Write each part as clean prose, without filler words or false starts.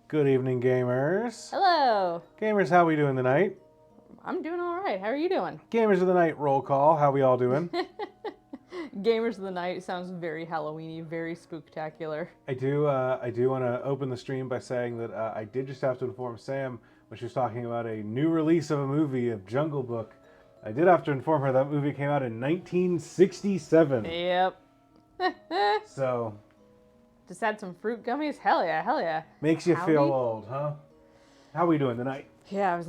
Good evening, gamers. Hello. Gamers, how we doing tonight? I'm doing all right. How are you doing? Gamers of the night roll call. How we all doing? Gamers of the Night sounds very Halloweeny, very spooktacular. I do want to open the stream by saying that I did just have to inform Sam when she was talking about a new release of a movie of Jungle Book. I did have to inform her that movie came out in 1967. Yep. So Just had some fruit gummies? Hell yeah, hell yeah. makes you Howdy. feel old, huh? How we doing tonight? Yeah, I was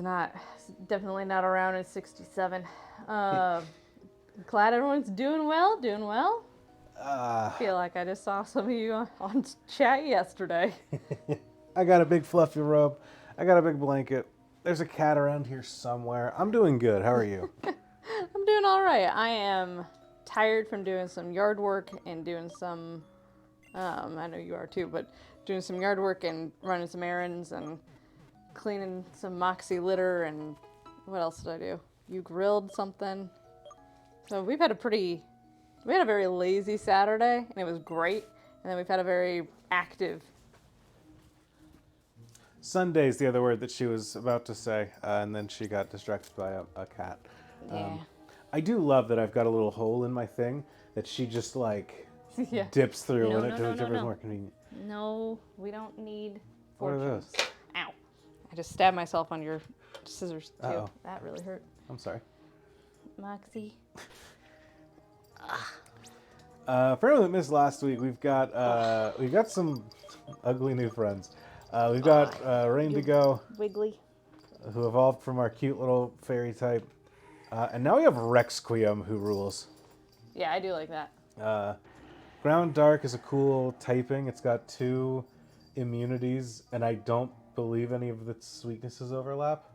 definitely not around in 67. Glad everyone's doing well, I feel like I just saw some of you on chat yesterday. I got a big fluffy robe. I got a big blanket. There's a cat around here somewhere. I'm doing good. How are you? I'm doing all right. I am tired from doing some yard work and doing some, I know you are too, but doing some yard work and running some errands and cleaning some Moxie litter and what else did I do? You grilled something. So we had a very lazy Saturday and it was great. And then we've had a very active. Sunday's the other word that she was about to say, and then she got distracted by a cat. Yeah. I do love that I've got a little hole in my thing that she just like Yeah. dips through No, in it no, to no, whichever no, is no. more convenient. No, we don't need What are fortunes. those? Ow. I just stabbed myself on your scissors too. Uh-oh. That really hurt. I'm sorry. Moxie. For anyone that missed last week, we've got some ugly new friends. We've got Rain2Go, Wiggly. who evolved from our cute little fairy type, and now we have Rexquium, who rules. Yeah, I do like that. Ground Dark is a cool typing. It's got 2 immunities, and I don't believe any of its weaknesses overlap.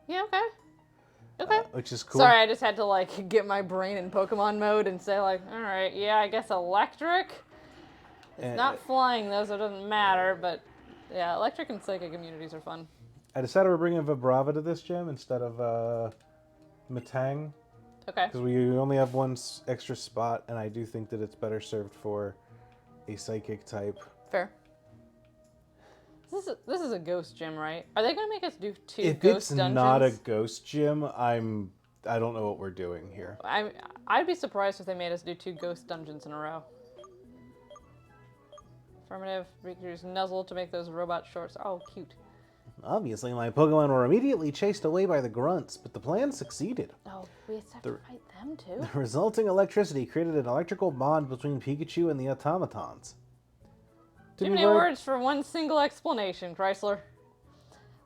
Yeah, okay. Okay. Which is cool. Sorry, I just had to like get my brain in Pokemon mode and say like, all right, yeah, I guess electric. It's not flying though, so it doesn't matter. But yeah, electric and psychic immunities are fun. I decided we're bringing Vibrava to this gym instead of Metang, Okay. because we only have one extra spot, and I do think that it's better served for a psychic type. Fair. This is a ghost gym, right? Are they gonna make us do 2 If ghost it's dungeons? not a ghost gym, I don't know what we're doing here. I'd be surprised if they made us do 2 ghost dungeons in a row. Affirmative. Use Nuzzle to make those robot shorts. Oh, cute. Obviously, my Pokemon were immediately chased away by the grunts, but the plan succeeded. Oh, we have to fight them too. The resulting electricity created an electrical bond between Pikachu and the automatons. Too many words for one single explanation, Chrysler.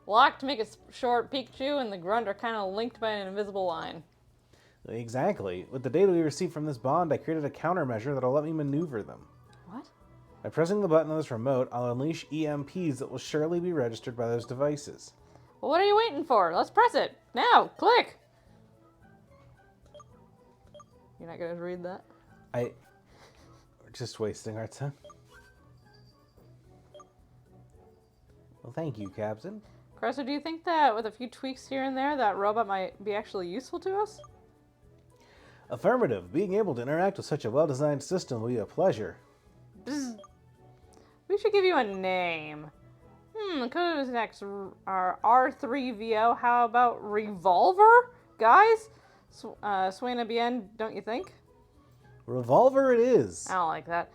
Lock to make it short, Pikachu and the Grunt are kind of linked by an invisible line. Exactly. With the data we received from this bond, I created a countermeasure that'll let me maneuver them. What? By pressing the button on this remote, I'll unleash EMPs that will surely be registered by those devices. Well, what are you waiting for? Let's press it. Now, click! You're not going to read that? We're just wasting our time. Well, thank you, Captain. Chrysler, do you think that with a few tweaks here and there, that robot might be actually useful to us? Affirmative. Being able to interact with such a well-designed system will be a pleasure. Bzz. We should give you a name. Code is next. Our R3VO. How about Revolver? Guys? Suena bien, don't you think? Revolver it is. I don't like that.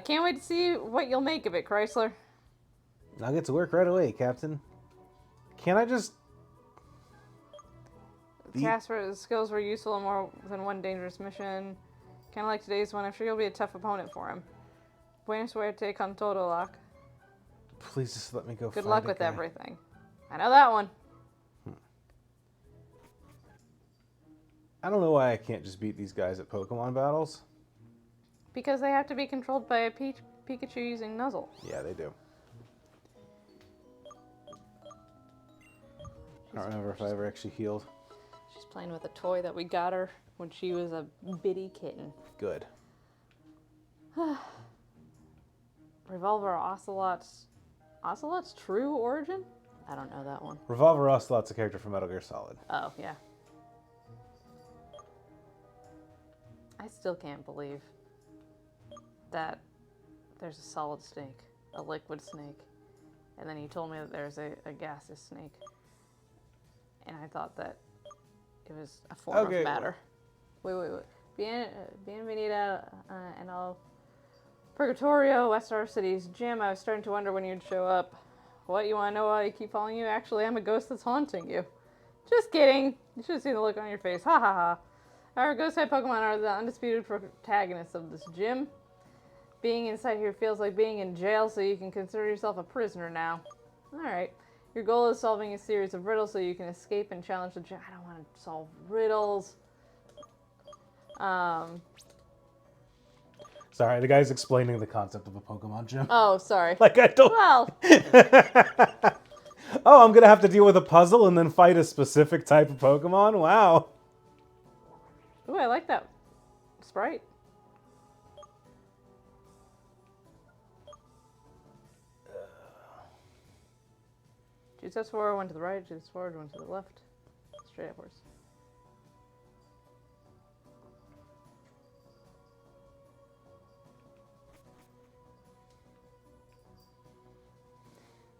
Can't wait to see what you'll make of it, Chrysler. I'll get to work right away, Captain. Can I just... Tasks for skills were useful in more than one dangerous mission. Kind of like today's one. I'm sure you'll be a tough opponent for him. Buena suerte con todo, Locke. Please just let me go Good find luck a with guy. everything. I know that one. I don't know why I can't just beat these guys at Pokemon battles. Because they have to be controlled by a Pikachu using Nuzzle. Yeah, they do. I don't remember if I ever actually healed. She's playing with a toy that we got her when she was a bitty kitten. Good. Revolver Ocelot's... Ocelot's true origin? I don't know that one. Revolver Ocelot's a character from Metal Gear Solid. Oh, yeah. I still can't believe that there's a solid snake, a liquid snake, and then you told me that there's a gaseous snake, and I thought that it was a form Okay, of matter. Wait. Bienvenida and all Purgatorio, West Star City's gym. I was starting to wonder when you'd show up. What, you want to know why I keep following you? Actually, I'm a ghost that's haunting you. Just kidding. You should have seen the look on your face. Ha ha ha. Our ghost type Pokemon are the undisputed protagonists of this gym. Being inside here feels like being in jail, so you can consider yourself a prisoner now. Alright. Your goal is solving a series of riddles so you can escape and challenge the gym. I don't want to solve riddles. Sorry, the guy's explaining the concept of a Pokemon gym. Oh, sorry. Like I don't. Well, Oh, I'm gonna have to deal with a puzzle and then fight a specific type of Pokemon. Wow. ooh, I like that sprite. Two steps forward, one to the right, two steps forward, one to the left. Straight upwards.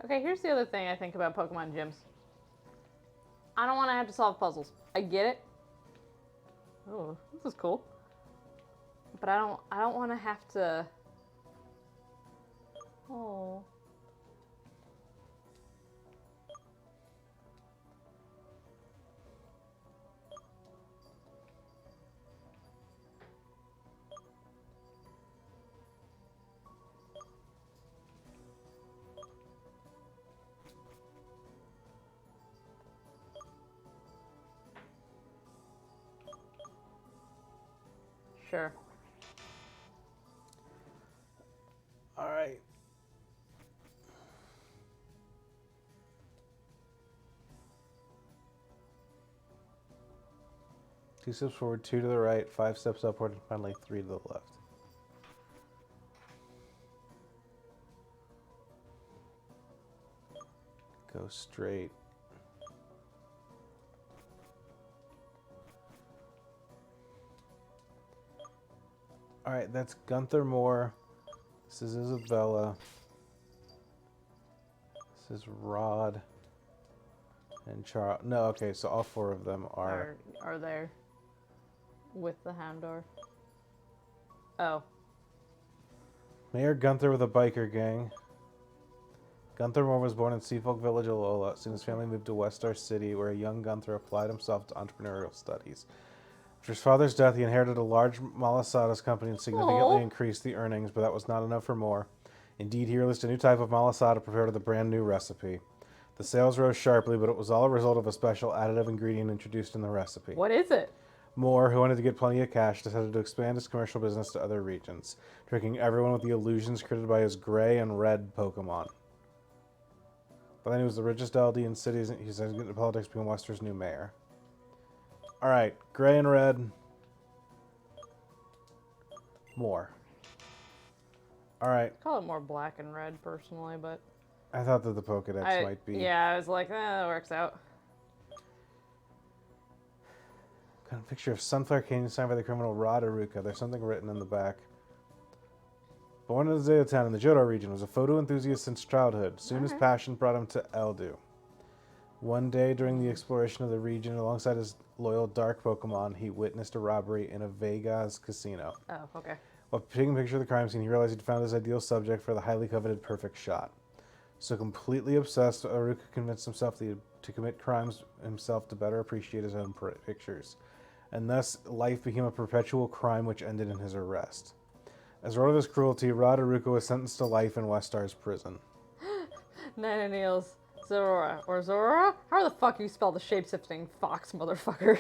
Okay, here's the other thing I think about Pokemon gyms. I don't want to have to solve puzzles. I get it. Oh, this is cool. But I don't want to have to. Oh. Sure. All right. Two steps forward, two to the right, 5 steps upward, and finally 3 to the left. Go straight. All right, that's Gunther Moore. This is Isabella. This is Rod. And Charles. No, okay, so all 4 of them are. Are there with the Houndour? Oh. Mayor Gunther with a biker gang. Gunther Moore was born in Seafolk Village, Alola. Soon his family moved to West Star City, where a young Gunther applied himself to entrepreneurial studies. After his father's death, he inherited a large Malasadas company and significantly Aww. increased the earnings, but that was not enough for Moore. Indeed, he released a new type of Malasada prepared with a brand new recipe. The sales rose sharply, but it was all a result of a special additive ingredient introduced in the recipe. What is it? Moore, who wanted to get plenty of cash, decided to expand his commercial business to other regions, tricking everyone with the illusions created by his gray and red Pokemon. But then he was the richest LD in cities, and he decided to get into politics, become Wester's new mayor. Alright, gray and red. Moore. Alright, Call it more black and red, personally, but I thought that the Pokedex might be. yeah, I was like, that works out. Got a picture of Sunflower Canyon signed by the criminal Rod Aruka. There's something written in the back. Born in Azalea Town in the Johto region, was a photo enthusiast since childhood. Soon his passion brought him to Eldu. One day during the exploration of the region, alongside his loyal dark Pokemon, he witnessed a robbery in a Vegas casino. Oh, okay. While taking a picture of the crime scene, he realized he'd found his ideal subject for the highly coveted perfect shot. So completely obsessed, Aruka convinced himself to commit crimes himself to better appreciate his own pictures. And thus, life became a perpetual crime which ended in his arrest. As a result of his cruelty, Rod Aruka was sentenced to life in West Star's prison. Ninetales. Zorora. Or Zorora? How the fuck you spell the shape-shifting fox, motherfucker?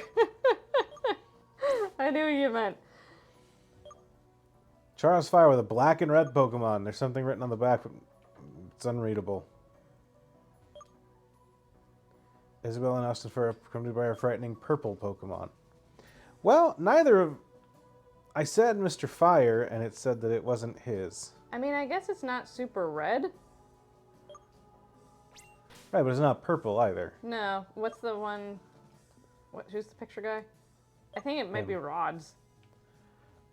I knew what you meant. Charos Fire with a black and red Pokemon. There's something written on the back, but it's unreadable. Isabel and Austin Fur accompanied by a frightening purple Pokemon. Well, neither of... I said Mr. Fire, and it said that it wasn't his. I mean, I guess it's not super red. Right, but it's not purple either. No. What's the one... Who's the picture guy? I think it might be Rod's.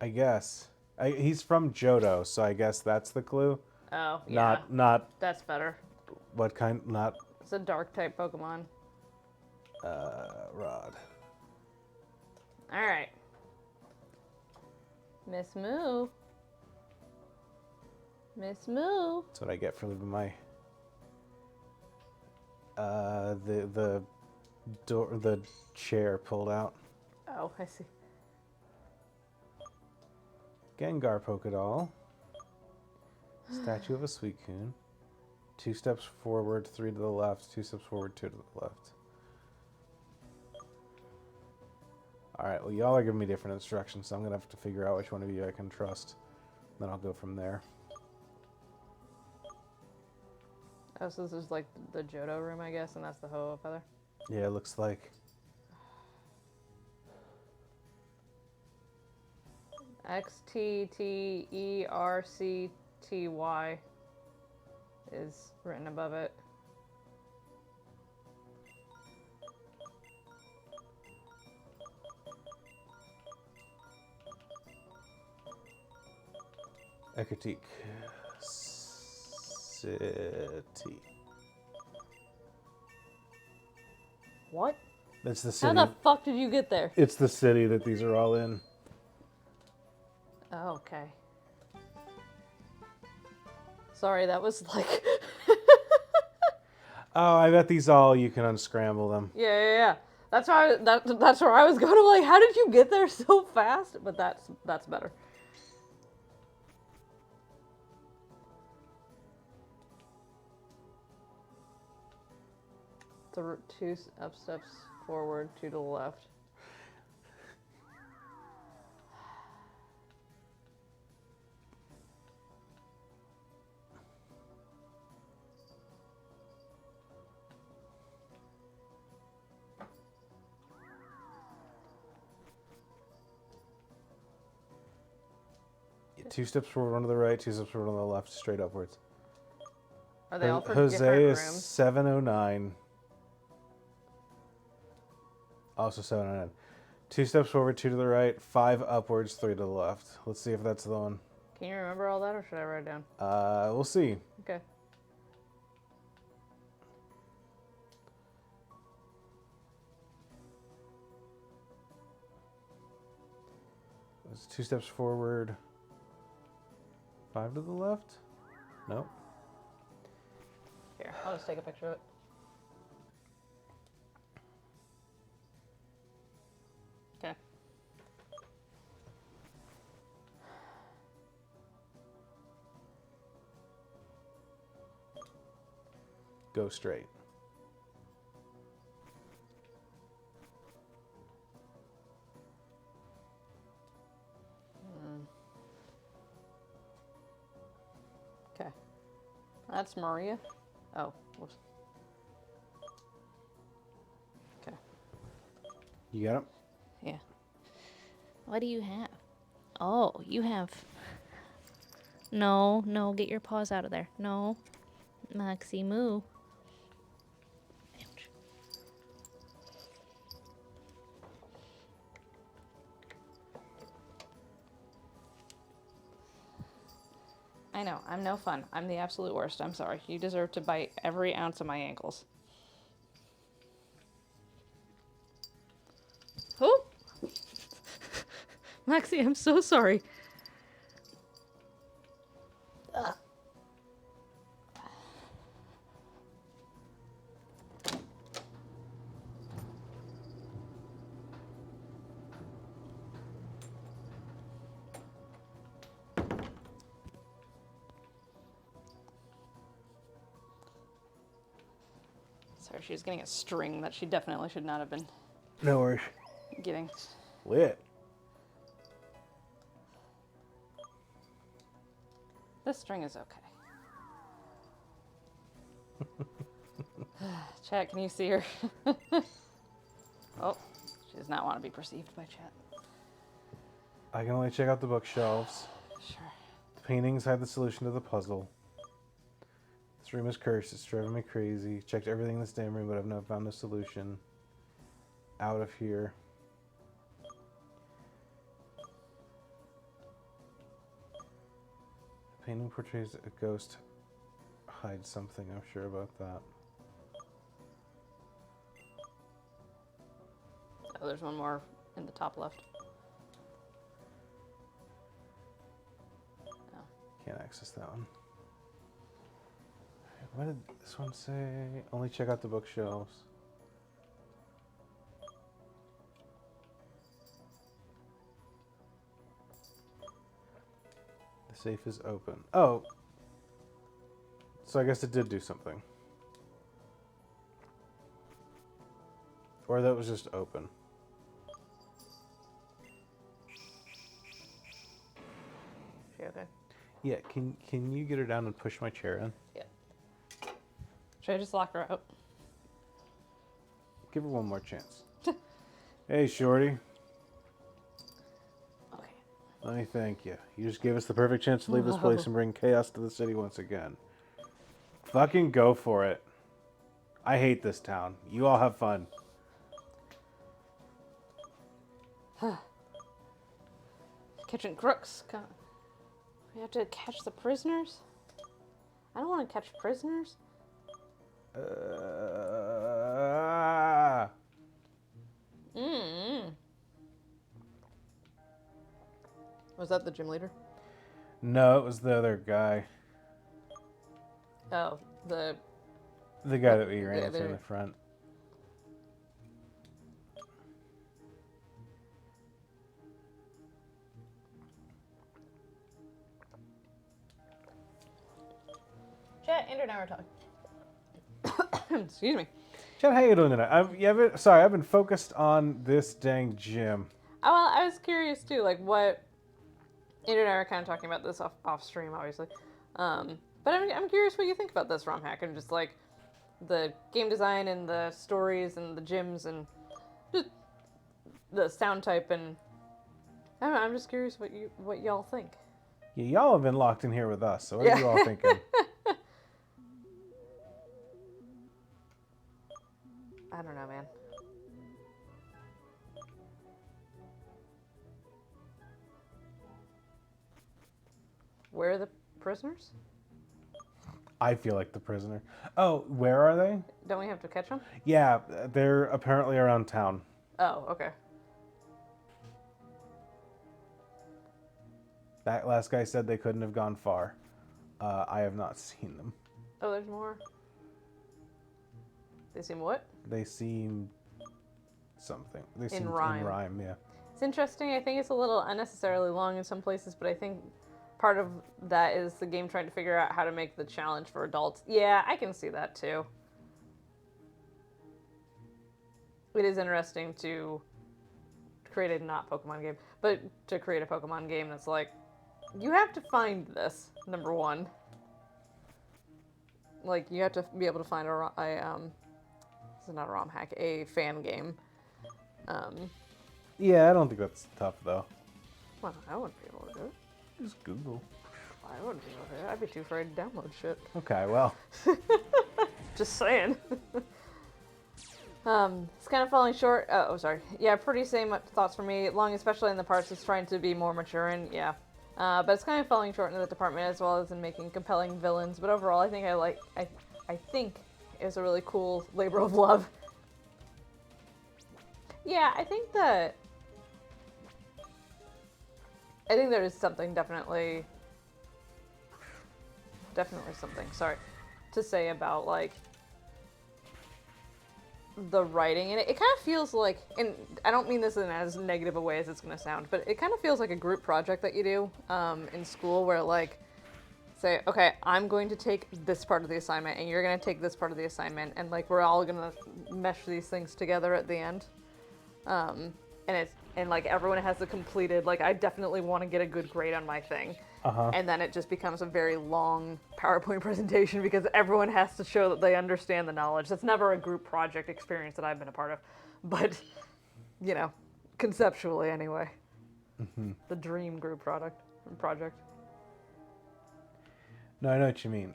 I guess. He's from Johto, so I guess that's the clue. Oh, yeah. Not That's better. what kind? Not It's a dark type Pokemon. Rod. All right. Miss Moo. Miss Moo. That's what I get for leaving my the chair pulled out. Oh, I see. Gengar Pokédoll. Statue of a Suicune. 2 steps forward, 3 to the left. 2 steps forward, 2 to the left. Alright, well, y'all are giving me different instructions, so I'm going to have to figure out which one of you I can trust. Then I'll go from there. Oh, so this is like the Johto room, I guess, and that's the Ho-Oh feather? Yeah, it looks like. XTTERCTY is written above it. Ecruteak City. What? That's the How city. the fuck did you get there? It's the city that these are all in. Oh, okay. Sorry, that was like... Oh, I bet these all, you can unscramble them. Yeah. That's why that's where I was going. I'm like, how did you get there so fast? But that's better. Two up steps forward, 2 to the left. Yeah, 2 steps forward, 1 to the right, 2 steps forward, 1 to the left, straight upwards. Are they all for Jose different is rooms? 709. Also 709. 2 steps forward, 2 to the right, 5 upwards, 3 to the left. Let's see if that's the one. Can you remember all that, or should I write it down? We'll see. Okay. It's 2 steps forward, 5 to the left? Nope. Here, I'll just take a picture of it. Okay. Go straight. Okay. That's Maria. Oh, whoops. Okay. You got him? Yeah. What do you have? Oh, you have... No, get your paws out of there. No. Maxie, moo. Ouch. I know, I'm no fun. I'm the absolute worst. I'm sorry. You deserve to bite every ounce of my ankles. Who? Maxie, I'm so sorry. Sorry, she was getting a string that she definitely should not have been No worries. getting. Lit. This string is okay. Chat, can you see her? Oh, she does not want to be perceived by chat. I can only check out the bookshelves. Sure. The paintings hide the solution to the puzzle. This room is cursed. It's driving me crazy. Checked everything in this damn room, but I've not found a solution. Out of here. Painting portrays a ghost hides something. I'm sure about that. Oh, there's one more in the top left. Oh. Can't access that one. What did this one say? Only check out the bookshelves. The safe is open. Oh. So I guess it did do something. Or that was just open. She okay? Yeah, can you get her down and push my chair in? Yeah. Should I just lock her out? Give her one more chance. Hey, Shorty. Okay. Let me thank you. You just gave us the perfect chance to leave this place and bring chaos to the city once again. Fucking go for it. I hate this town. You all have fun. Catching crooks. We have to catch the prisoners? I don't want to catch prisoners. Was that the gym leader? No, it was the other guy. Oh, the The guy that we ran Yeah, into in there. the front. Chat. Andrew and I were talking. Excuse me. Chad, how you doing tonight? I've been focused on this dang gym. Oh, well, I was curious too, like what Andrew and I were kind of talking about this off stream, obviously. But I'm curious what you think about this ROM hack and just like the game design and the stories and the gyms and just the sound type and I don't know, I'm just curious what y'all think. Yeah, y'all have been locked in here with us, so what Yeah. are you all thinking? I don't know, man. Where are the prisoners? I feel like the prisoner. Oh, where are they? Don't we have to catch them? Yeah, they're apparently around town. Oh, okay. That last guy said they couldn't have gone far. I have not seen them. Oh, there's more. They seem what? They seem something. They seem rhyme. in rhyme, yeah. It's interesting. I think it's a little unnecessarily long in some places, but I think part of that is the game trying to figure out how to make the challenge for adults. Yeah, I can see that too. It is interesting to create a not Pokemon game, but to create a Pokemon game that's like, you have to find this, number one. Like, you have to be able to find this is not a ROM hack, a fan game. Yeah, I don't think that's tough, though. Well, I wouldn't be able to do it. Just Google. I wouldn't be able to do it. I'd be too afraid to download shit. Okay, well. Just saying. It's kind of falling short. Oh, sorry. Yeah, pretty same thoughts for me. Long, especially in the parts it's trying to be more mature in. Yeah. But it's kind of falling short in the department as well as in making compelling villains. But overall, I think I think it was a really cool labor of love. Yeah, I think there is something definitely something, sorry, to say about like the writing in it. It kind of feels like, and I don't mean this in as negative a way as it's going to sound, but it kind of feels like a group project that you do in school where like, say, okay, I'm going to take this part of the assignment and you're going to take this part of the assignment and like we're all going to mesh these things together at the end. And like everyone has the completed, like I definitely want to get a good grade on my thing. And then it just becomes a very long PowerPoint presentation because everyone has to show that they understand the knowledge. That's never a group project experience that I've been a part of, but you know, conceptually anyway. The dream group project. No, I know what you mean.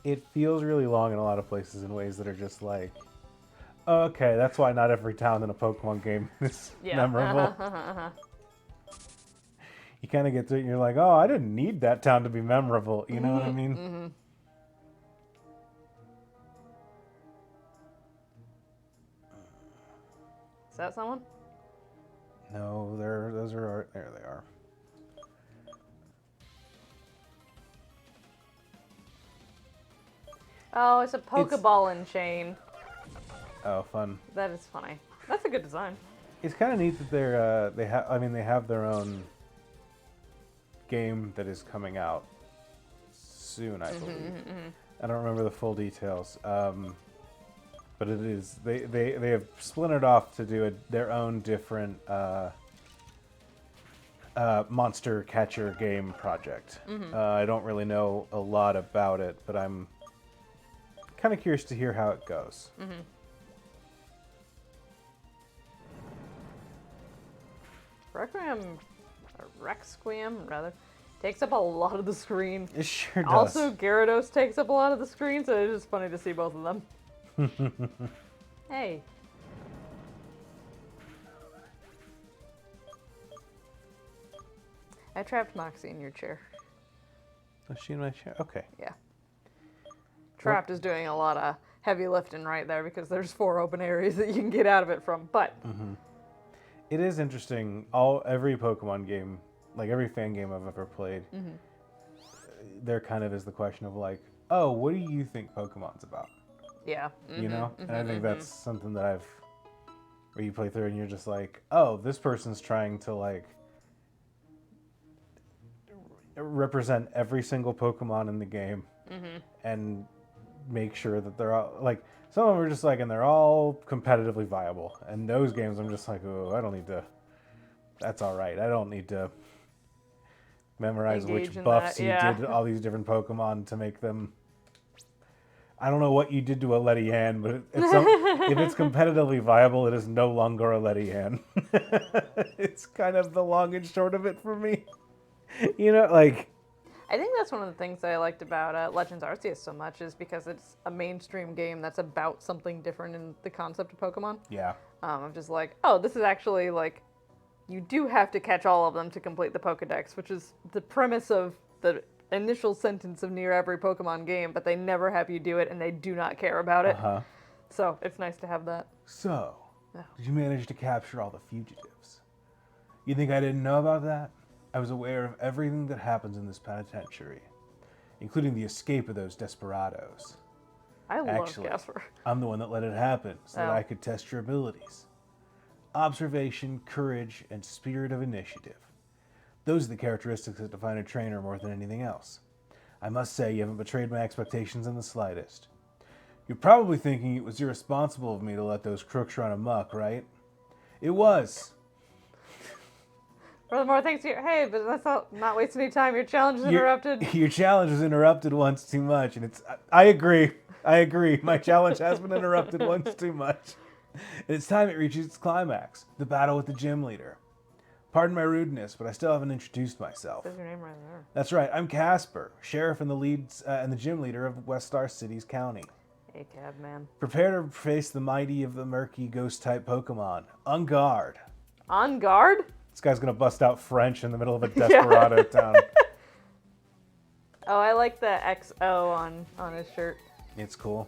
It feels really long in a lot of places in ways that are just like, okay, that's why not every town in a Pokemon game is memorable. You kind of get through it and you're like, oh, I didn't need that town to be memorable. You know what I mean? Mm-hmm. Is that someone? No, those are, there they are. Oh, it's a Pokeball and chain. Oh, fun. That is funny. That's a good design. It's kind of neat that they have their own game that is coming out soon, I believe. I don't remember the full details. But it is they have splintered off to do their own different monster catcher game project. I don't really know a lot about it, but I'm kind of curious to hear how it goes. Requiem, rather, takes up a lot of the screen. It sure does. Also, Gyarados takes up a lot of the screen, so it's just funny to see both of them. Hey. I trapped Moxie in your chair. Was she in my chair? Okay. Yeah. Trapped is doing a lot of heavy lifting right there because there's 4 open areas that you can get out of it from. But It is interesting. Every Pokemon game, like every fan game I've ever played, there kind of is the question of like, oh, what do you think Pokemon's about? yeah. You know? And I think that's something that where you play through and you're just like, oh, this person's trying to like represent every single Pokemon in the game and make sure that they're all like, some of them are just like, and they're all competitively viable. And those games, I'm just like, oh, I don't need to. That's all right. I don't need to memorize Engage which in buffs that, you yeah. did to all these different Pokemon to make them. I don't know what you did to a Ledian, but if it's competitively viable, it is no longer a Ledian. It's kind of the long and short of it for me. You know, like. I think that's one of the things that I liked about Legends Arceus so much is because it's a mainstream game that's about something different in the concept of Pokemon. Yeah. I'm just like, oh, this is actually like, you do have to catch all of them to complete the Pokedex, which is the premise of the initial sentence of near every Pokemon game, but they never have you do it and they do not care about it. So it's nice to have that. So, did you manage to capture all the fugitives? You think I didn't know about that? I was aware of everything that happens in this penitentiary, including the escape of those desperados. I love Actually, Casper. I'm the one that let it happen so that Oh. I could test your abilities. Observation, courage, and spirit of initiative. Those are the characteristics that define a trainer more than anything else. I must say you haven't betrayed my expectations in the slightest. You're probably thinking it was irresponsible of me to let those crooks run amok, right? It was. Furthermore, thanks to you. Hey, but that's not wasting any time. Your challenge is interrupted. Your challenge was interrupted once too much, and I agree. I agree. My challenge has been interrupted once too much. And it's time it reaches its climax, the battle with the gym leader. Pardon my rudeness, but I still haven't introduced myself. Says your name right there. That's right, I'm Casper, sheriff and the gym leader of West Star City's county. Hey, Cabman. Prepare to face the mighty of the murky ghost-type Pokemon. On guard. On guard? This guy's gonna bust out French in the middle of a desperado town. Oh, I like the XO on his shirt. It's cool.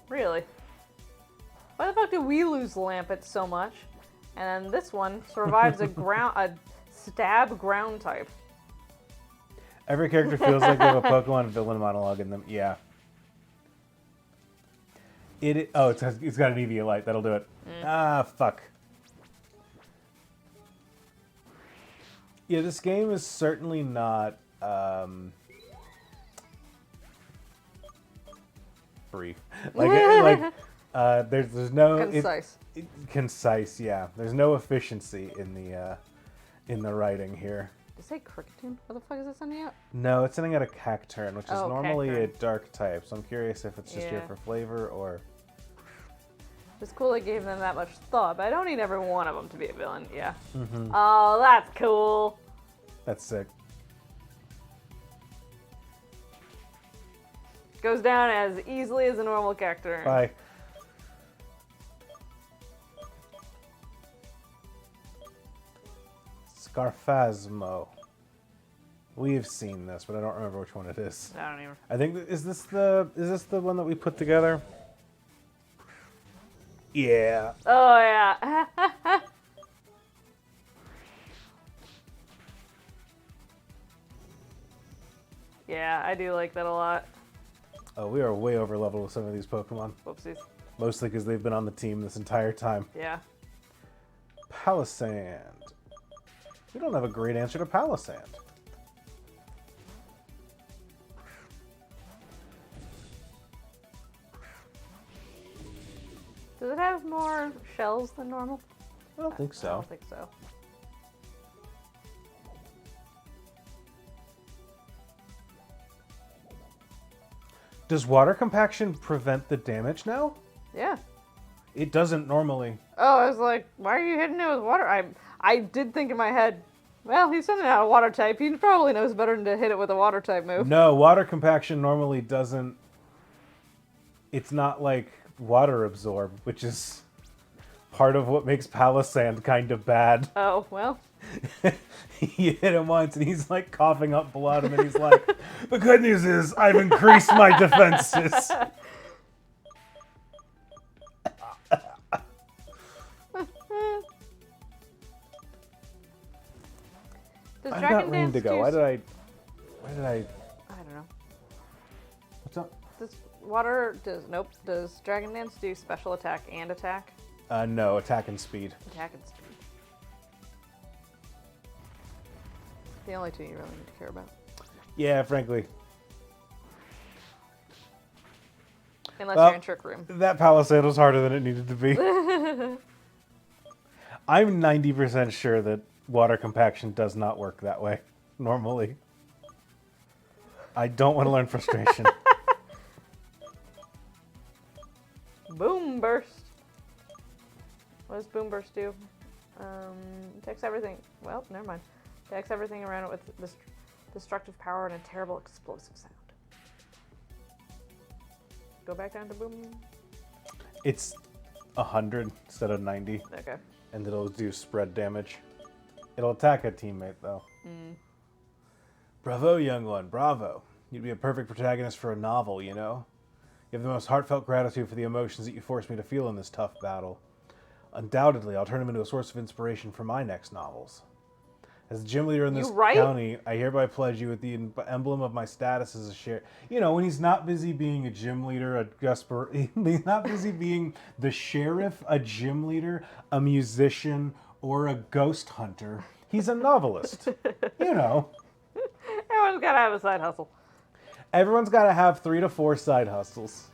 Really? Why the fuck do we lose Lampet so much? And then this one survives a stab ground type. Every character feels like they have a Pokemon villain monologue in them. Yeah. It's got an Eviolite. That'll do it. Ah, fuck. Yeah, this game is certainly not free. There's no Concise. Concise. Yeah, there's no efficiency in the writing here. Did it say Cricketune? What the fuck is it sending out? No, it's sending out a Cacturn, which is Oh, normally a Cacturn. dark type. So I'm curious if it's just here Yeah. for flavor or. It's cool they gave them that much thought, but I don't need every one of them to be a villain. Yeah. Oh, that's cool. That's sick. Goes down as easily as a normal character. Bye. Scarphasmo. We've seen this, but I don't remember which one it is. I don't even. I think is this the one that we put together? Yeah. Oh yeah. Yeah, I do like that a lot. Oh, we are way over leveled with some of these Pokemon. Whoopsies. Mostly because they've been on the team this entire time. Yeah. Palisand. We don't have a great answer to Palisand. Does it have more shells than normal? I don't think I so. don't think so. Does water compaction prevent the damage now? Yeah. It doesn't normally. Oh, I was like, why are you hitting it with water? I did think in my head, well, he's sending out a water type. He probably knows better than to hit it with a water type move. No, water compaction normally doesn't. It's not like water absorb, which is part of what makes Palisand kind of bad. Oh, well. You hit him once and he's like coughing up blood, and then he's like, the good news is I've increased my defenses. Does I've Dragon got Dance Rindigo. do... Why did I? I don't know. What's up? Does water... Nope. Does Dragon Dance do special attack and attack? No, attack and speed. Attack and speed. The only two you really need to care about. Yeah, frankly. Unless Well, you're in Trick Room. That Palisand was harder than it needed to be. I'm 90% sure that water compaction does not work that way, normally. I don't want to learn frustration. Boom Burst. What does Boom Burst do? Takes everything. Well, never mind. Takes everything around it with destructive power and a terrible explosive sound. Go back down to Boom. It's 100 instead of 90, Okay. and it'll do spread damage. It'll attack a teammate, though. Bravo, young one, bravo. You'd be a perfect protagonist for a novel, you know? You have the most heartfelt gratitude for the emotions that you forced me to feel in this tough battle. Undoubtedly, I'll turn them into a source of inspiration for my next novels. As the gym leader in this You right? county, I hereby pledge you with the emblem of my status as a sheriff. You know, when he's not busy being a gym leader, he's not busy being the sheriff, a gym leader, a musician, or a ghost hunter. He's a novelist. You know. Everyone's got to have a side hustle. Everyone's got to have 3 to 4 side hustles.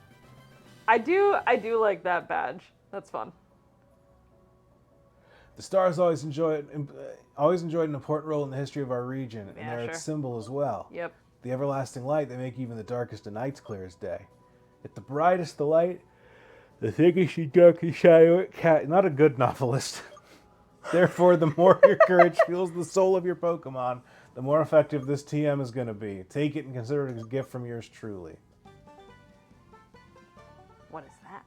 I do like that badge. That's fun. The stars always enjoyed an important role in the history of our region, and Yeah, they're sure. its symbol as well. Yep. The everlasting light, they make even the darkest of nights clear as day. At the brightest the light, the thickest the darkest shadow it cat. Not a good novelist. Therefore, the more your courage fuels the soul of your Pokemon, the more effective this TM is going to be. Take it and consider it as a gift from yours truly. What is that?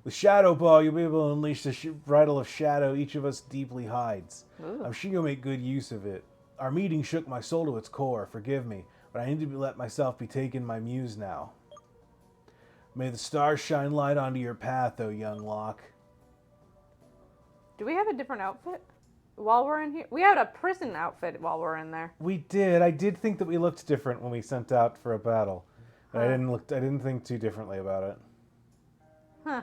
With Shadow Ball, you'll be able to unleash the bridle of shadow each of us deeply hides. Ooh. I'm sure you'll make good use of it. Our meeting shook my soul to its core, forgive me, but I need to let myself be taken my muse now. May the stars shine light onto your path, O young Locke. Do we have a different outfit while we're in here? We had a prison outfit while we're in there. We did. I did think that we looked different when we sent out for a battle. But I didn't think too differently about it. Huh.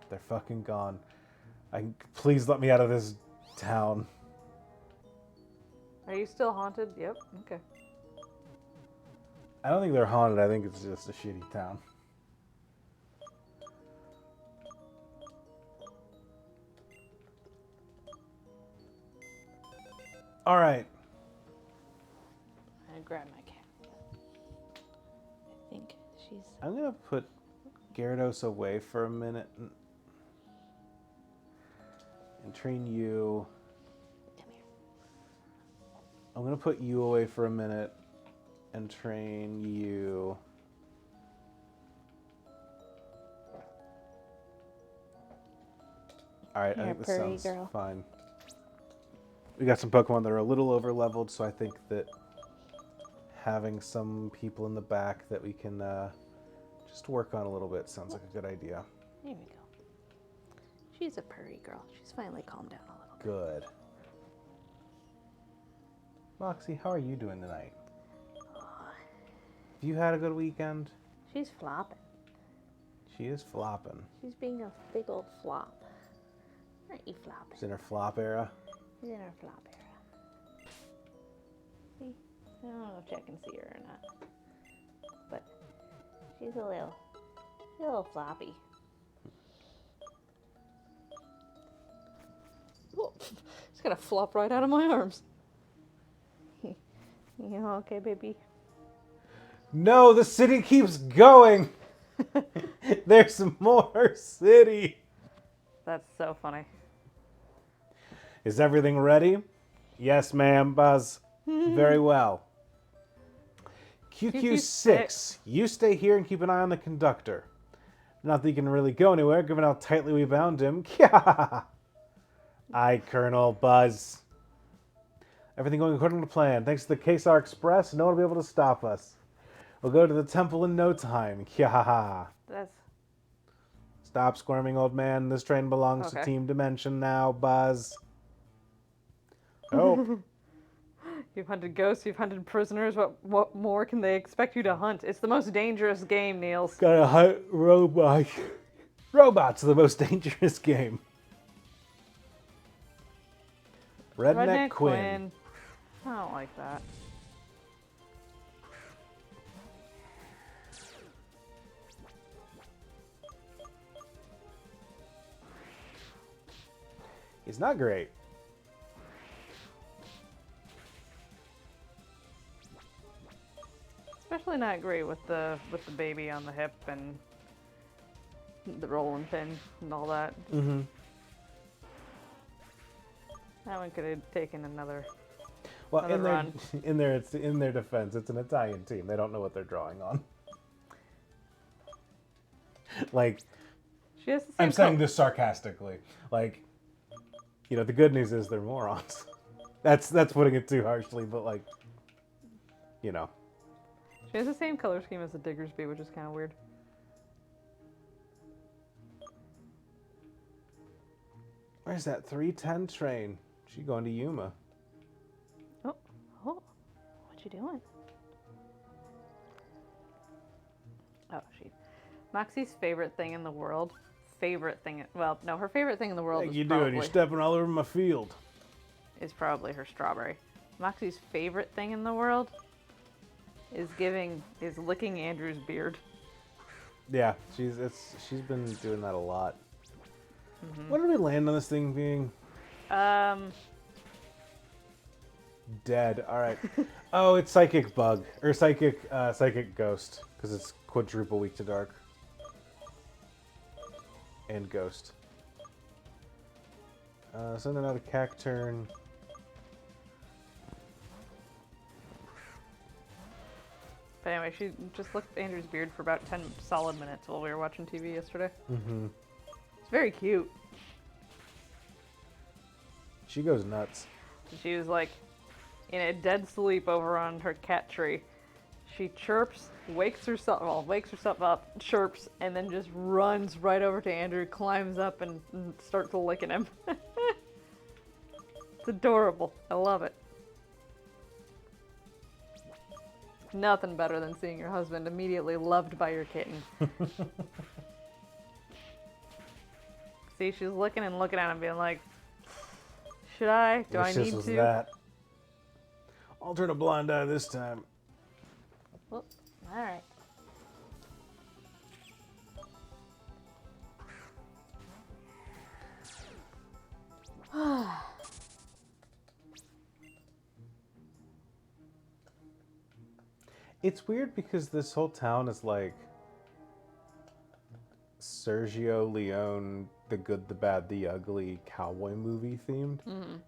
They're fucking gone. Please let me out of this town. Are you still haunted? Yep. Okay. I don't think they're haunted. I think it's just a shitty town. All right. I grabbed my cat. I think she's. I'm going to put Gyarados away for a minute and train you. Come here. I'm going to put you away for a minute and train you. Alright, I You're a think this purry sounds girl. fine. We got some Pokemon that are a little over leveled, so I think that having some people in the back that we can just work on a little bit sounds like a good idea. There we go. She's a purry girl. She's finally calmed down a little bit. Good. Moxie, how are you doing tonight? Have you had a good weekend? She's flopping. She is flopping. She's being a big old flop. Aren't you flopping? She's in her flop era. She's in her flop era. See? I don't know if I can see her or not. But she's a little floppy. Oh, it's gonna flop right out of my arms. You okay, baby? No, the city keeps going. There's more city. That's so funny. Is everything ready? Yes, ma'am, Buzz. Very well. QQ6, you stay here and keep an eye on the conductor. Not that you can really go anywhere, given how tightly we bound him. Aye, Colonel Buzz. Everything going according to plan. Thanks to the Kesar Express, no one will be able to stop us. We'll go to the temple in no time. That's Stop squirming, old man. This train belongs to Okay. Team Dimension now, Buzz. Oh, You've hunted ghosts, you've hunted prisoners. What more can they expect you to hunt? It's the most dangerous game, Niels. gotta hunt robots. Robots are the most dangerous game. Redneck Quinn. I don't like that. He's not great. Especially not great with the baby on the hip and the rolling pin and all that. Mm-hmm. That one could have taken another. Well, in Another their run. in their defense, it's an Italian team. They don't know what they're drawing on. Like, She has the same I'm saying color. this sarcastically. Like, you know, the good news is they're morons. That's putting it too harshly, but like, you know. She has the same color scheme as the Diggersby, which is kind of weird. Where's that 310 train? She going to Yuma. Oh, what you doing? Oh, she. Moxie's favorite thing in the world. Well, no, her favorite thing in the world What is you doing? probably, You're stepping all over my field. is probably her strawberry. Moxie's favorite thing in the world is licking Andrew's beard. Yeah, she's been doing that a lot. What did we land on this thing being? Dead. All right. Oh, it's psychic bug or psychic ghost because it's quadruple weak to dark and ghost. Send another Cacturn. But anyway, she just licked Andrew's beard for about 10 solid minutes while we were watching TV yesterday. Mm-hmm. It's very cute. She goes nuts. She was like in a dead sleep over on her cat tree. She chirps, wakes herself up, chirps, and then just runs right over to Andrew, climbs up, and starts licking him. It's adorable. I love it. Nothing better than seeing your husband immediately loved by your kitten. See, she's looking and looking at him, being like, should I? Do I Wish this need was to? that. I'll turn a blind eye this time. All right. It's weird because this whole town is like Sergio Leone, The Good, the Bad, the Ugly cowboy movie themed.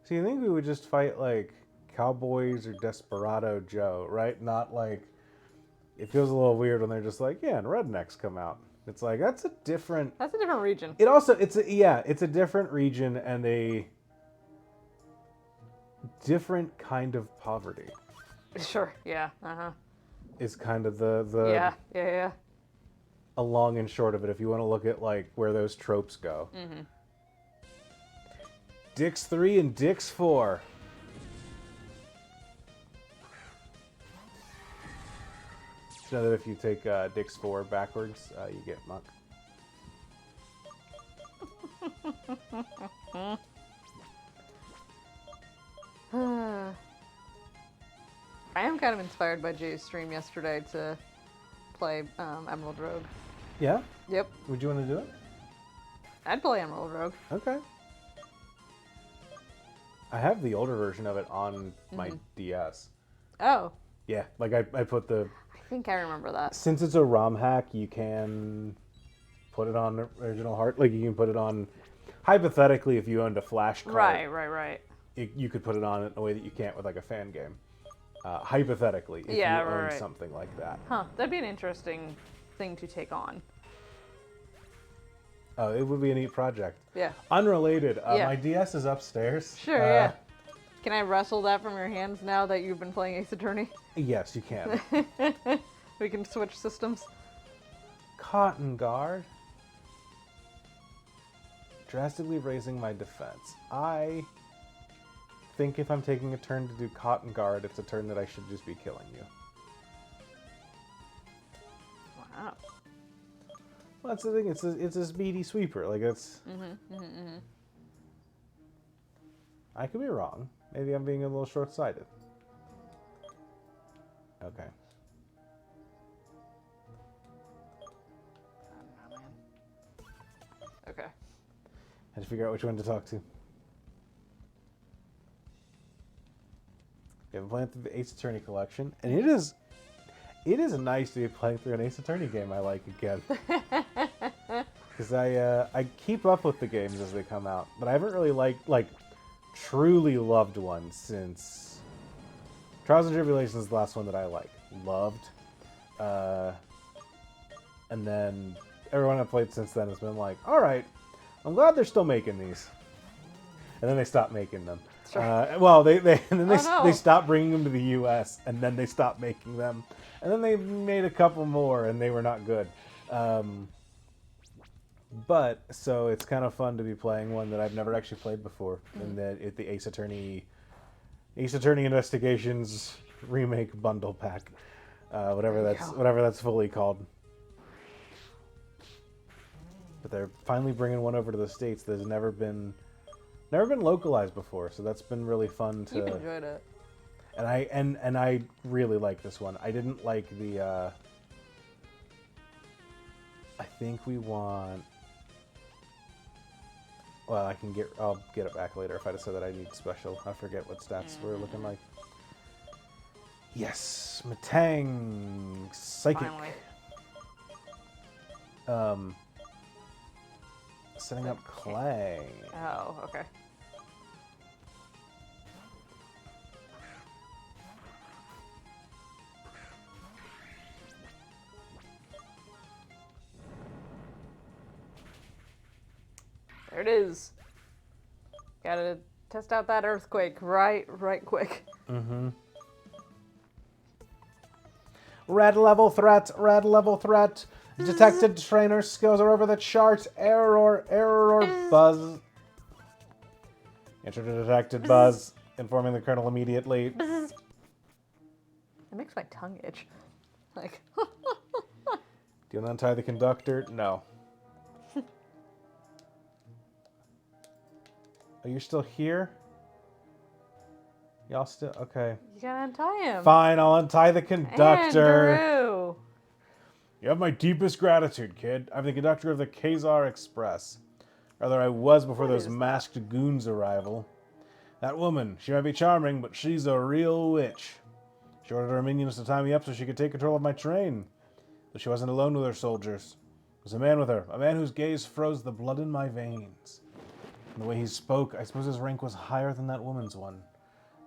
So you think we would just fight like Cowboys or Desperado Joe, right? Not like, it feels a little weird when they're just like, yeah, and Rednecks come out. It's like, that's a different region. It also it's a different region and a different kind of poverty. Sure. Yeah. Is kind of the Yeah. a long and short of it if you want to look at like where those tropes go. Mm-hmm. Dix 3 and Dix 4. You know that if you take Dix 4 backwards, you get Muck. I am kind of inspired by Jay's stream yesterday to play Emerald Rogue. Yeah? Yep. Would you want to do it? I'd play Emerald Rogue. Okay. I have the older version of it on my DS. Oh, Yeah, like I put the... I think I remember that. Since it's a ROM hack, you can put it on original hard. Like you can put it on... Hypothetically, if you owned a flash card, Right. you could put it on in a way that you can't with like a fan game. Hypothetically, if you own something like that. Huh, that'd be an interesting thing to take on. Oh, it would be a neat project. Yeah. Unrelated, Yeah. my DS is upstairs. Sure, yeah. Can I wrestle that from your hands now that you've been playing Ace Attorney? Yes, you can. We can switch systems. Cotton Guard. Drastically raising my defense. I think if I'm taking a turn to do Cotton Guard, it's a turn that I should just be killing you. Wow. Well, that's the thing. It's a speedy sweeper. Like it's. I could be wrong. Maybe I'm being a little short-sighted. Okay. Okay. Had to figure out which one to talk to. Yeah, I'm playing through the Ace Attorney collection, and it is nice to be playing through an Ace Attorney game I like again. Because I keep up with the games as they come out, but I haven't really truly loved one since Trials and Tribulations is the last one that I loved. And then everyone I've played since then has been like, all right, I'm glad they're still making these. And then they stopped making them. Sure. They stopped bringing them to the U.S. and then they stopped making them, and then they made a couple more and they were not good. But so it's kind of fun to be playing one that I've never actually played before, and that the Ace Attorney Investigations remake bundle pack, whatever that's fully called. But they're finally bringing one over to the States that's never been localized before, so that's been really fun to. You've enjoyed it. And I really like this one. I didn't like the. I think we want. Well, I'll get it back later if I decide that I need special. I forget what stats we're looking like. Yes, Matang Psychic. Finally. Setting up Clang. Oh, okay. There it is. Gotta test out that earthquake right quick. Mm-hmm. Red level threat. Detected trainer skills are over the chart. Error, buzz. Intruder detected, buzz. Informing the colonel immediately. It makes my tongue itch. Like, Do you want to untie the conductor? No. Are you still here? Y'all still... Okay. you gotta untie him. Fine, I'll untie the conductor. Andrew. You have my deepest gratitude, kid. I'm the conductor of the Khazar Express. Rather, I was before What those is that? masked goons' arrival. That woman, she might be charming, but she's a real witch. She ordered her minions to tie me up so she could take control of my train. But she wasn't alone with her soldiers. There was a man with her, a man whose gaze froze the blood in my veins. And the way he spoke, I suppose his rank was higher than that woman's one.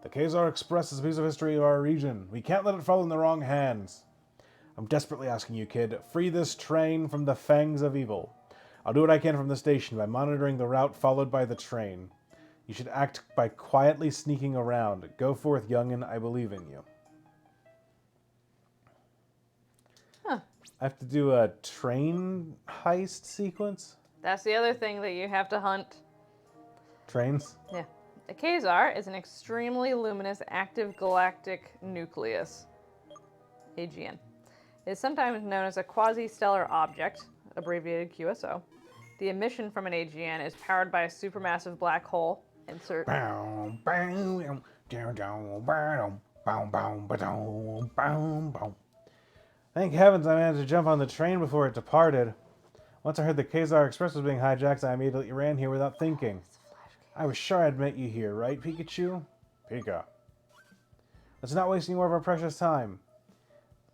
The Khazar Express is a piece of history of our region. We can't let it fall in the wrong hands. I'm desperately asking you, kid, free this train from the fangs of evil. I'll do what I can from the station by monitoring the route followed by the train. You should act by quietly sneaking around. Go forth, youngin', I believe in you. Huh. I have to do a train heist sequence? That's the other thing that you have to hunt. Trains? Yeah. A quasar is an extremely luminous active galactic nucleus. AGN. It is sometimes known as a quasi-stellar object, abbreviated QSO. The emission from an AGN is powered by a supermassive black hole. Insert. Thank heavens I managed to jump on the train before it departed. Once I heard the Khazar Express was being hijacked, I immediately ran here without thinking. I was sure I'd met you here, right, Pikachu? Pika. Let's not waste any more of our precious time.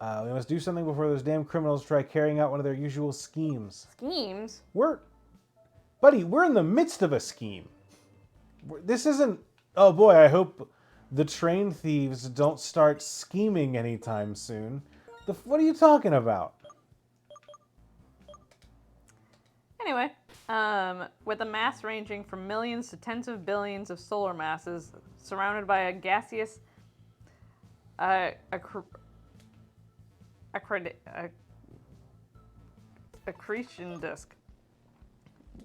We must do something before those damn criminals try carrying out one of their usual schemes. Schemes? Buddy, we're in the midst of a scheme. This isn't... Oh boy, I hope the train thieves don't start scheming anytime soon. What are you talking about? Anyway, with a mass ranging from millions to tens of billions of solar masses, surrounded by a gaseous accretion disk.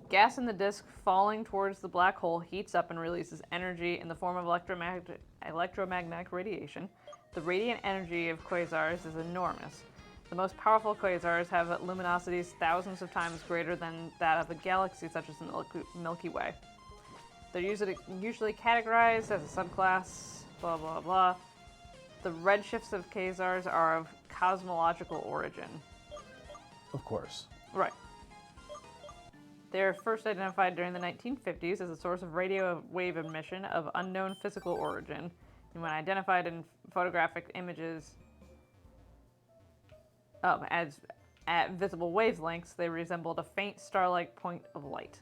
Gas in the disk falling towards the black hole heats up and releases energy in the form of electromagnetic radiation. The radiant energy of quasars is enormous. The most powerful quasars have luminosities thousands of times greater than that of a galaxy such as the Milky Way. They're usually categorized as a subclass, blah blah blah. The redshifts of quasars are of cosmological origin. Of course. Right. They were first identified during the 1950s as a source of radio wave emission of unknown physical origin, and when identified in photographic images as at visible wavelengths, they resembled a faint star-like point of light.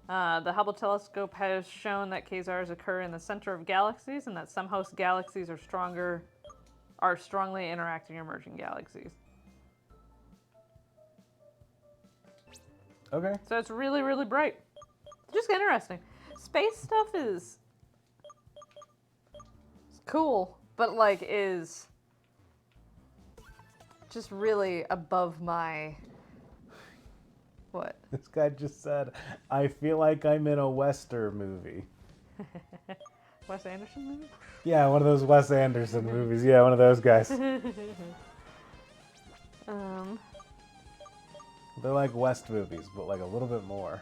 The Hubble telescope has shown that quasars occur in the center of galaxies, and that some host galaxies are strongly interacting emerging galaxies. Okay. So it's really, really bright. Just interesting. Space stuff is cool, but like is just really above my what? This guy just said, I feel like I'm in a Western movie. Wes Anderson movie? Yeah, one of those Wes Anderson movies. Yeah, one of those guys. They're like West movies, but like a little bit more.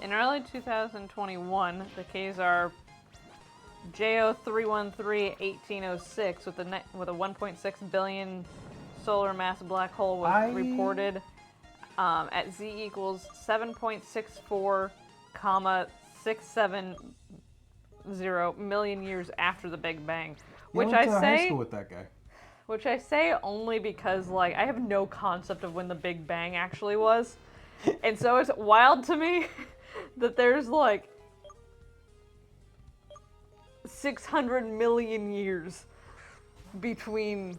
In early 2021, the quasar JO313-1806 with a 1.6 billion solar mass black hole was reported at Z equals 7.64, 670 million years after the Big Bang. Which I say, high school with that guy. Which I say only because like I have no concept of when the Big Bang actually was, and so it's wild to me that there's like 600 million years between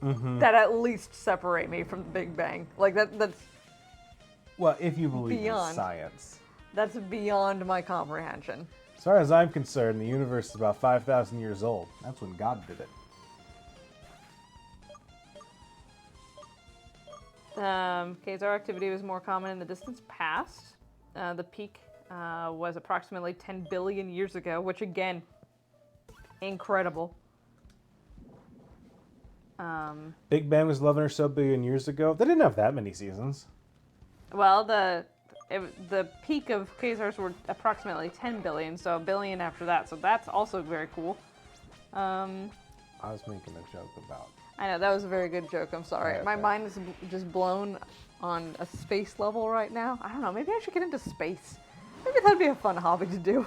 that at least separate me from the Big Bang. Like that's Well, if you believe beyond. in science. That's beyond my comprehension. As far as I'm concerned, the universe is about 5,000 years old. That's when God did it. Quasar activity was more common in the distant past. The peak was approximately 10 billion years ago, which again, incredible. Big Bang was 11 or so billion years ago. They didn't have that many seasons. Well, the peak of quasars were approximately 10 billion, so a billion after that. So that's also very cool. I was making a joke about. I know, that was a very good joke. I'm sorry. Okay. My mind is just blown on a space level right now. I don't know. Maybe I should get into space. Maybe that'd be a fun hobby to do.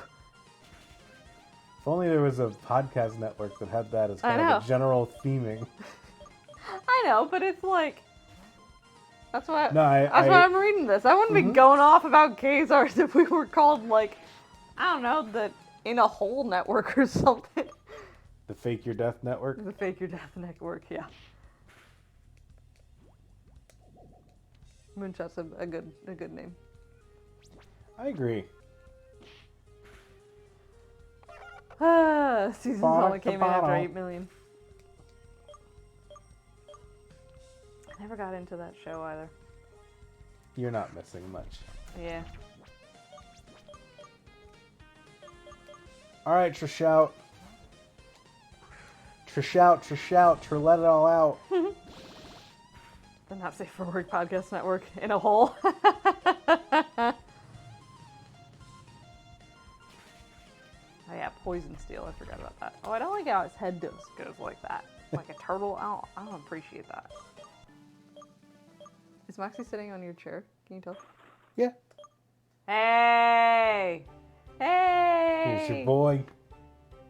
If only there was a podcast network that had that as kind I know. of a general theming. I know, but it's like, That's why. No, That's why I'm reading this. I wouldn't be going off about Khazars if we were called like, I don't know, the In a Hole Network or something. the Fake Your Death Network. The Fake Your Death Network, yeah. Moonshot's a good name. I agree. Seasons only came in after 8 million. I never got into that show either. You're not missing much. Yeah. All right, Trishout. Let it all out. The Not Safe for Work Podcast Network in a hole. Oh yeah, poison steel. I forgot about that. Oh, I don't like how his head goes like that, like a turtle. I don't appreciate that. Is Moxie sitting on your chair? Can you tell? Yeah. Hey, hey! Here's your boy.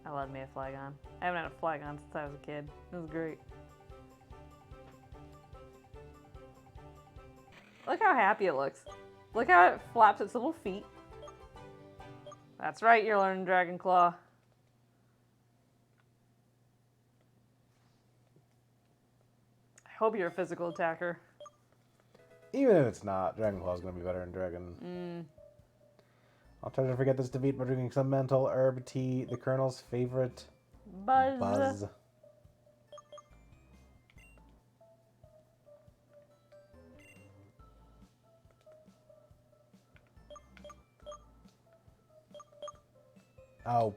I love me a Flygon. I haven't had a Flygon since I was a kid. It was great. Look how happy it looks. Look how it flaps its little feet. That's right, you're learning Dragon Claw. I hope you're a physical attacker. Even if it's not, Dragon Claw is going to be better than Dragon. I'll try to forget this defeat by drinking some mental herb tea, the Colonel's favorite. Buzz. Oh,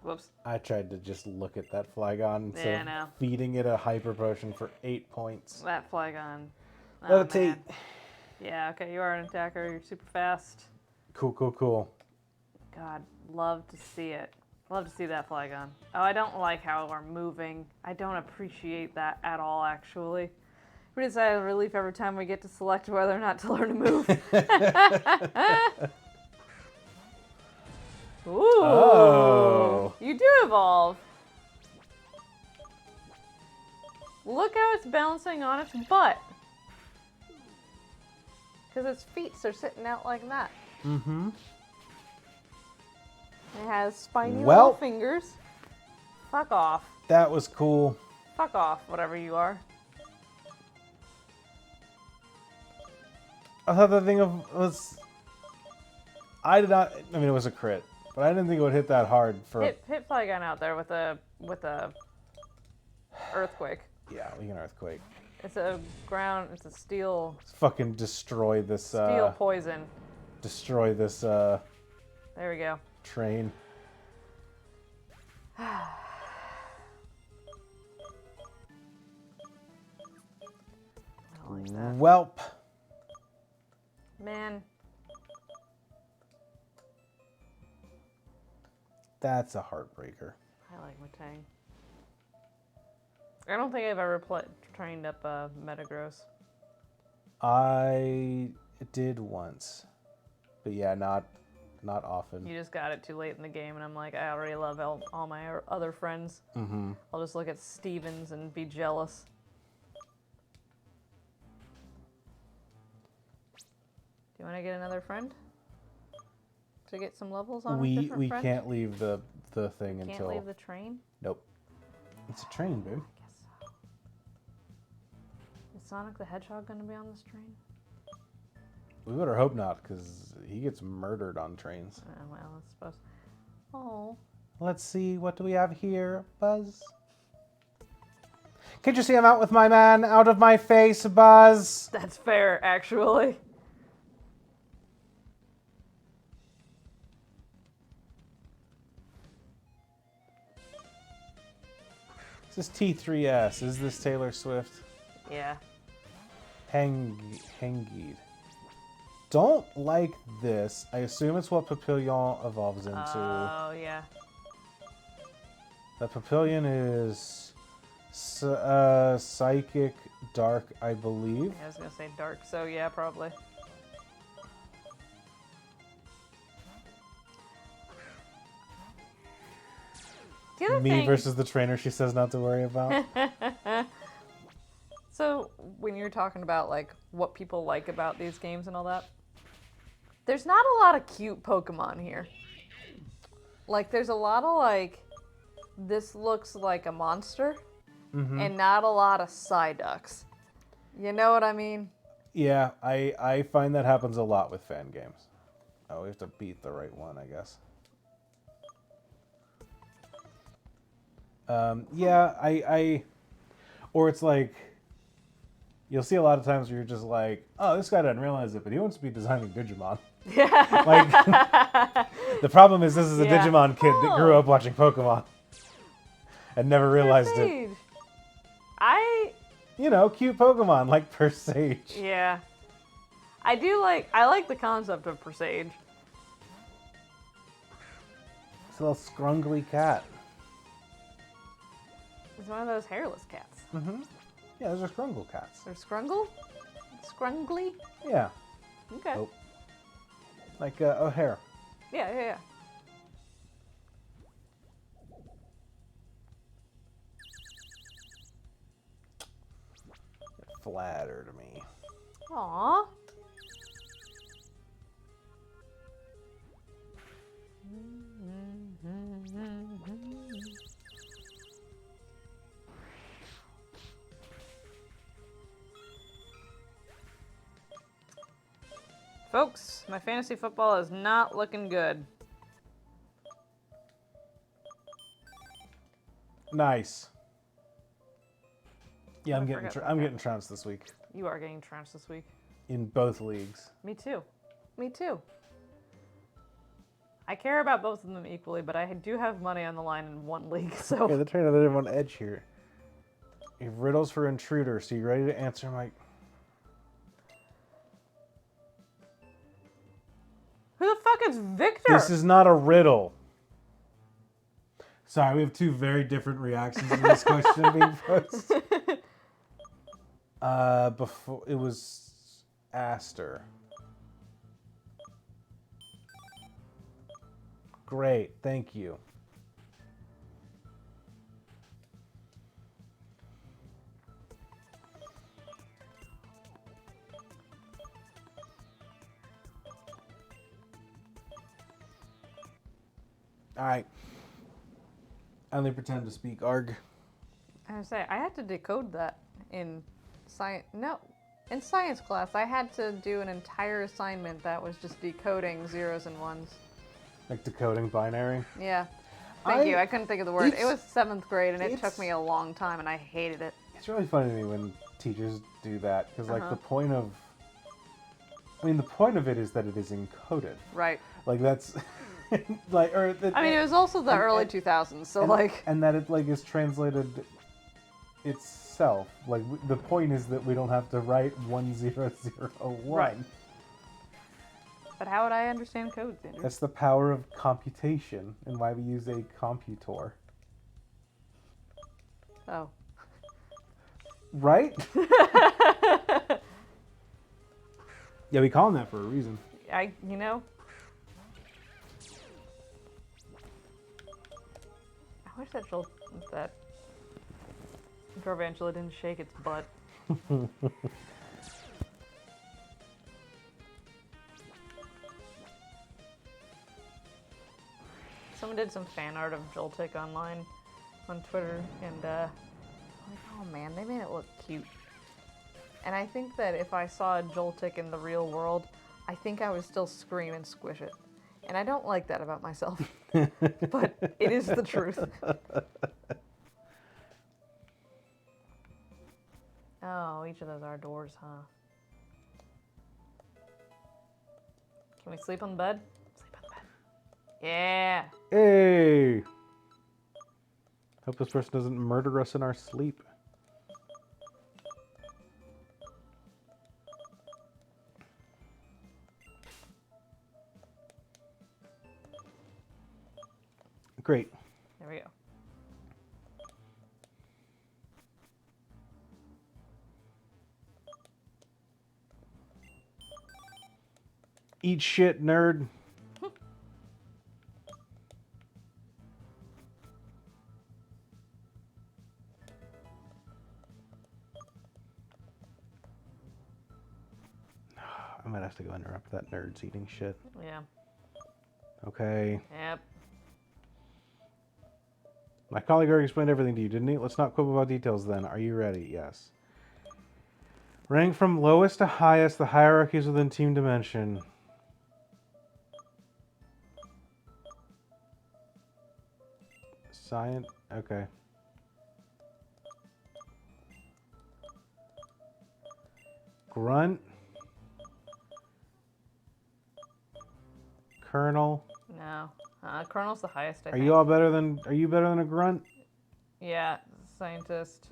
Whoops. I tried to just look at that Flygon instead Yeah, of no. feeding it a hyper potion for 8 points. That Flygon. Oh, Levitate. Man. Yeah, okay, you are an attacker. You're super fast. Cool. God, love to see it. Love to see that Flygon. Oh, I don't like how we're moving. I don't appreciate that at all, actually. We decide a relief every time we get to select whether or not to learn to move. Ooh. Oh. You do evolve. Look how it's bouncing on its butt. Because its feet are sitting out like that. Mm-hmm. It has spiny Well. little fingers. Fuck off. That was cool. Fuck off, whatever you are. I thought the thing was... I did not... I mean, it was a crit. But I didn't think it would hit that hard for... Hit Flygon out there with a earthquake. Yeah, we can Earthquake. It's a steel Let's fucking destroy this... steel poison. Destroy this There we go. train. I don't like that. Welp. Man, That's a heartbreaker. I like Matang. I don't think I've ever trained up Metagross. I did once. But yeah, not often. You just got it too late in the game, and I'm like, I already love all my other friends. Mm-hmm. I'll just look at Stevens and be jealous. Do you want to get another friend? To get some levels on a different We friend? can't leave the thing Can't until... leave the train? Nope. It's a train, babe. I guess so. Is Sonic the Hedgehog going to be on this train? We better hope not, because he gets murdered on trains. Well, I suppose. Oh. Let's see, what do we have here, Buzz? Can't you see I'm out with my man? Out of my face, Buzz! That's fair, actually. This is T3S. Is this Taylor Swift? Yeah. Hangid. Don't like this. I assume it's what Papillon evolves into. Oh, yeah. The Papillon is Psychic Dark, I believe. I was going to say dark, so yeah, probably. The other Me thing, versus the trainer she says not to worry about. so when you're talking about like what people like about these games and all that, there's not a lot of cute Pokemon here. Like, there's a lot of like, this looks like a monster, and not a lot of Psyducks. You know what I mean? Yeah, I find that happens a lot with fan games. Oh, we have to beat the right one, I guess. Yeah, or it's like, you'll see a lot of times where you're just like, oh, this guy doesn't realize it, but he wants to be designing Digimon. Like, the problem is this is a Yeah. Digimon kid that grew up watching Pokemon and never realized it. Persage. I You know, cute Pokemon like Persage. Yeah. I like the concept of Persage. It's a little scrungly cat. It's one of those hairless cats. Yeah, those are Scrungle cats. They're scrungle? Scrungly? Yeah, Okay. Oh. like O'Hare. Yeah. Flattered me. Aww. Folks, my fantasy football is not looking good. Nice. Yeah, I I'm forgot about I'm that. getting trounced this week You are getting trounced this week. in both leagues. Me too. I care about both of them equally, but I do have money on the line in one league, so. Yeah, they're trying to live on edge here. You have riddles for intruder, so you ready to answer my? Who the fuck is Victor? This is not a riddle. Sorry, we have two very different reactions to this question being posed. Before it was Aster. Great, thank you. All right. I only pretend to speak Arg. I was say I had to decode that in science. No, in science class, I had to do an entire assignment that was just decoding zeros and ones. Like decoding binary. Yeah. Thank you. I couldn't think of the word. It it's- was 7th grade, and it took it's- me a long time, and I hated it. It's really funny to me when teachers do that because, like, Uh-huh. the point of, the point of it is that it is encoded. Right. Like that's, like, or that. I mean, it was also the and- early and- 2000s, so and, like. and that it like is translated itself. Like the point is that we don't have to write 1001. Right. But how would I understand codes, Andrew? That's the power of computation and why we use a computor. Oh. Right? Yeah, we call them that for a reason. You know. I wish that Garvantula didn't shake its butt. Someone did some fan art of Joltik online on Twitter, and like, oh man, they made it look cute. And I think that if I saw a Joltik in the real world, I think I would still scream and squish it. And I don't like that about myself, but it is the truth. Oh, each of those are doors, huh? Can we sleep on the bed? Sleep on the bed. Yeah. Hey! Hope this person doesn't murder us in our sleep. Great. There we go. Eat shit, nerd. I might have to go interrupt that nerd's eating shit. Yeah. Okay. Yep. My colleague already explained everything to you, didn't he? Let's not quibble about details then. Are you ready? Yes. Rank from lowest to highest, the hierarchies within Team Dimension. Science. Okay. Grunt. Colonel. No. Colonel's the highest, I Are think. you all better than? Are you better than a grunt? Yeah, scientist.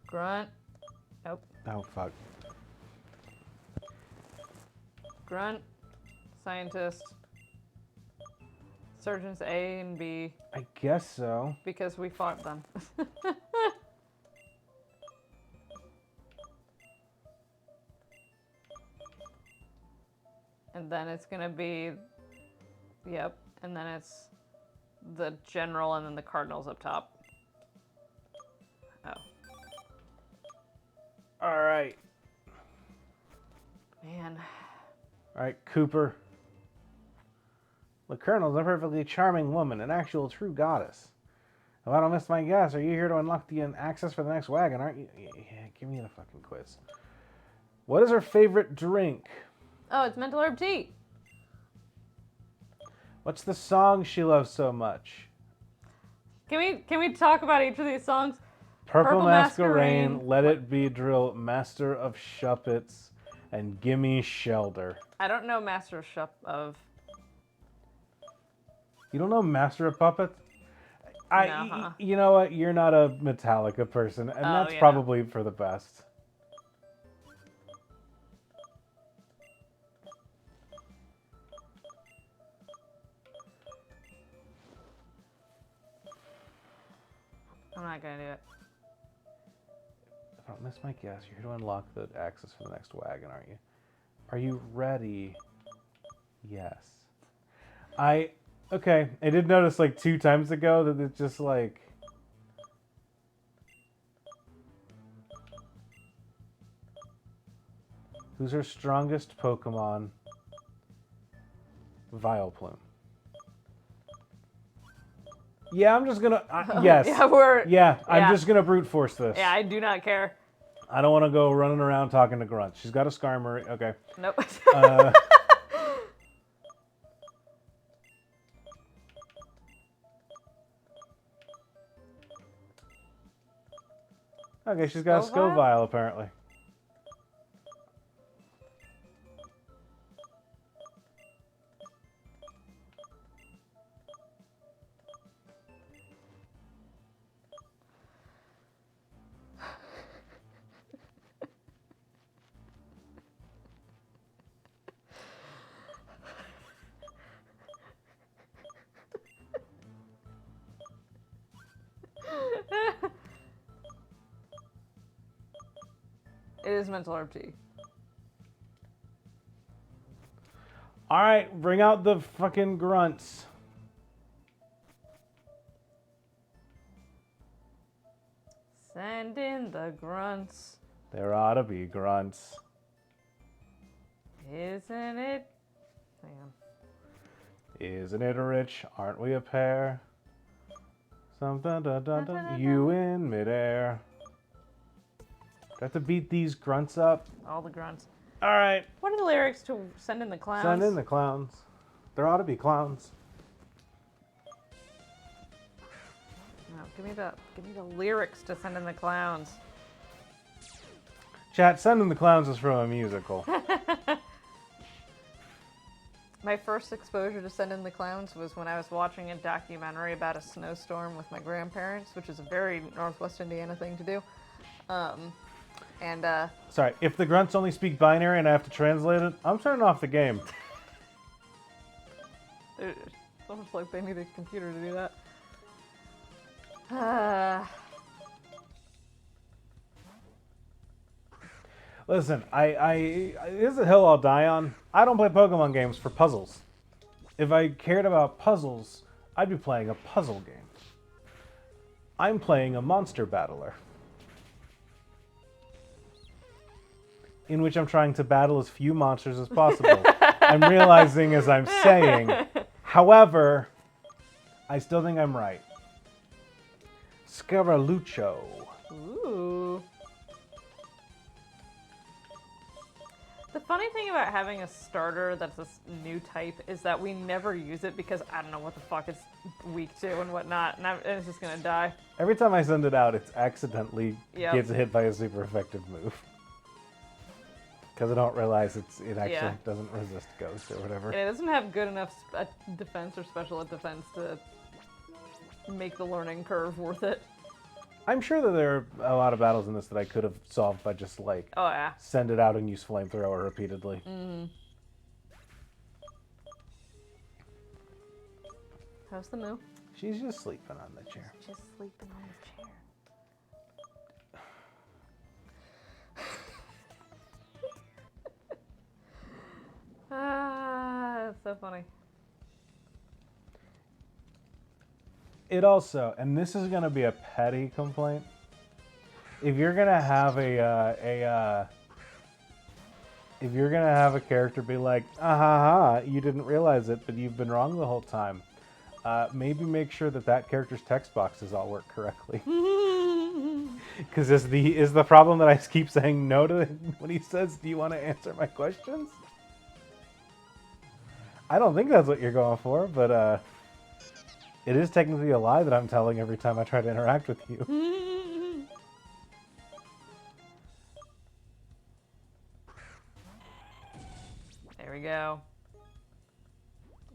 Grunt. Nope. Oh fuck. Grunt. Scientist. Surgeons A and B, I guess so. because we fought them. And then it's gonna be, yep, and then it's the general and then the cardinals up top. Oh, All right. man. All right, Cooper. The Colonel's a perfectly charming woman, an actual true goddess. If I don't miss my guess, are you here to unlock the access for the next wagon, aren't you? Yeah, give me the fucking quiz. What is her favorite drink? Oh, it's mental herb tea. What's the song she loves so much? Can we talk about each of these songs? Purple Masquerade. Masquerade, Let It Be Drill, Master of Shuppets, and Gimme Shelter. I don't know Master of of. You don't know Master of Puppets? No, huh? You know what? You're not a Metallica person, and that's yeah. probably for the best. I'm not gonna do it. If I don't miss my guess, you're here to unlock the access for the next wagon, aren't you? Are you ready? Yes. Okay, I did notice like 2 times ago that it's just like... Who's her strongest Pokemon? Vileplume. Yeah, I'm just gonna... yes. Yeah, I'm just gonna brute force this. Yeah, I do not care. I don't want to go running around talking to Grunt. She's got a Skarmory. Okay. Nope. Okay, she's got a Scovile? Scovile, apparently. It is mental herb tea. Alright, bring out the fucking grunts. Send in the grunts. There ought to be grunts. Isn't it? Hang on. Isn't it rich? Aren't we a pair? Something, dun, dun, dun, you in midair. Got to beat these grunts up. All the grunts. Alright, What are the lyrics to Send in the Clowns? send in the clowns. There ought to be clowns. No, give me the lyrics to Send in the Clowns. Chat, Send in the Clowns is from a musical. My first exposure to Send in the Clowns was when I was watching a documentary about a snowstorm with my grandparents, which is a very Northwest Indiana thing to do. Sorry, if the grunts only speak binary and I have to translate it, I'm turning off the game. It's almost like they need a computer to do that. Listen, this is a hill I'll die on. I don't play Pokemon games for puzzles. If I cared about puzzles, I'd be playing a puzzle game. I'm playing a monster battler, in which I'm trying to battle as few monsters as possible. I'm realizing as I'm saying, however, I still think I'm right. Scaraluccio. Ooh. The funny thing about having a starter that's a new type is that we never use it because I don't know what the fuck it's weak to and whatnot, and it's just gonna die. Every time I send it out, it's accidentally Yep. gets hit by a super effective move. Because I don't realize it actually Yeah. doesn't resist ghost or whatever. And it doesn't have good enough defense or special defense to make the learning curve worth it. I'm sure that there are a lot of battles in this that I could have solved by just like Oh yeah. send it out and use flamethrower repeatedly. How's the moo? She's just sleeping on the chair. Just sleeping on the chair. Ah, that's so funny. It also, and this is going to be a petty complaint, if you're going to have if you're going to have a character be like, ah ha ha, you didn't realize it, but you've been wrong the whole time, maybe make sure that that character's text boxes all work correctly. Because is the problem that I keep saying no to when he says, do you want to answer my questions? I don't think that's what you're going for, but it is technically a lie that I'm telling every time I try to interact with you. There we go.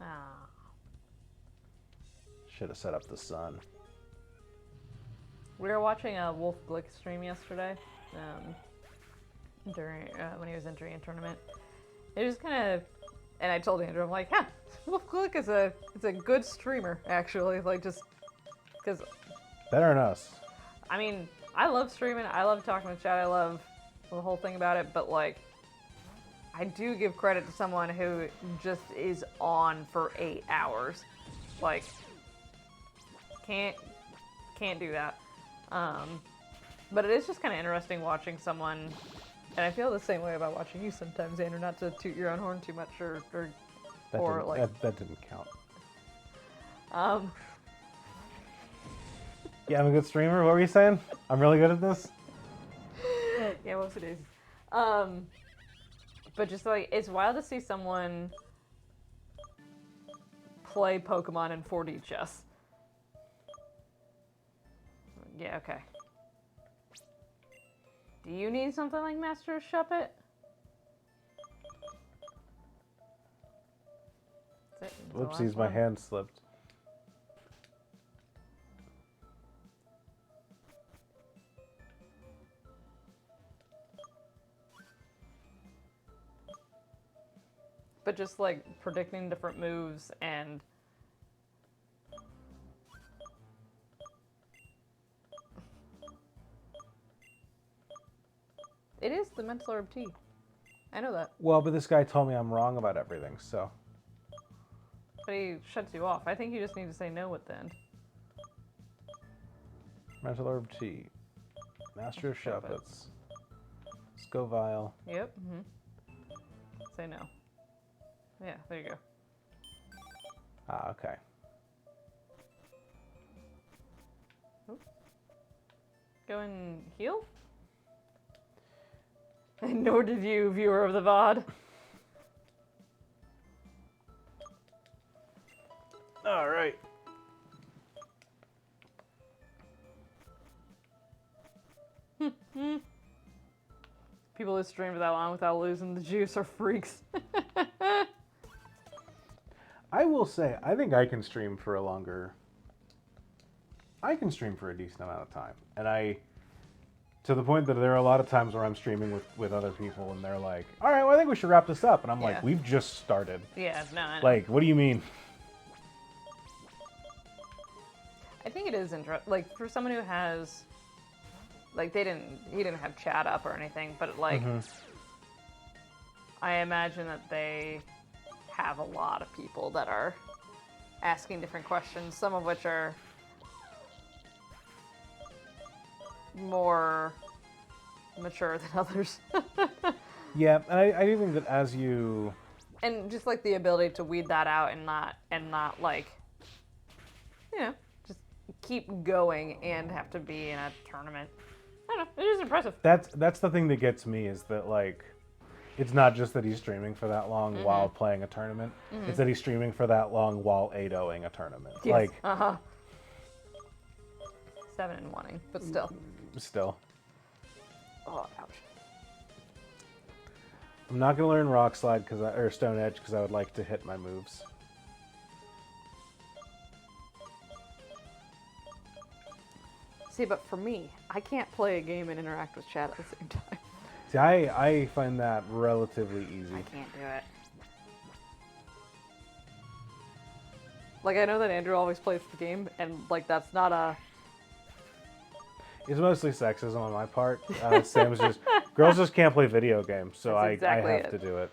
Ah. Should have set up the sun. We were watching a Wolf Glick stream yesterday, during when he was entering a tournament. It was kind of, and I told Andrew, I'm like, yeah, Wolf Glick is a good streamer actually, like just because. Better than us. I mean, I love streaming. I love talking with chat. I love the whole thing about it. But like, I do give credit to someone who just is on for 8 hours. Like, can't do that. But it is just kind of interesting watching someone, and I feel the same way about watching you sometimes, Andrew. Not to toot your own horn too much, That didn't count. um, Yeah, I'm a good streamer. What were you saying? I'm really good at this. yeah, most of it is. But just like, it's wild to see someone play Pokemon in 4D chess. Yeah, okay. Do you need something like Master of Shuppet? That's it. That's the Whoopsies, last my one. hand slipped. But just like predicting different moves and it is the Mental Herb tea. I know that. Well, but this guy told me I'm wrong about everything, so. But he shuts you off. I think you just need to say no at the end. Mental Herb Tea. Master of Shuppets. Scovile. Yep. Say no. Yeah, there you go. Ah, okay. Go and heal? Nor did you, viewer of the VOD. All right. People who stream for that long without losing the juice are freaks. I will say, I think I can stream for a longer. I can stream for a decent amount of time, and to the point that there are a lot of times where I'm streaming with other people, and they're like, "All right, well, I think we should wrap this up," and I'm Yeah. like, "We've just started." Yeah, no, I know. Like, what do you mean? I think it is interesting. Like, for someone who has, like, he didn't have chat up or anything, but like, I imagine that they have a lot of people that are asking different questions, some of which are more mature than others. Yeah, and I do think that as you... And just like the ability to weed that out and not like, just keep going and have to be in a tournament. I don't know. It is impressive. That's the thing that gets me, is that, like, it's not just that he's streaming for that long while playing a tournament. It's that he's streaming for that long while 8-0ing a tournament. Yes. Like, 7-1, but still. still. Oh, ouch. I'm not going to learn Rock Slide or Stone Edge because I would like to hit my moves. See, but for me, I can't play a game and interact with chat at the same time. See, I find that relatively easy. I can't do it. Like, I know that Andrew always plays the game, and, like, that's not a... It's mostly sexism on my part. Sam's just... Girls just can't play video games, so That's I exactly have it. to do it.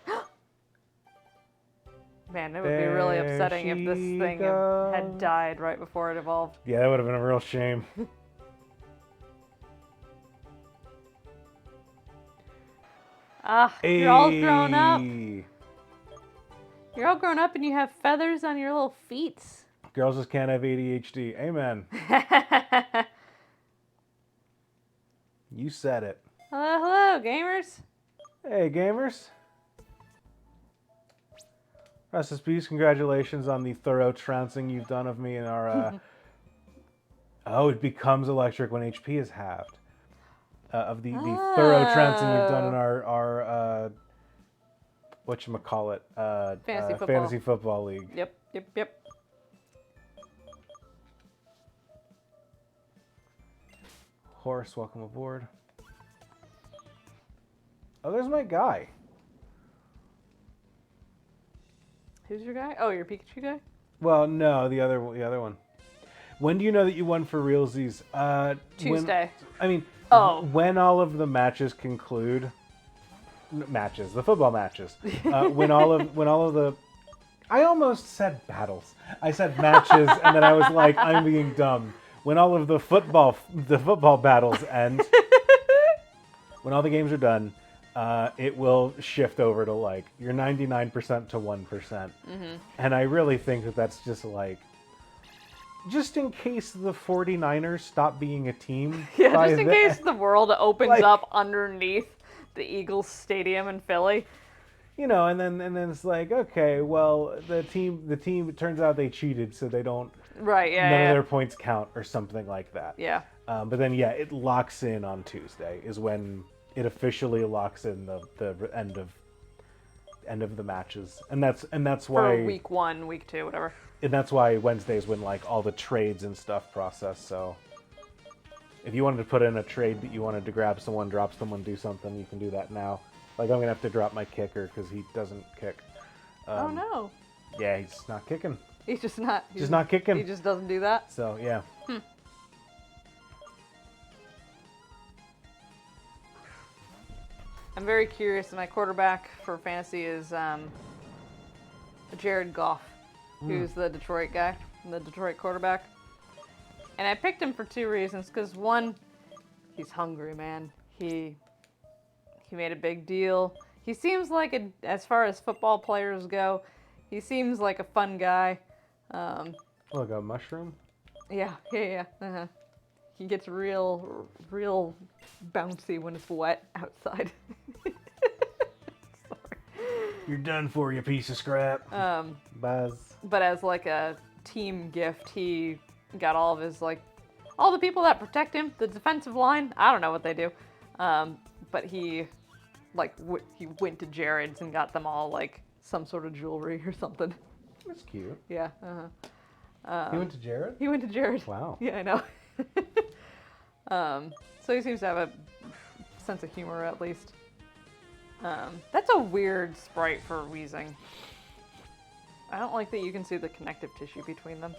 Man, it would be really There upsetting if this she thing goes. had died right before it evolved. Yeah, that would have been a real shame. You're all grown up. Ayy. You're all grown up and you have feathers on your little feet. Girls just can't have ADHD. Amen. You said it. Hello, hello, gamers. Hey, gamers. Restless Peace, congratulations on the thorough trouncing you've done of me in our... Oh, it becomes electric when HP is halved. Of the thorough trouncing you've done in our whatchamacallit, Fantasy Football League. Yep. Horace, welcome aboard. Oh, there's my guy. Who's your guy? Oh, your Pikachu guy? Well, no, the other one. When do you know that you won for realsies? Tuesday. When all of the matches conclude. The football matches. When all of the, I almost said battles. I said matches, and then I was like, I'm being dumb. When all of the football battles end, when all the games are done, it will shift over to like your 99% to 1%. And I really think that that's just like, just in case the 49ers stop being a team. Yeah, just in case the world opens up underneath the Eagles Stadium in Philly. You know, and then it's like, okay, well, the team, it turns out they cheated, so they don't. Right. Yeah. None of their points count, or something like that. Yeah. But then, yeah, it locks in on Tuesday. Is when it officially locks in the end of the matches, and that's why For week 1, week 2, whatever. And that's why Wednesdays when like all the trades and stuff process. So if you wanted to put in a trade that you wanted to grab someone, drop someone, do something, you can do that now. Like, I'm gonna have to drop my kicker because he doesn't kick. Oh no. Yeah, he's not kicking. He's just not. Just not kicking. He just doesn't do that. So yeah. I'm very curious. My quarterback for fantasy is Jared Goff, who's the Detroit guy, the Detroit quarterback. And I picked him for 2 reasons. Because one, he's hungry, man. He made a big deal. He seems like, as far as football players go, he seems like a fun guy. Look, a mushroom. Yeah. Uh-huh. He gets real bouncy when it's wet outside. You're done for, you piece of scrap. Buzz. But as like a team gift, he got all of his all the people that protect him, the defensive line. I don't know what they do, but he he went to Jared's and got them all some sort of jewelry or something. That's cute. Yeah. He went to Jared? He went to Jared. Wow. Yeah, I know. So he seems to have a sense of humor, at least. That's a weird sprite for Weezing. I don't like that you can see the connective tissue between them.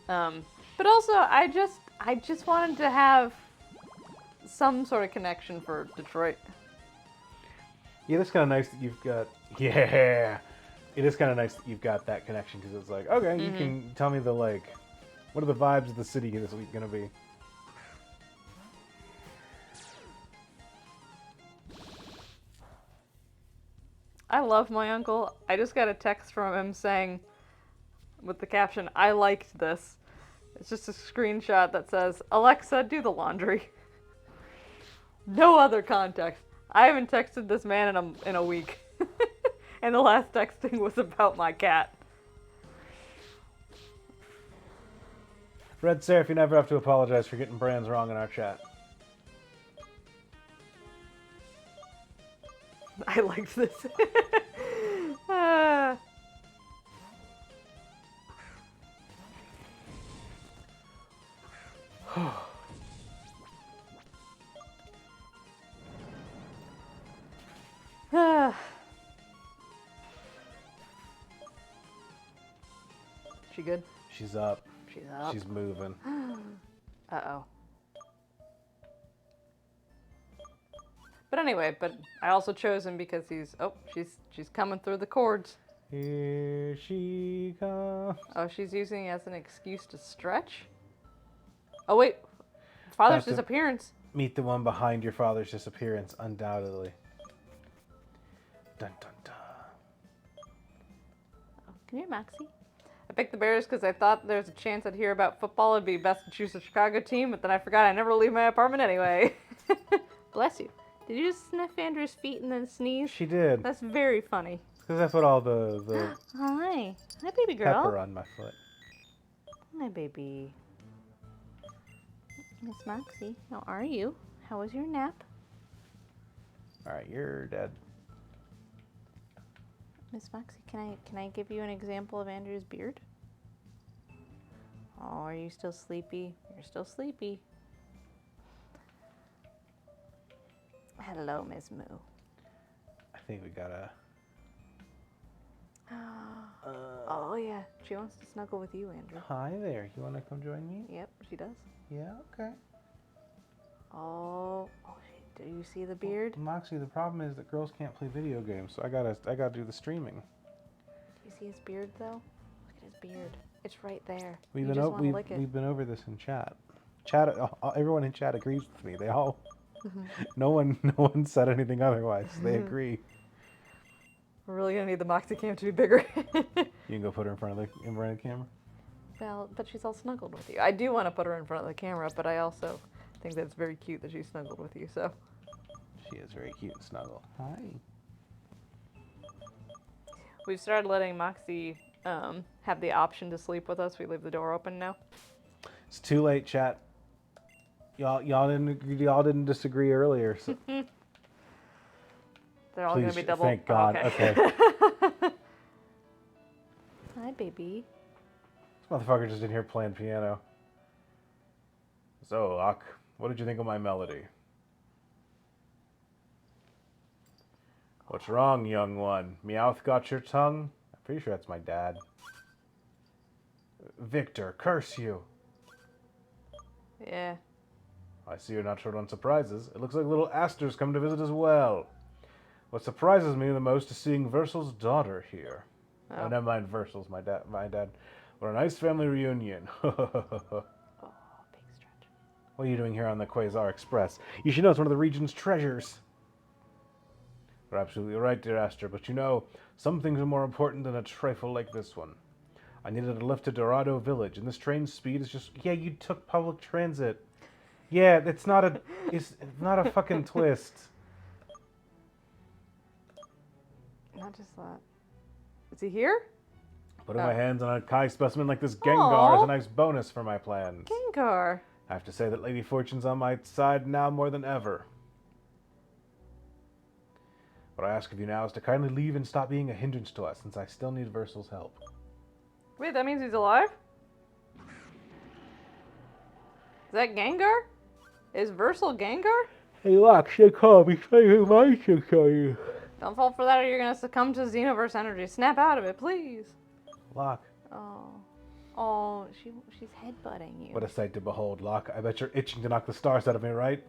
But also, I just wanted to have some sort of connection for Detroit. Yeah, that's kind of nice that you've got. Yeah, it is kind of nice that you've got that connection because it's like, okay, you can tell me what are the vibes of the city this week gonna be? I love my uncle. I just got a text from him saying, with the caption, I liked this. It's just a screenshot that says, Alexa, do the laundry. No other context. I haven't texted this man in a week. And the last texting was about my cat. Red Seraph, you never have to apologize for getting brands wrong in our chat. I liked this. Ah. Ah. She good? She's up. She's up. She's moving. Uh-oh. But anyway, I also chose him because she's coming through the cords. Here she comes. Oh, she's using it as an excuse to stretch? Oh, wait. Father's Have to- disappearance. Meet the one behind your father's disappearance, undoubtedly. Dun dun dun. Oh, come here, Moxie. I picked the Bears because I thought there's a chance I'd hear about football. It'd be best to choose a Chicago team, but then I forgot I never leave my apartment anyway. Bless you. Did you just sniff Andrew's feet and then sneeze? She did. That's very funny. Because I put all the Hi. Hi, baby girl. pepper on my foot. Hi, baby. Miss Moxie, how are you? How was your nap? Alright, you're dead. Miss Moxie, can I give you an example of Andrew's beard? Oh, are you still sleepy? You're still sleepy. Hello, Miss Moo. I think we gotta... Oh yeah, she wants to snuggle with you, Andrew. Hi there. You want to come join me? Yep, she does. Yeah, okay. Do you see the beard? Moxie, the problem is that girls can't play video games, so I gotta do the streaming. Do you see his beard though? Look at his beard. It's right there. We've you been just want to lick it. we've been over this in chat. Everyone in chat agrees with me. They all, no one said anything otherwise. They agree. We're really gonna need the Moxie cam to be bigger. You can go put her in front of the camera. Well, but she's all snuggled with you. I do want to put her in front of the camera, but I also think that it's very cute that she's snuggled with you. So. She is very cute and snuggle. Hi. We've started letting Moxie have the option to sleep with us. We leave the door open now. It's too late, chat. Y'all didn't disagree earlier. So They're all going to be double. Thank God. Oh, Okay. Hi, baby. This motherfucker just in here playing piano. So, Locke, what did you think of my melody? What's wrong, young one? Meowth got your tongue? I'm pretty sure that's my dad. Victor, curse you! Yeah. I see you're not short on surprises. It looks like little Aster's come to visit as well. What surprises me the most is seeing Versal's daughter here. Oh, never mind, Versal's my dad. What a nice family reunion. Oh, big stretch. What are you doing here on the Quasar Express? You should know it's one of the region's treasures. You're absolutely right, dear Aster, but you know, some things are more important than a trifle like this one. I needed a lift to Dorado Village, and this train's speed is just... Yeah, you took public transit. Yeah, it's not a fucking twist. Not just that. Is he here? Putting my hands on a Kai specimen like this Gengar is Aw. a nice bonus for my plans. Gengar. I have to say that Lady Fortune's on my side now more than ever. What I ask of you now is to kindly leave and stop being a hindrance to us, since I still need Versal's help. Wait, that means he's alive? Is that Gengar? Is Versal Gengar? Hey, Locke, stay calm. He's trying to my show you. Don't fall for that or you're going to succumb to Xenoverse energy. Snap out of it, please. Locke. Oh, she's headbutting you. What a sight to behold, Locke. I bet you're itching to knock the stars out of me, right?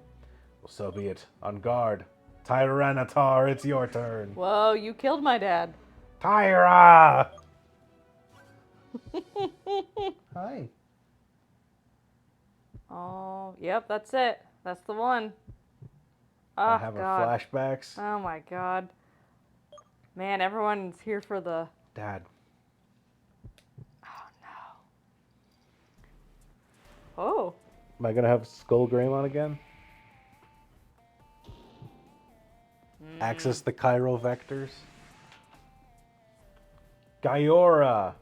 Well, so be it. On guard. Tyranitar, it's your turn. Whoa, you killed my dad. Tyra! Hi. Oh, yep, that's it. That's the one. Oh, I have God. flashbacks. Oh, my God. Man, everyone's here for the... Dad. Oh, no. Oh. Am I going to have Skull Greymon again? Access the chiral vectors. Gaiora.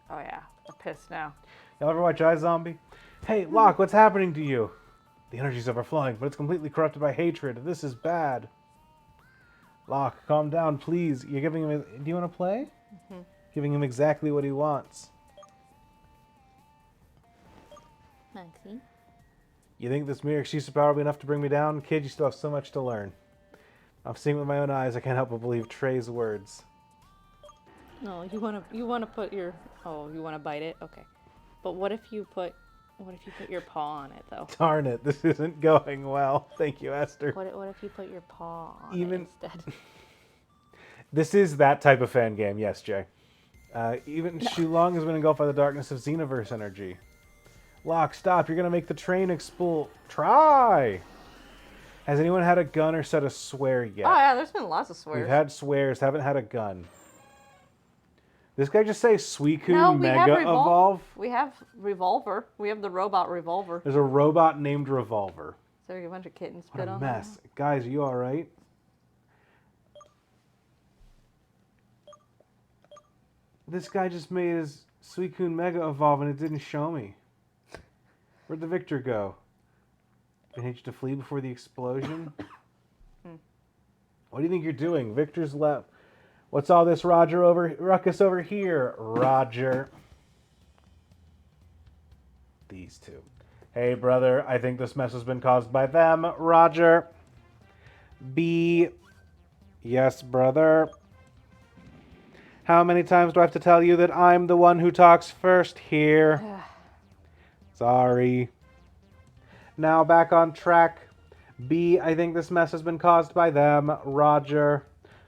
Oh, yeah. I'm pissed now. Y'all ever watch iZombie? Hey, Locke, what's happening to you? The energy's overflowing, but it's completely corrupted by hatred. This is bad. Locke, calm down, please. You're giving him... Do you want to play? Mm-hmm. Giving him exactly what he wants. Maxie. You think this mere excuse power will be enough to bring me down? Kid, you still have so much to learn. I'm seeing with my own eyes. I can't help but believe Trey's words. No, you wanna put your... Oh, you wanna bite it? Okay. But what if you put your paw on it, though? Darn it, this isn't going well. Thank you, Esther. What if you put your paw on Even- it instead? This is that type of fan game, yes, Jay. Even Shulong has been engulfed by the darkness of Xenoverse energy. Locke, stop. You're going to make the train explode. Try! Has anyone had a gun or said a swear yet? Oh, yeah, there's been lots of swears. We've had swears, haven't had a gun. This guy just say Suicune No, we have Mega Evolve? We have Revolver. We have the robot Revolver. There's a robot named Revolver. So a bunch of kittens What spit a on mess. Guys, are you alright? This guy just made his Suicune Mega Evolve and it didn't show me. Where'd the Victor go? Managed to flee before the explosion? What do you think you're doing? Victor's left. What's all this ruckus over here, Roger? These two. Hey, brother, I think this mess has been caused by them, Roger. B. Yes, brother. How many times do I have to tell you that I'm the one who talks first here? Sorry. Now back on track. B, I think this mess has been caused by them, Roger.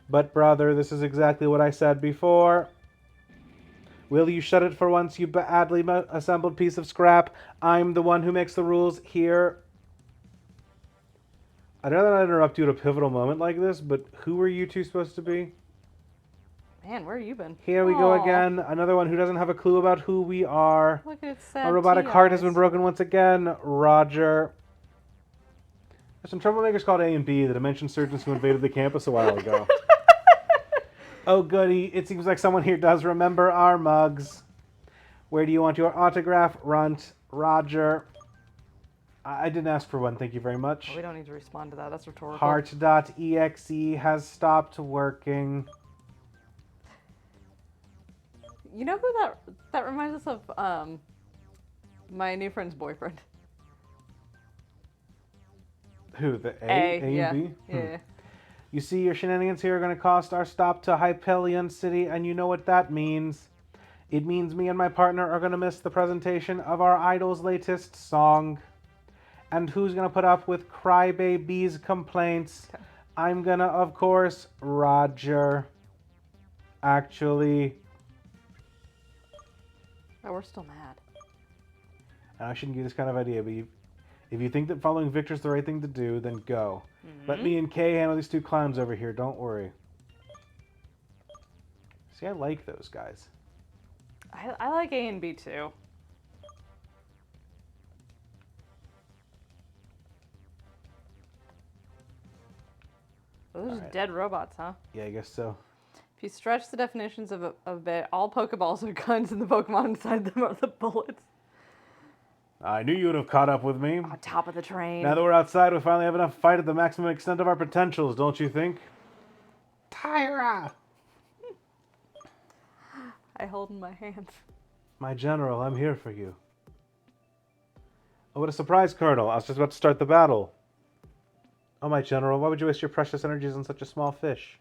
But brother, this is exactly what I said before. Will you shut it for once, you badly assembled piece of scrap? I'm the one who makes the rules here. I know that I interrupt you at a pivotal moment like this, but who are you two supposed to be? Man, where you been? Here we go Aw. again. Another one who doesn't have a clue about who we are. Look at its sad A robotic tea heart has eyes. been broken once again, Roger. There's some troublemakers called A and B, the dimension surgeons who invaded the campus a while ago. Oh goody, it seems like someone here does remember our mugs. Where do you want your autograph, Runt? Roger. I didn't ask for one, thank you very much. Oh, we don't need to respond to that. That's rhetorical. Heart.exe has stopped working. You know who that reminds us of? My new friend's boyfriend. Who, the A yeah. and B? Yeah. You see, your shenanigans here are going to cost our stop to Hyperion City, and you know what that means. It means me and my partner are going to miss the presentation of our idol's latest song. And who's going to put up with Crybaby's complaints? I'm going to, of course, Roger. Actually, Oh, we're still mad. I shouldn't give this kind of idea, but if you think that following Victor's the right thing to do, then go. Let me and Kay handle these two clowns over here, don't worry. See, I like those guys. I like A and B too. Those are just Alright. dead robots, huh? Yeah, I guess so. If you stretch the definitions of a bit, all Pokeballs are guns and the Pokemon inside them are the bullets. I knew you would have caught up with me. On top of the train. Now that we're outside, we finally have enough fight at the maximum extent of our potentials, don't you think? Tyra! I hold in my hands. My general, I'm here for you. Oh, what a surprise, Colonel. I was just about to start the battle. Oh, my general, why would you waste your precious energies on such a small fish?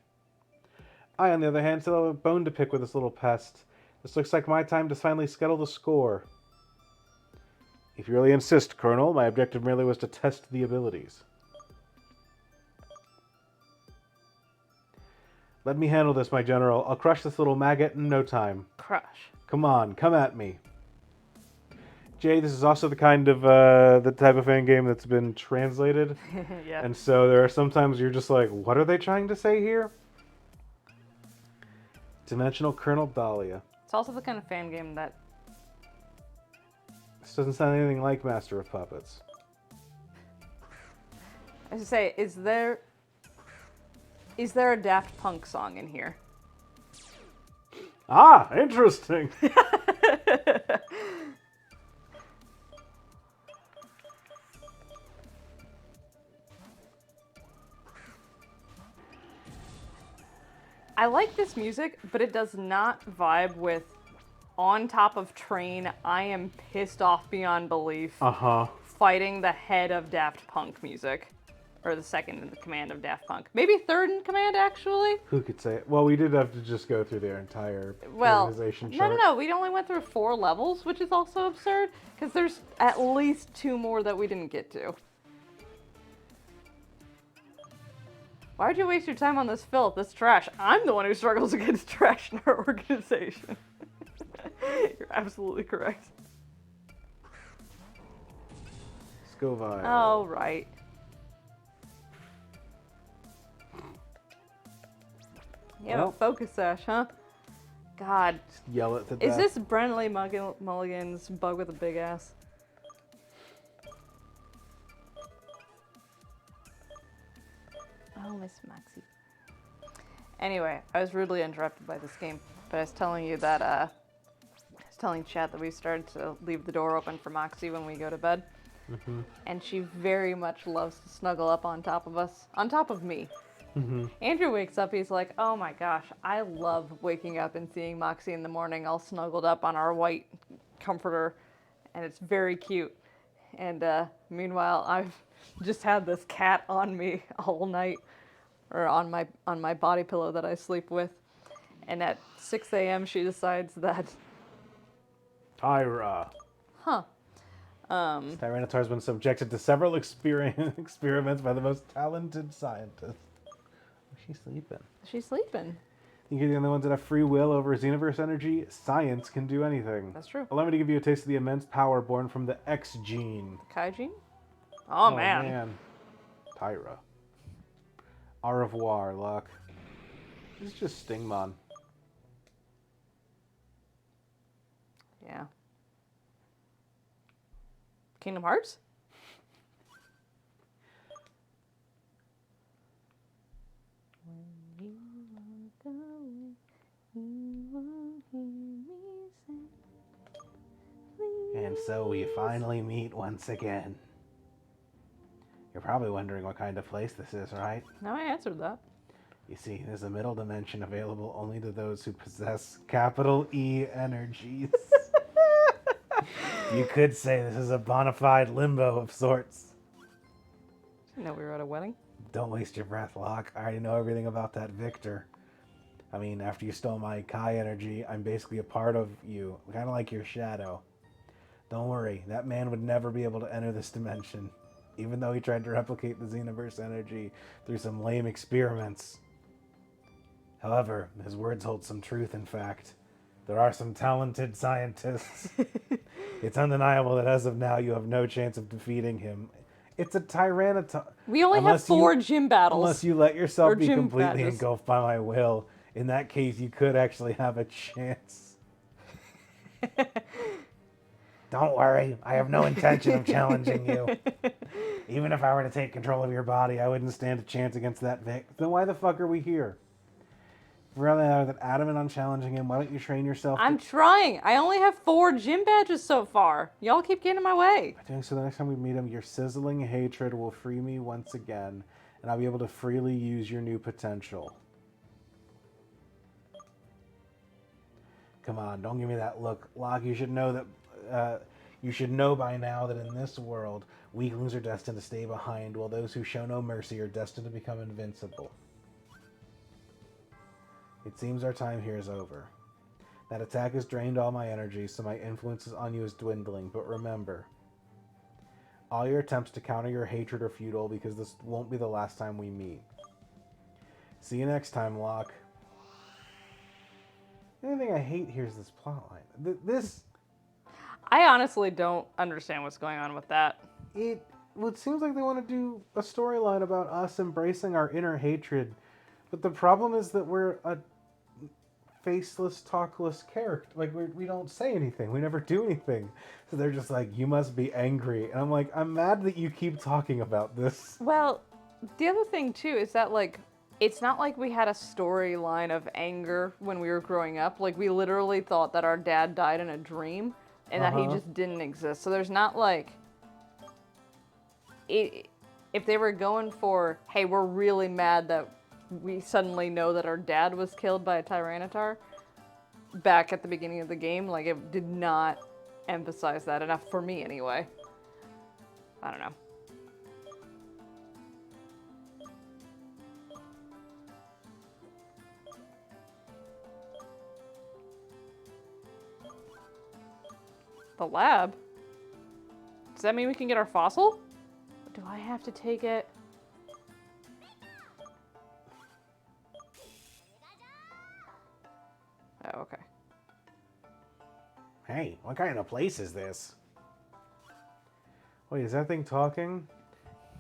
I, on the other hand, still have a bone to pick with this little pest. This looks like my time to finally settle the score. If you really insist, Colonel, my objective merely was to test the abilities. Let me handle this, my general. I'll crush this little maggot in no time. Crush. Come on, come at me. Jay, this is also the kind of the type of fan game that's been translated, Yeah. and so there are sometimes you're just like, what are they trying to say here? Dimensional Colonel Dahlia. It's also the kind of fan game that This doesn't sound anything like Master of Puppets. I should say, is there a Daft Punk song in here? Ah, interesting. I like this music, but it does not vibe with On Top of Train, I am pissed off beyond belief, Uh-huh. fighting the head of Daft Punk music. Or the second in the command of Daft Punk. Maybe third in command, actually? Who could say it? Well, we did have to just go through their entire organization No, chart. no, no. We only went through 4 levels, which is also absurd, because there's at least 2 more that we didn't get to. Why'd you waste your time on this filth, this trash? I'm the one who struggles against trash in our organization. You're absolutely correct. Scoville. Oh, right. Yeah, Well. focus sash, huh? God. Just yell it to Is death. this Brentley Mulligan's bug with a big ass? Oh, Miss Moxie. Anyway, I was rudely interrupted by this game, but I was telling you that, I was telling Chad that we started to leave the door open for Moxie when we go to bed. Mm-hmm. And she very much loves to snuggle up on top of us, on top of me. Mm-hmm. Andrew wakes up, he's like, oh my gosh, I love waking up and seeing Moxie in the morning all snuggled up on our white comforter, and it's very cute. And meanwhile, I've just had this cat on me all night, or on my body pillow that I sleep with. And at 6 a.m. she decides that, Tyra. huh, Tyranitar has been subjected to several experiments by the most talented scientists. She's sleeping. she's sleeping. You get the only ones that have free will over Xenoverse energy. Science can do anything. That's true. Allow me to give you a taste of the immense power born from the X gene. Kaijin? Oh, man. Tyra. Au revoir, Luck. This is just Stingmon. Yeah. Kingdom Hearts? And so we finally meet once again. You're probably wondering what kind of place this is, right? No, I answered that. You see, there's a middle dimension available only to those who possess capital E energies. You could say this is a bona fide limbo of sorts. Didn't know we were at a wedding. Don't waste your breath, Locke. I already know everything about that Victor. I mean, after you stole my Kai energy, I'm basically a part of you, kind of like your shadow. Don't worry, that man would never be able to enter this dimension, even though he tried to replicate the Xenoverse energy through some lame experiments. However, his words hold some truth, in fact. There are some talented scientists. It's undeniable that as of now, you have no chance of defeating him. It's a Tyranitar. We only have 4 gym battles. Unless you let yourself Or be gym completely badges. engulfed by my will. In that case, you could actually have a chance. Don't worry, I have no intention of challenging you. Even if I were to take control of your body, I wouldn't stand a chance against that Vic. Then why the fuck are we here? Rather than adamant on challenging him, why don't you train yourself? I'm trying. I only have 4 gym badges so far. Y'all keep getting in my way. By doing so, the next time we meet him, your sizzling hatred will free me once again, and I'll be able to freely use your new potential. Come on, don't give me that look. Locke, you should know that. You should know by now that in this world, weaklings are destined to stay behind, while those who show no mercy are destined to become invincible. It seems our time here is over. That attack has drained all my energy, so my influence on you is dwindling, but remember, all your attempts to counter your hatred are futile because this won't be the last time we meet. See you next time, Locke. The only thing I hate here is this plotline. This... I honestly don't understand what's going on with that. Well, it seems like they want to do a storyline about us embracing our inner hatred, but the problem is that we're a faceless, talkless character. Like we don't say anything. We never do anything. So they're just like, you must be angry, and I'm like, I'm mad that you keep talking about this. Well, the other thing too is that like it's not like we had a storyline of anger when we were growing up. Like we literally thought that our dad died in a dream and that he Uh-huh. just didn't exist. So there's not like if they were going for, hey, we're really mad that we suddenly know that our dad was killed by a Tyranitar back at the beginning of the game, like it did not emphasize that enough for me anyway. I don't know. The lab? Does that mean we can get our fossil? Do I have to take it? Oh, okay. Hey, what kind of place is this? Wait, is that thing talking?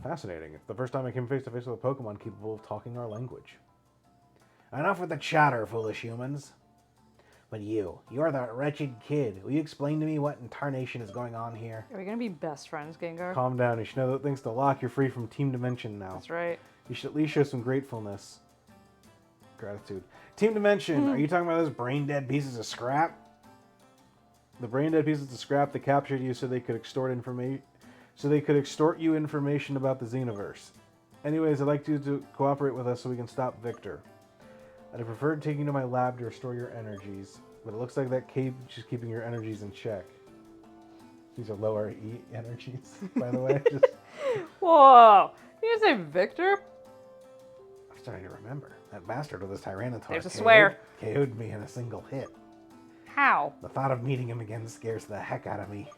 Fascinating. It's the first time I came face to face with a Pokemon capable of talking our language. Enough with the chatter, foolish humans. But you're the wretched kid. Will you explain to me what in tarnation is going on here? Are we gonna be best friends, Gengar? Calm down. You should know that thanks to Locke, you're free from Team Dimension now. That's right. You should at least show some gratefulness. Gratitude. Team Dimension, are you talking about those brain-dead pieces of scrap? The brain-dead pieces of scrap that captured you so they could extort information. So they could extort you information about the Xenoverse. Anyways, I'd like you to cooperate with us so we can stop Victor. I'd have preferred taking you to my lab to restore your energies, but it looks like that cage is keeping your energies in check. These are lower E energies, by the way. Just, Whoa! You say Victor? I'm starting to remember. That bastard with his Tyranitar There's a swear. KO'd me in a single hit. How? The thought of meeting him again scares the heck out of me.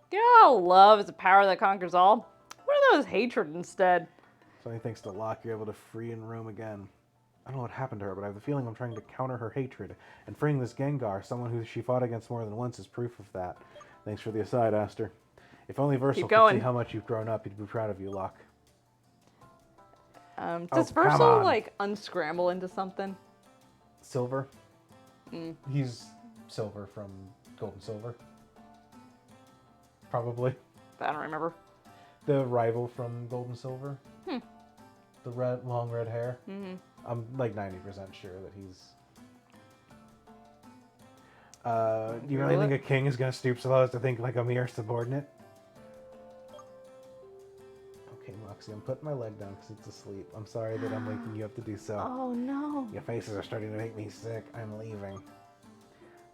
You know how love is a power that conquers all? What are those hatred instead? So only thanks to Locke, you're able to free and roam again. I don't know what happened to her, but I have the feeling I'm trying to counter her hatred. And freeing this Gengar, someone who she fought against more than once, is proof of that. Thanks for the aside, Aster. If only Versal Keep could going. see how much you've grown up, he'd be proud of you, Locke. Does come Versal, on. like, unscramble into something? Silver? He's Silver from Gold and Silver. Probably. I don't remember. The rival from Gold and Silver. The long red hair. I'm like 90% sure that he's... do you really think a king is going to stoop so low as to think like a mere subordinate? Okay, Moxie, I'm putting my leg down because it's asleep. I'm sorry that I'm waking you up to do so. Oh no. Your faces are starting to make me sick. I'm leaving.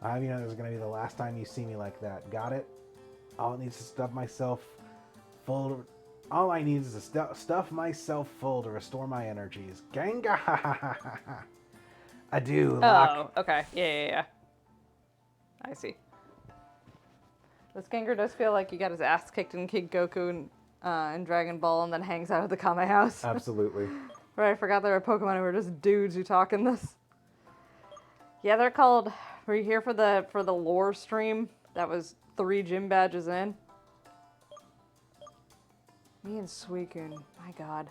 I have you know this is going to be the last time you see me like that. Got it? All it needs to stuff myself full. All I need is to stuff myself full to restore my energies. Gengar! Adieu, Locke. Oh, okay. Yeah. I see. This Gengar does feel like he got his ass kicked in Kid Goku and Dragon Ball and then hangs out at the Kame house. Absolutely. Right, I forgot there were Pokemon who were just dudes who talk in this. Yeah, they're called... Were you here for the lore stream? That was 3 gym badges in. Me and Suicune. My god.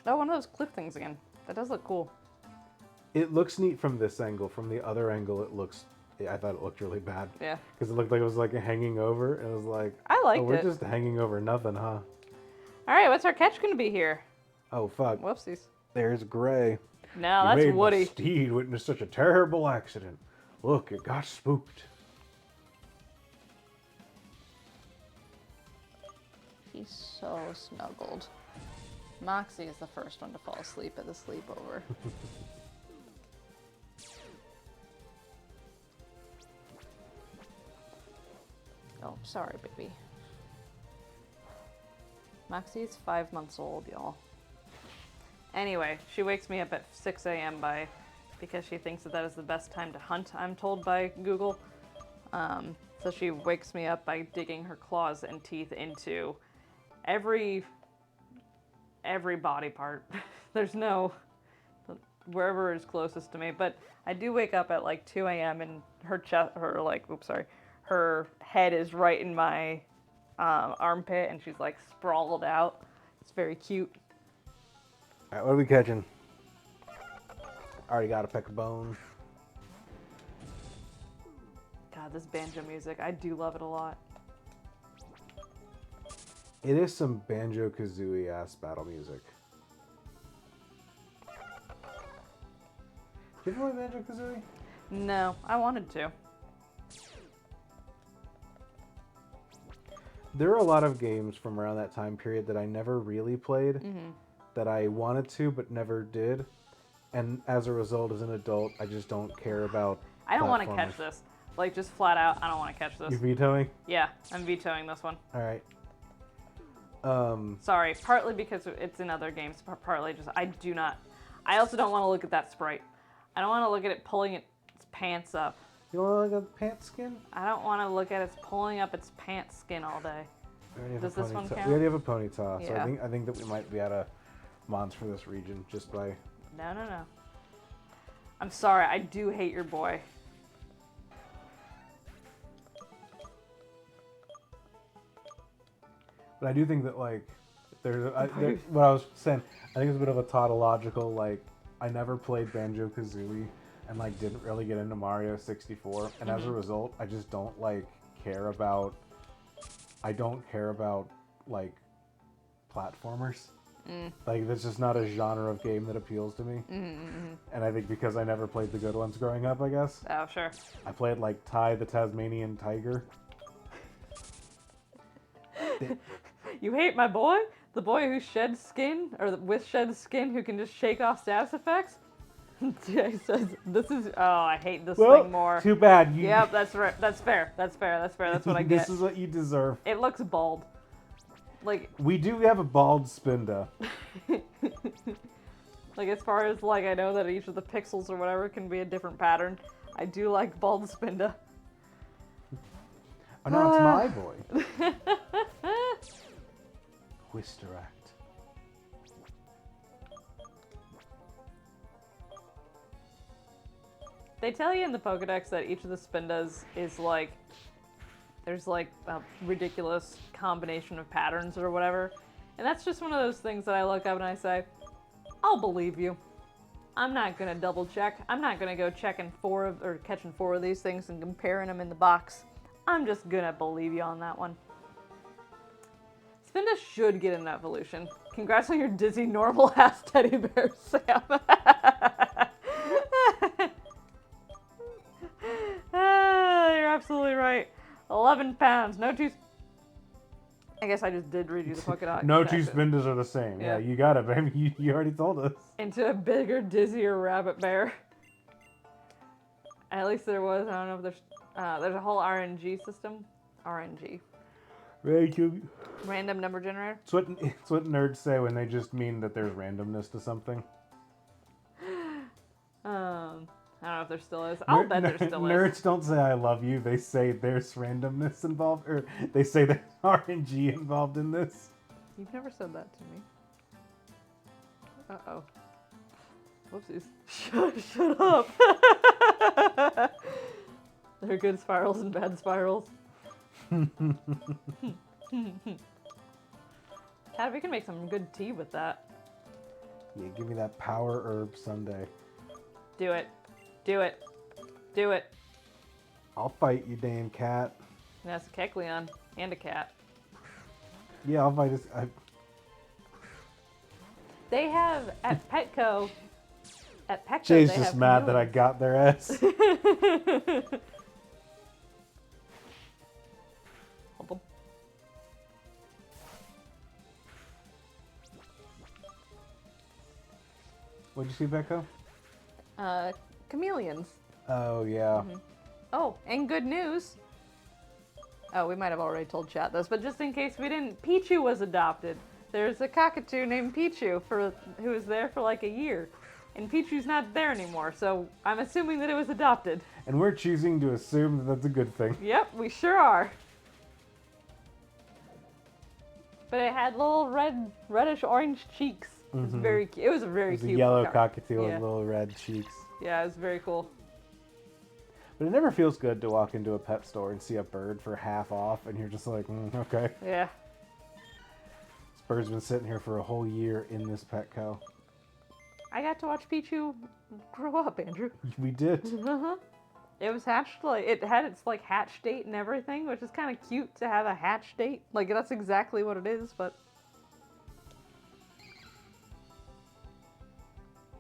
Oh, one of those cliff things again. That does look cool. It looks neat from this angle. From the other angle, it looks... I thought it looked really bad. Yeah. Because it looked like it was like hanging over. And it was like... I liked oh, we're it. just hanging over nothing, huh? Alright, what's our catch gonna be here? Oh, fuck. Whoopsies. There's Gray. No, You that's made Woody. my steed witness such a terrible accident. Look, it got spooked. He's so snuggled. Moxie is the first one to fall asleep at the sleepover. Oh, sorry, baby. Moxie's 5 months old, y'all. Anyway, she wakes me up at 6 a.m. because she thinks that is the best time to hunt, I'm told by Google. So she wakes me up by digging her claws and teeth into every body part. There's no wherever is closest to me, but I do wake up at like 2 a.m. and her head is right in my armpit, and she's like sprawled out. It's very cute. All right, what are we catching? Already got a peck of bone. God, this banjo music, I do love it a lot. It is some Banjo-Kazooie ass battle music. Did you ever play Banjo-Kazooie? No, I wanted to. There are a lot of games from around that time period that I never really played, that I wanted to but never did. And as a result, as an adult, I just don't care about I don't want to platformers. catch this. Like, just flat out, I don't want to catch this. You're vetoing? Yeah, I'm vetoing this one. All right. Sorry, partly because it's in other games, partly just I also don't want to look at that sprite. I don't want to look at it pulling its pants up. You want to look at the pants skin? I don't want to look at it pulling up its pants skin all day. We already have Does a this one Ponyta. count? We already have a Ponyta, so Yeah. I think that we might be out of mons for this region just by... No. I'm sorry, I do hate your boy. But I do think that, like, what I was saying, I think it's a bit of a tautological, like, I never played Banjo-Kazooie and, like, didn't really get into Mario 64. And as a result, I just don't, like, care about, like, platformers. Like, that's just not a genre of game that appeals to me. And I think because I never played the good ones growing up, I guess. Oh, sure. I played, like, Ty the Tasmanian Tiger. You hate my boy? The boy who sheds skin, or with shed skin, who can just shake off status effects? Jay says, I hate this thing more. Too bad. Yep, that's right. That's fair. That's what I get. This is what you deserve. It looks bald. Like, We do have a bald Spinda. like as far as, like, I know that each of the pixels or whatever can be a different pattern. I do like bald Spinda. Oh, no, it's my boy. Wisteract. They tell you in the Pokedex that each of the Spindas is like, there's like a ridiculous combination of patterns or whatever. And that's just one of those things that I look up and I say, I'll believe you. I'm not gonna double check. I'm not gonna go catching 4 of these things and comparing them in the box. I'm just gonna believe you on that one. Spinda should get an evolution. Congrats on your dizzy normal ass teddy bear, Sam. You're absolutely right. 11 pounds. No two. I guess I just did read you the Pokedex. No two Spindas are the same. Yeah. Yeah, you got it, baby. You already told us. Into a bigger, dizzier rabbit bear. At least there was. I don't know if there's a whole RNG system. RNG. Random number generator. It's what nerds say when they just mean that there's randomness to something. I don't know if there still is. I'll bet there still is. Nerds don't say I love you. They say there's randomness involved, or they say there's RNG involved in this. You've never said that to me. Uh-oh. Whoopsies. Shut up. There are good spirals and bad spirals. Cat, we can make some good tea with that. Yeah, give me that power herb sundae. Do it. Do it. Do it. I'll fight you, damn cat. And that's a Kecleon and a cat. Yeah, I'll fight this. They have at Petco. At Petco, Jay's they just have mad that I got their ass. Hold on. What'd you see, Becco? Chameleons. Oh, yeah. Oh, and good news. Oh, we might have already told chat this, but just in case we didn't, Pichu was adopted. There's a cockatoo named Pichu who was there for like a year. and Pichu's not there anymore, so I'm assuming that it was adopted. And we're choosing to assume that that's a good thing. Yep, we sure are. But it had little reddish orange cheeks. It was very cute. It was a very It was cute a yellow car- cockatiel Yeah. with little red cheeks. Yeah, it was very cool. But it never feels good to walk into a pet store and see a bird for half off, and you're just like, okay. Yeah. This bird's been sitting here for a whole year in this Petco. I got to watch Pichu grow up, Andrew. We did. Uh-huh. It was hatched, like, it had its, like, hatch date and everything, which is kind of cute to have a hatch date. Like, that's exactly what it is, but...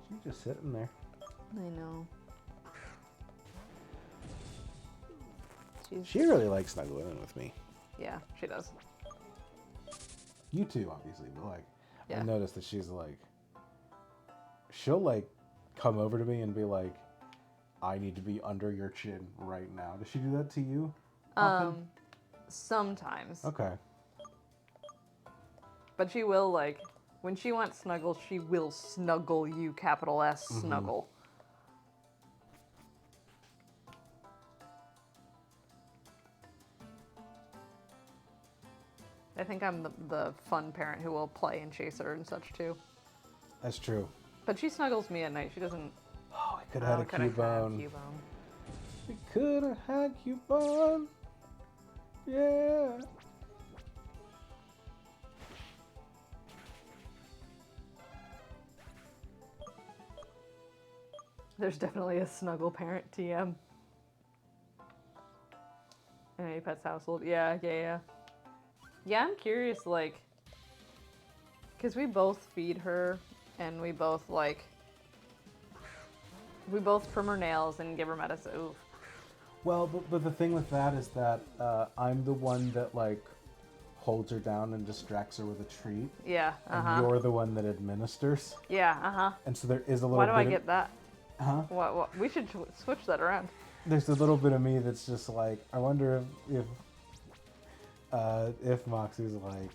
She's just sitting there. I know. She's... She really likes snuggling in with me. Yeah, she does. You too, obviously, but like, Yeah. I noticed that she's like, she'll like come over to me and be like, I need to be under your chin right now. Does she do that to you often? Sometimes. Okay. But she will, like, when she wants snuggle, she will snuggle you, capital S, snuggle. I think I'm the fun parent who will play and chase her and such, too. That's true. But she snuggles me at night. She doesn't... Oh, I could have had a could I have Cubone. Cubone? We could have had Cubone. Yeah. There's definitely a snuggle parent TM. In any pet's household. Yeah. Yeah, I'm curious, like, because we both feed her and we both, like, we both trim her nails and give her medicine. Ooh. Well, but the thing with that is that I'm the one that like holds her down and distracts her with a treat, Yeah, and you're the one that administers. Yeah, And so there is a little. Why do I bit get that? Huh? What? We should switch that around. There's a little bit of me that's just like, I wonder if Moxie's like,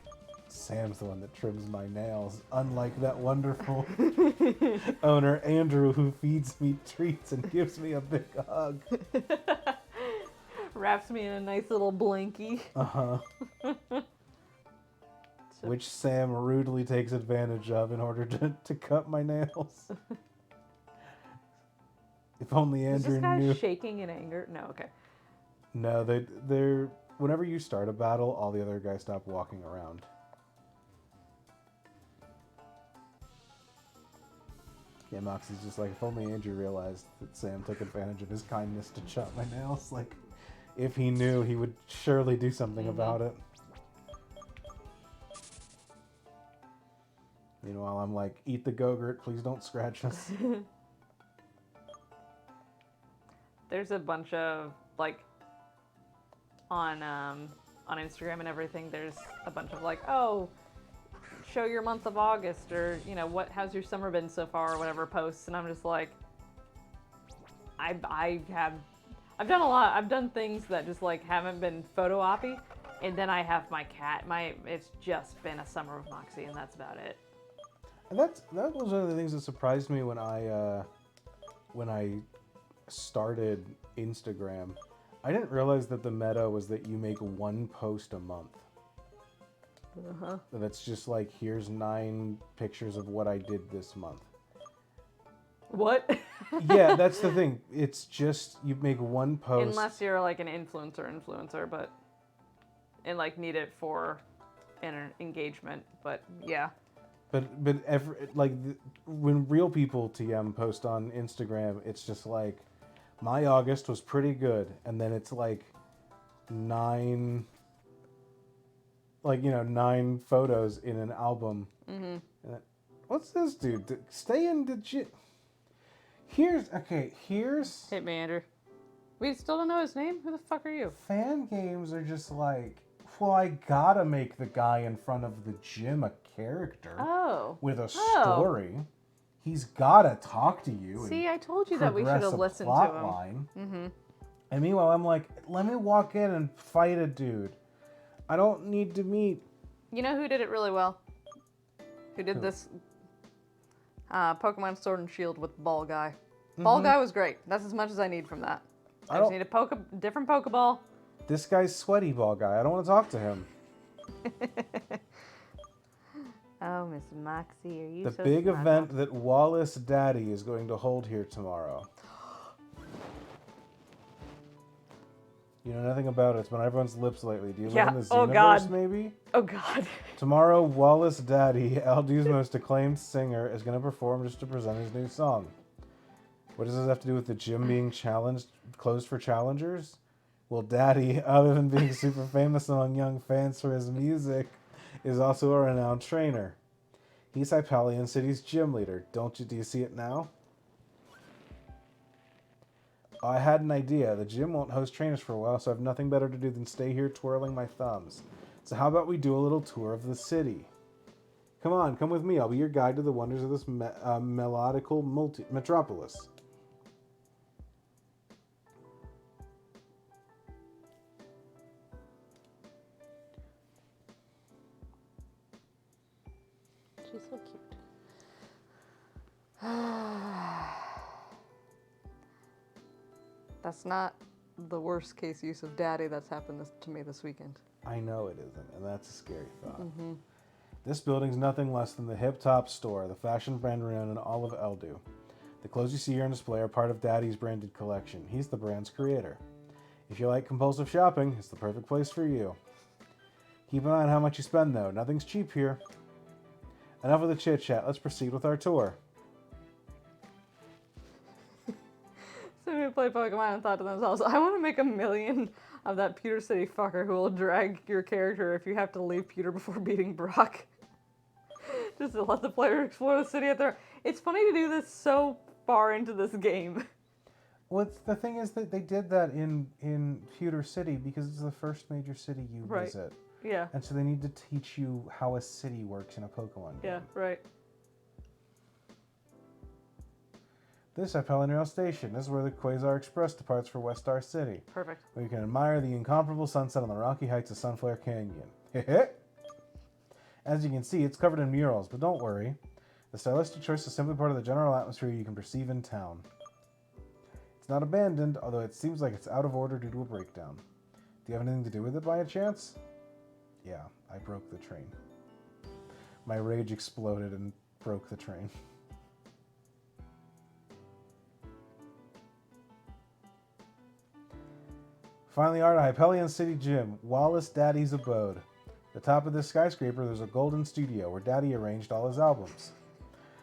Sam's the one that trims my nails, unlike that wonderful owner Andrew who feeds me treats and gives me a big hug. Wraps me in a nice little blankie. Which Sam rudely takes advantage of in order to cut my nails. If only Is Andrew this guy knew. shaking in anger? No, okay. No, they're. Whenever you start a battle, all the other guys stop walking around. Yeah, Moxie's just like, if only Andrew realized that Sam took advantage of his kindness to chop my nails. Like, if he knew, he would surely do something about it. Meanwhile, I'm like, eat the Go-Gurt, please don't scratch us. There's a bunch of, like, on Instagram and everything, there's a bunch of like, oh, show your month of August, or, you know, how's your summer been so far, or whatever posts, and I'm just like, I've done a lot. I've done things that just like haven't been photo oppy, and then I have my cat. It's just been a summer with Moxie, and that's about it. And that was one of the things that surprised me when I started Instagram. I didn't realize that the meta was that you make one post a month. That's just like, here's 9 pictures of what I did this month. What? Yeah, that's the thing. It's just, you make one post. Unless you're like an influencer, but and like need it for an engagement. But yeah. But when real people TM post on Instagram, it's just like, my August was pretty good, and then it's like 9 photos in an album. Mm-hmm. What's this dude? Stay in the gym. Here's Hit me, Andrew. We still don't know his name? Who the fuck are you? fan games are just like, well, I gotta make the guy in front of the gym a character with a story. He's gotta talk to you. See, I told you that we should have listened to him. Line. Mm-hmm. And meanwhile, I'm like, let me walk in and fight a dude. I don't need to meet. You know who did it really well? Who did this? Pokemon Sword and Shield with Ball Guy. Ball Guy was great. That's as much as I need from that. I just need a different Pokeball. This guy's sweaty ball guy. I don't want to talk to him. Oh, Miss Moxie, are you The so big smug? event that Wallace Daddy is going to hold here tomorrow. You know nothing about it. It's been on everyone's lips lately. Do you live in the Oh, Xenoverse, God. maybe? Oh God. Tomorrow, Wallace Daddy, Aldu's most acclaimed singer, is going to perform just to present his new song. What does this have to do with the gym being closed for challengers? Well, Daddy, other than being super famous among young fans for his music, is also a renowned trainer. He's Hypalion City's gym leader. Do you see it now? Oh, I had an idea. The gym won't host trainers for a while, so I have nothing better to do than stay here twirling my thumbs. So how about we do a little tour of the city? Come on, come with me. I'll be your guide to the wonders of this melodical metropolis. She's so cute. That's not the worst case use of Daddy that's happened to me this weekend. I know it isn't, and that's a scary thought. This building's nothing less than the Hip Top Store, the fashion brand renowned in all of Eldu. The clothes you see here on display are part of Daddy's branded collection. He's the brand's creator. If you like compulsive shopping, it's the perfect place for you. Keep an eye on how much you spend, though. Nothing's cheap here. Enough of the chit-chat. Let's proceed with our tour. Somebody played Pokemon and thought to themselves, I want to make 1 million of that Pewter City fucker who will drag your character if you have to leave Pewter before beating Brock. Just to let the player explore the city at their... It's funny to do this so far into this game. Well, the thing is that they did that in Pewter City because it's the first major city you Right. visit. Yeah. And so they need to teach you how a city works in a Pokemon game. Yeah, right. This is Hypalionrail Station. This is where the Quasar Express departs for West Star City, Perfect. where you can admire the incomparable sunset on the rocky heights of Sunflare Canyon. As you can see, it's covered in murals, but don't worry. The stylistic choice is simply part of the general atmosphere you can perceive in town. It's not abandoned, although it seems like it's out of order due to a breakdown. Do you have anything to do with it by a chance? Yeah, I broke the train. My rage exploded and broke the train. Finally, our Hypalion City Gym, Wallace Daddy's abode. At the top of this skyscraper, there's a golden studio where Daddy arranged all his albums.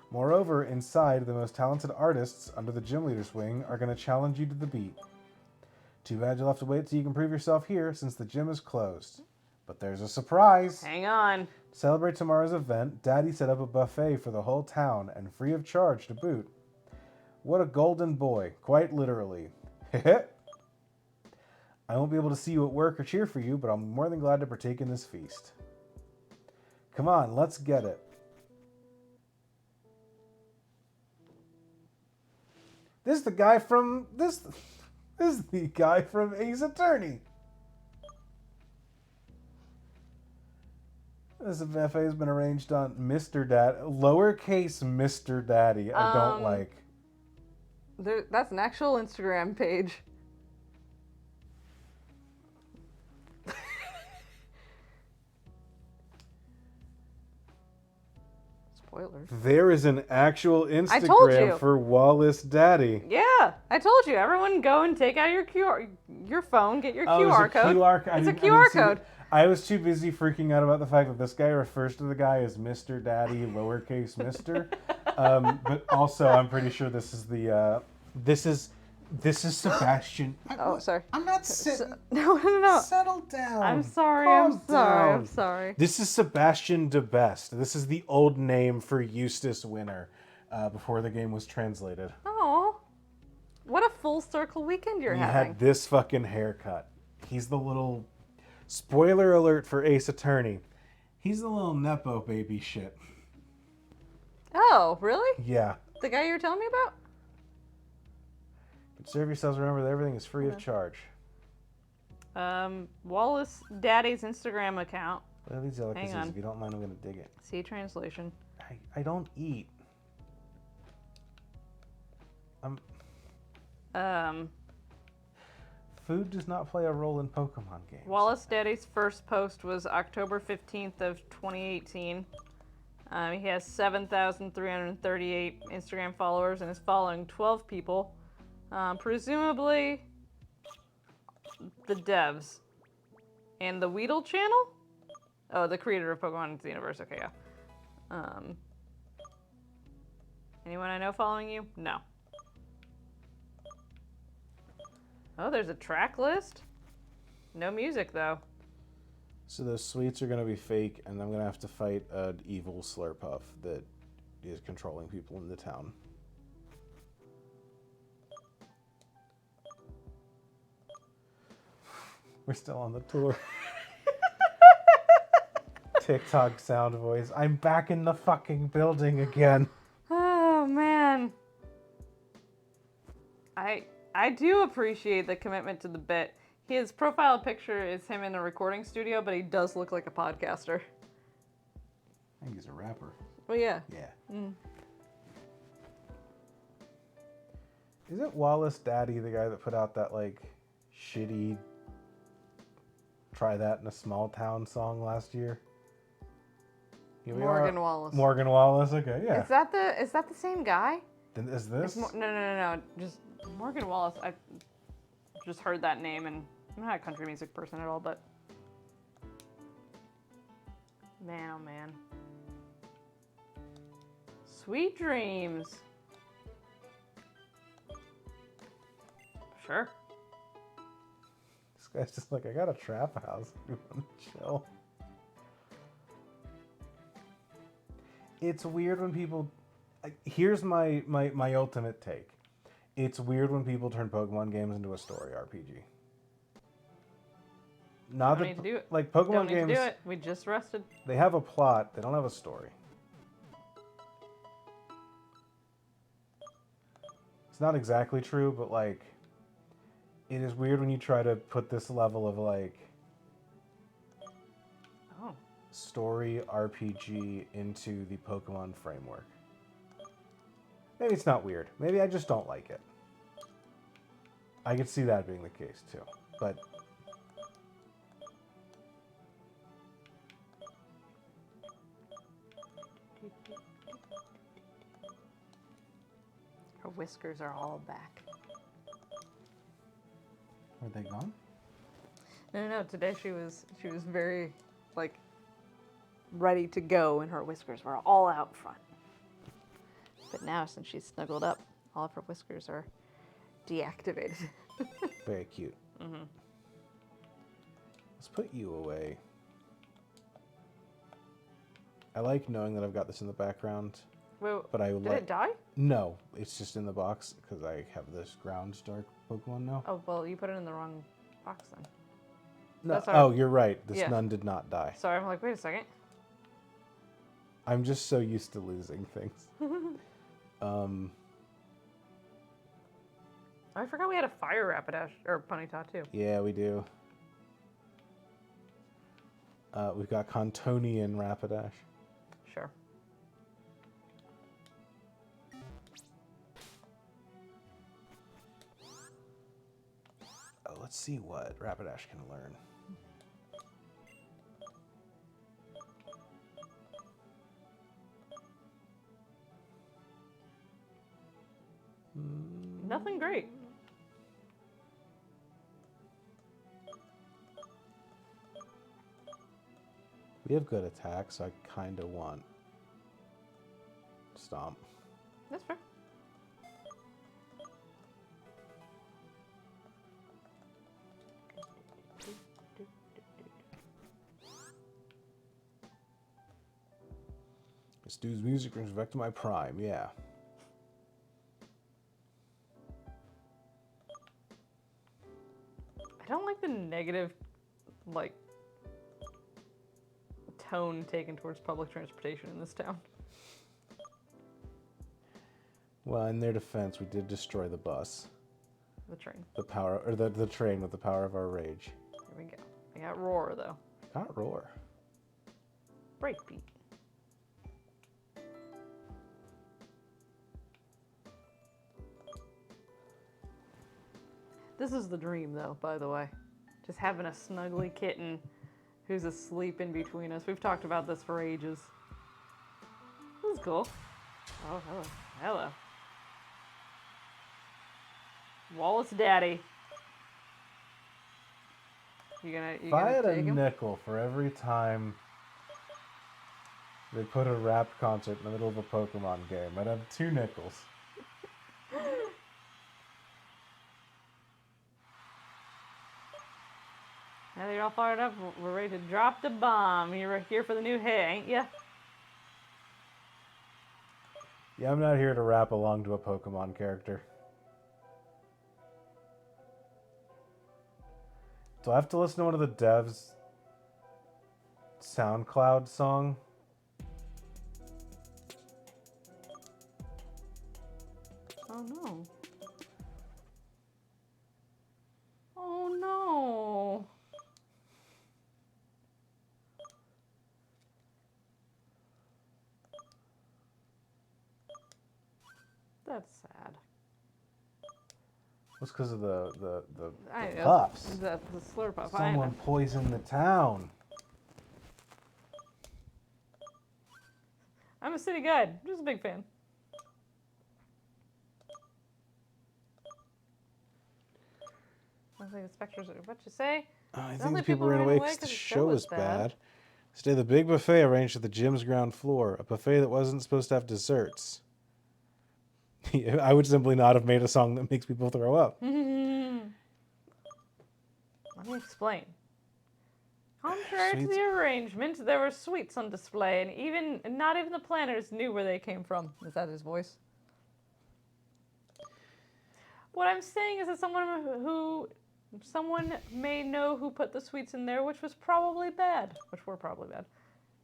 Moreover, inside, the most talented artists under the gym leader's wing are going to challenge you to the beat. Too bad you'll have to wait till you can prove yourself here since the gym is closed. But there's a surprise! Hang on. To celebrate tomorrow's event, Daddy set up a buffet for the whole town and free of charge to boot. What a golden boy, quite literally. I won't be able to see you at work or cheer for you, but I'm more than glad to partake in this feast. Come on, let's get it. This is the guy from this is the guy from Ace Attorney. This buffet has been arranged on Mr. lowercase Mr. Daddy. I don't like. That's an actual Instagram page. Spoiler. There is an actual told Instagram you. for Wallace Daddy. Yeah, I told you. Everyone go and take out your phone, get your QR code. It's a QR code. I was too busy freaking out about the fact that this guy refers to the guy as Mr. Daddy, lowercase Mr. But also, I'm pretty sure this is the this is Sebastian. Oh, sorry. I'm not sitting. No. Settle down. I'm sorry. Calm I'm sorry. down. I'm sorry. This is Sebastian de Best. This is the old name for Eustace Winter before the game was translated. Oh, what a full circle weekend you're He having. had this fucking haircut. He's the little... Spoiler alert for Ace Attorney. He's the little Nepo baby shit. Oh, really? Yeah. The guy you were telling me about? But serve yourselves, remember that everything is free of charge. Wallace Daddy's Instagram account. Well, these delicacies, Hang on. if you don't mind, I'm going to dig it. See translation. I don't eat. Food does not play a role in Pokemon games. Wallace Daddy's first post was October 15th of 2018. He has 7,338 Instagram followers and is following 12 people. Presumably the devs. And the Weedle channel? Oh, the creator of Pokemon Into the Universe. Okay, yeah. Anyone I know following you? No. Oh, there's a track list? No music, though. So those sweets are going to be fake, and I'm going to have to fight an evil Slurpuff that is controlling people in the town. We're still on the tour. TikTok sound voice. I'm back in the fucking building again. Oh, man. I do appreciate the commitment to the bit. His profile picture is him in a recording studio, but he does look like a podcaster. I think he's a rapper. Well, yeah. Yeah. Mm. Isn't Wallace Daddy the guy that put out that, like, shitty Try That in a Small Town song last year? Here we Morgan are. Wallace. Morgan Wallace, okay, yeah. Is that the same guy? Then is this? No. Just Morgan Wallace. I just heard that name, and I'm not a country music person at all, but man, oh man. Sweet dreams. Sure. This guy's just like, I got a trap house. You want to chill? It's weird when people... Here's my ultimate take. It's weird when people turn Pokemon games into a story RPG. Not Don't that, need to do it. like, Pokemon Don't need games, to do it. We just rested. they have a plot, they don't have a story. It's not exactly true, but, like, it is weird when you try to put this level of, like, Oh. story RPG into the Pokemon framework. Maybe it's not weird. Maybe I just don't like it. I could see that being the case too. But Her whiskers are all back. are they gone? No. Today she was very, like, ready to go, and her whiskers were all out front. But now, since she's snuggled up, all of her whiskers are deactivated. Very cute. Mm-hmm. Let's put you away. I like knowing that I've got this in the background, Wait, but I did like... it die? No, it's just in the box because I have this ground dark Pokemon now. Oh, well, you put it in the wrong box then. No, that's our- oh, you're right. This Yeah. nun did not die. Sorry, I'm like, wait a second. I'm just so used to losing things. I forgot we had a fire Rapidash, or Ponyta too. Yeah, we do. We've got Contonian Rapidash. Sure. Oh, let's see what Rapidash can learn. Nothing great. We have good attack, so I kind of want Stomp. That's fair. This dude's music brings me back to my prime, yeah. I don't like the negative, like, tone taken towards public transportation in this town. Well, in their defense, we did destroy the bus. The train. The power, or the train with the power of our rage. Here we go. I got Roar, though. Not roar. Breakbeat. This is the dream, though, by the way. Just having a snuggly kitten who's asleep in between us. We've talked about this for ages. This is cool. Oh, hello. Hello. Wallace Daddy. You If I had gonna a take him? nickel for every time they put a rap concert in the middle of a Pokemon game, I'd have 2 nickels. Now that you're all fired up, we're ready to drop the bomb. You're here for the new hit, ain't ya? Yeah, I'm not here to rap along to a Pokemon character. Do I have to listen to one of the devs' SoundCloud song? Oh no. Oh no. That's sad. It's because of the I know. puffs. The Slurpuff. I know. Someone poisoned the town. I'm a city guide. I'm just a big fan. I think the specters are what you say? I Sounds think like the people people ran ran away away because the 'cause show was bad. bad. Today, the big buffet arranged at the gym's ground floor. A buffet that wasn't supposed to have desserts. I would simply not have made a song that makes people throw up. Let me explain. Contrary to Sweets. the arrangement, there were sweets on display, and not even the planners knew where they came from. Is that his voice? What I'm saying is that someone may know who put the sweets in there, which was probably bad. Which were probably bad.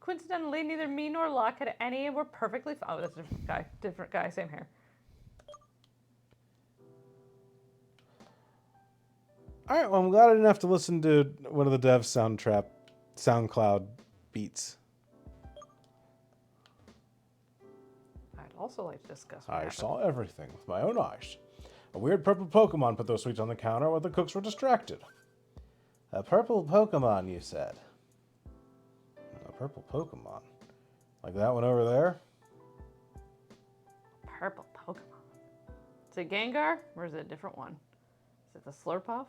Coincidentally, neither me nor Locke had any and were perfectly fine. Oh, that's a different guy. Different guy, same hair. All right, well, I'm glad I didn't have to listen to one of the devs' SoundCloud beats. I'd also like to discuss what I happened. saw everything with my own eyes. A weird purple Pokemon put those sweets on the counter while the cooks were distracted. A purple Pokemon, you said? A purple Pokemon? Like that one over there? Purple Pokemon. Is it Gengar, or is it a different one? Is it the Slurpuff?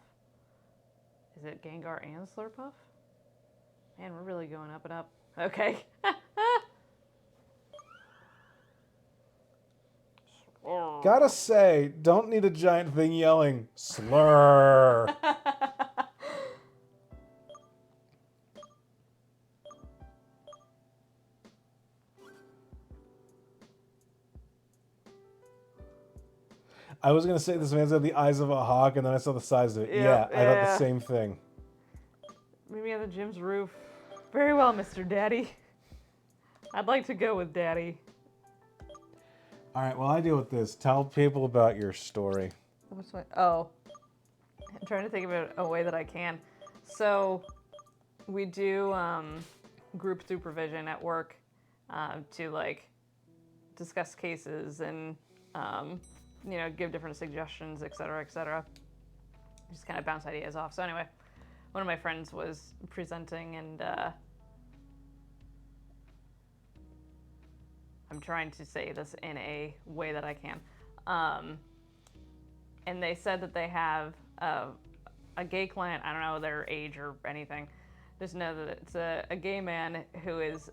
Is it Gengar and Slurpuff? Man, we're really going up and up. Okay. Gotta say, don't need a giant thing yelling, slur. I was gonna say this man's got the eyes of a hawk, and then I saw the size of it. Yeah, I thought the same thing. Maybe on the gym's roof. Very well, Mr. Daddy. I'd like to go with Daddy. All right, well, I deal with this. Tell people about your story. What's my... Oh. I'm trying to think of it a way that I can. So, we do group supervision at work to, like, discuss cases and, you know, give different suggestions, et cetera, et cetera. Just kind of bounce ideas off. So anyway, one of my friends was presenting and I'm trying to say this in a way that I can. And they said that they have a gay client. I don't know their age or anything. Just know that it's a gay man who is,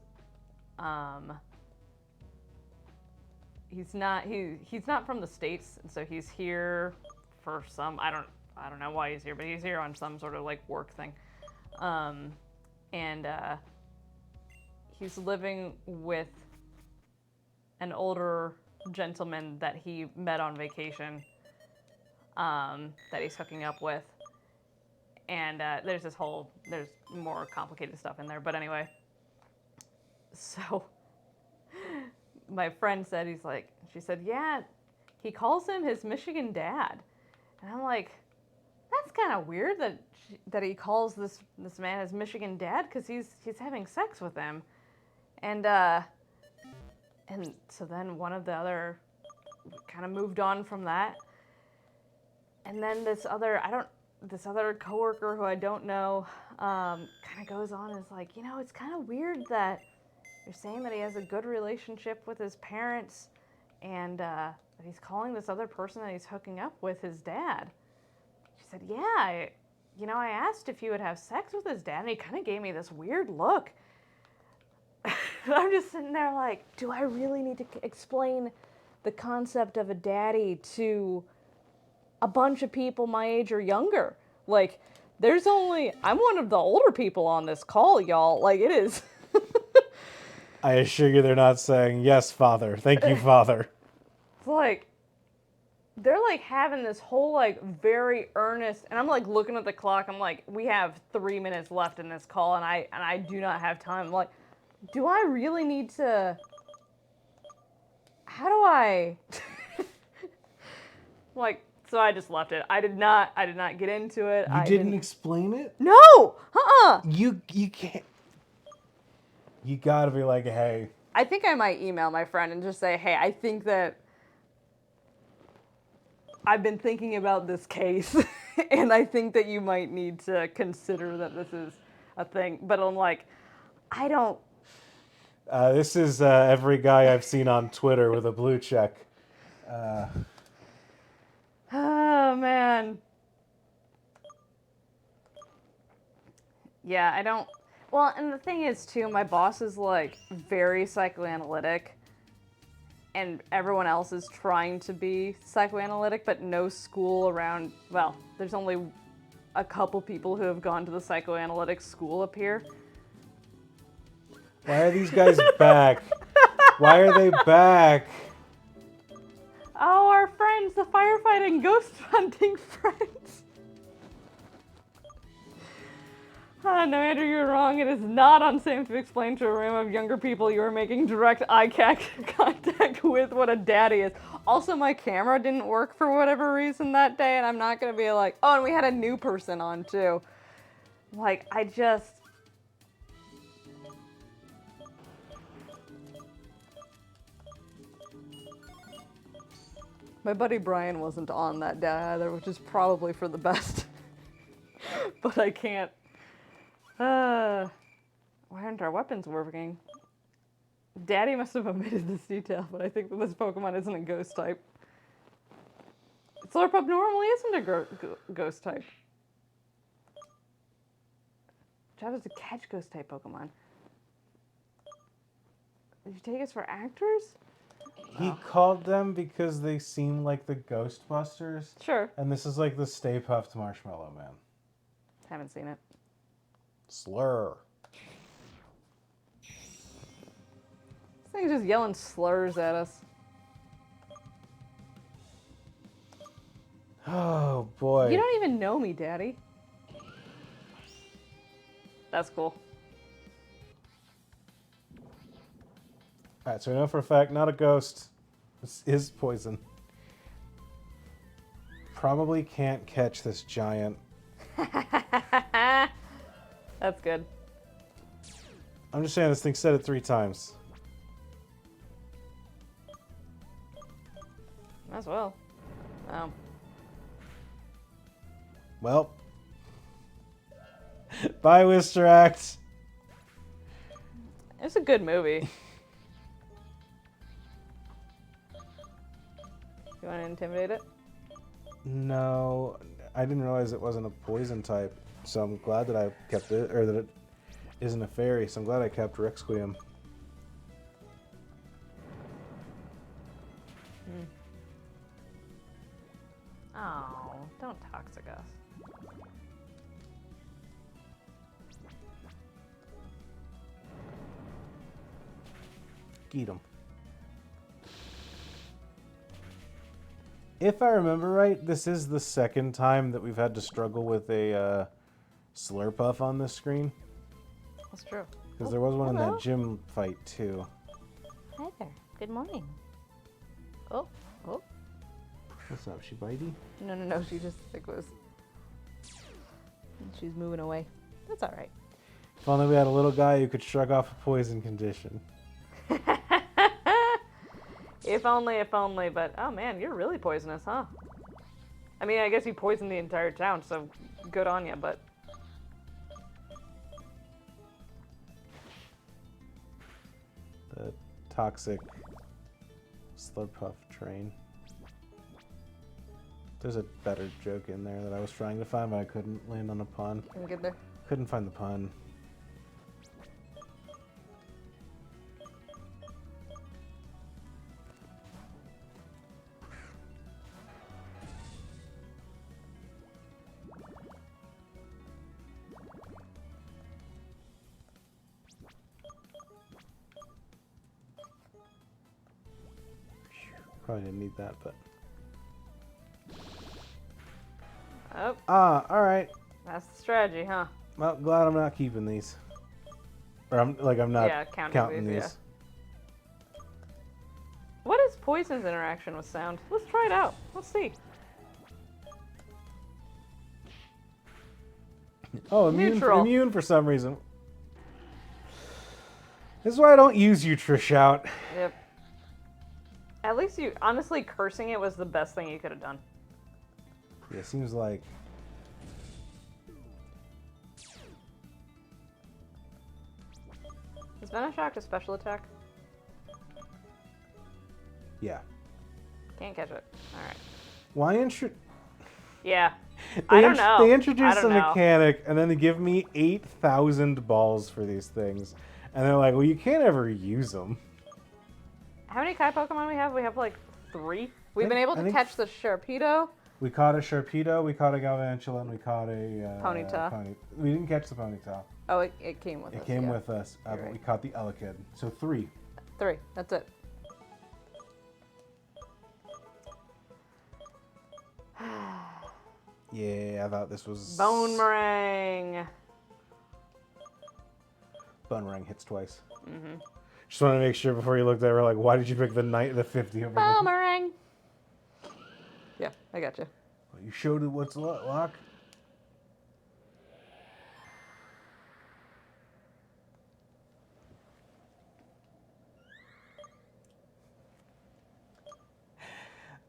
he's not from the States, and so he's here for some, I don't know why he's here, but he's here on some sort of like work thing. And he's living with an older gentleman that he met on vacation, that he's hooking up with. And there's more complicated stuff in there, but anyway. So my friend said, she said, yeah, he calls him his Michigan dad. And I'm like, that's kind of weird that he calls this man his Michigan dad, because he's having sex with him. And so then one of the other kind of moved on from that And then this other coworker who I don't know, kind of goes on and is like, it's kind of weird that you're saying that he has a good relationship with his parents, and that he's calling this other person that he's hooking up with his dad. She said, yeah, I asked if he would have sex with his dad, and he kind of gave me this weird look. I'm just sitting there like, do I really need to explain the concept of a daddy to a bunch of people my age or younger? Like, I'm one of the older people on this call, y'all. Like, it is. I assure you they're not saying, yes, Father. Thank you, Father. It's like, they're like having this whole like very earnest, and I'm like looking at the clock. I'm like, we have 3 minutes left in this call, and I do not have time. I'm like, do I really need to? How do I? Like, so I just left it. I did not get into it. You didn't explain it? No. You can't. You gotta be like, hey. I think I might email my friend and just say, hey, I think that I've been thinking about this case, and I think that you might need to consider that this is a thing. But I'm like, I don't. This is every guy I've seen on Twitter with a blue check. Oh, man. Yeah, I don't. Well, and the thing is, too, my boss is, like, very psychoanalytic, and everyone else is trying to be psychoanalytic, but no school around. Well, there's only a couple people who have gone to the psychoanalytic school up here. Why are these guys back? Why are they back? Oh, our friends, the firefighting, ghost hunting friends. No, Andrew, you're wrong. It is not unsafe to explain to a room of younger people you are making direct eye contact with what a daddy is. Also, my camera didn't work for whatever reason that day, and I'm not going to be like, oh, and we had a new person on, too. Like, My buddy Brian wasn't on that day either, which is probably for the best. But I can't. Why aren't our weapons working? Daddy must have omitted this detail, but I think that this Pokemon isn't a ghost type. Slurpup normally isn't a ghost type. Job is to catch ghost type Pokemon. Did you take us for actors? He called them because they seem like the Ghostbusters. Sure. And this is like the Stay Puft Marshmallow Man. Haven't seen it. Slur. This thing's just yelling slurs at us. Oh, boy. You don't even know me, Daddy. That's cool. Alright, so we know for a fact, not a ghost. This is poison. Probably can't catch this giant. That's good. I'm just saying this thing said it 3 times. As well. Oh. Well. Bye, Wisteract. It's a good movie. You want to intimidate it? No, I didn't realize it wasn't a poison type, so I'm glad that I kept it, or that it isn't a fairy, so I'm glad I kept Requiem. Oh, don't toxic us. Eat 'em. If I remember right, this is the second time that we've had to struggle with a Slurpuff on this screen. That's true. Because there was one in hello. that gym fight, too. Hi there. Good morning. Oh. What's up, she bitey? No. She just she's moving away. That's all right. If only we had a little guy who could shrug off a poison condition. If only, but oh man, you're really poisonous, huh? I mean, I guess you poisoned the entire town, so good on you, but... The toxic Slurpuff train. There's a better joke in there that I was trying to find, but I couldn't land on a pun. I'm good there. Couldn't find the pun. Probably didn't need that, but... Oh, alright. that's the strategy, huh? Well, glad I'm not keeping these. Or I'm not Yeah, counting these, these. yeah. What is poison's interaction with sound? Let's try it out. Let's see. Oh, Neutral. immune for some reason. This is why I don't use you, Trish out. Yep. At least you, honestly, cursing it was the best thing you could have done. Yeah, it seems like... Is Venoshock a special attack? Yeah. Can't catch it. Alright. Why Yeah. I don't know. They I introduced don't a know. mechanic, and then they give me 8,000 balls for these things. And they're like, well, you can't ever use them. How many Kai Pokemon we have? We have like 3. We've been think- able I to think- catch the Sharpedo. We caught a Sharpedo, we caught a Galvantula, and we caught a... Ponyta. We didn't catch the Ponyta. Oh, it came with us. It came yeah. with us, You're but right. we caught the Elekid. So 3. 3. That's it. Yeah, I thought this was... Bone Meringue. Bonemerang hits twice. Mm-hmm. Just want to make sure before you looked at it, we're like, why did you pick the 50 over the... Boomerang. Yeah, I got you. Well, you showed it what's lock.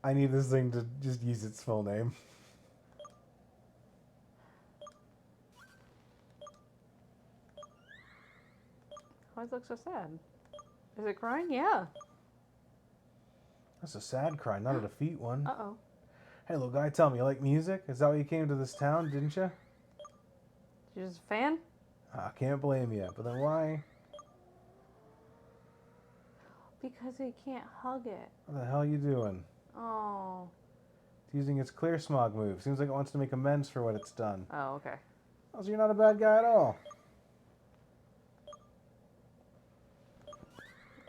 I need this thing to just use its full name. Why does it look so sad? Is it crying? Yeah. That's a sad cry, not a defeat one. Uh-oh. Hey, little guy, tell me, you like music? Is that why you came to this town, didn't you? You just a fan? I can't blame you, but then why? Because he can't hug it. What the hell are you doing? Oh. It's using its clear smog move. Seems like it wants to make amends for what it's done. Oh, okay. Oh, so you're not a bad guy at all.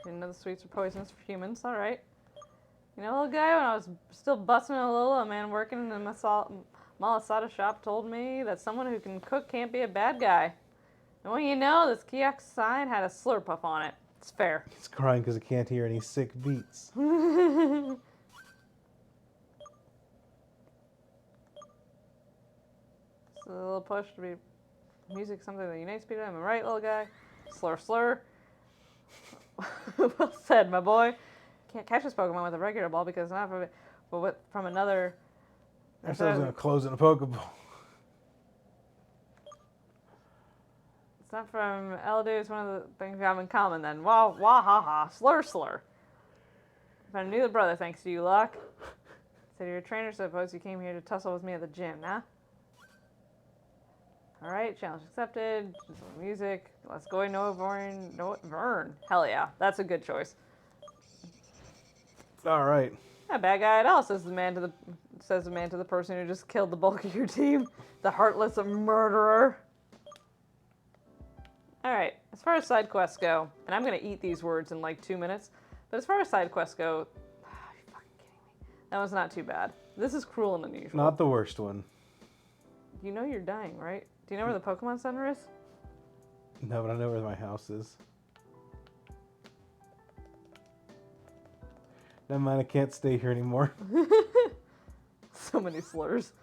Didn't know the sweets were poisonous for humans. All right. You know, little guy, when I was still busting a Lola, a man working in the Malasada shop told me that someone who can cook can't be a bad guy. And when you know, this kiosk sign had a Slurpuff on it. It's fair. It's crying because it can't hear any sick beats. It's a little push to be music, something that unites people. Am I right, little guy? Slur, slur. Well said, my boy. Can't catch this Pokemon with a regular ball because it's not from it, but from another. Ourselves gonna close in a Pokeball. It's not from Eldu. It's one of the things we have in common. Then wah wah ha ha slur slur. If I knew the brother, thanks to you, Locke. Said you're a trainer, so I suppose you came here to tussle with me at the gym, nah? All right, challenge accepted. Music. Let's go. Noah Vern. Noah Vern. Hell yeah, that's a good choice. All right. Not a bad guy at all, says the man to the person who just killed the bulk of your team, the heartless murderer. All right, as far as side quests go, and I'm gonna eat these words in like 2 minutes, but as far as side quests go, are you fucking kidding me? That one's not too bad. This is cruel and unusual. Not the worst one. You know you're dying, right? Do you know where the Pokemon Center is? No, but I know where my house is. Never mind, I can't stay here anymore. So many slurs.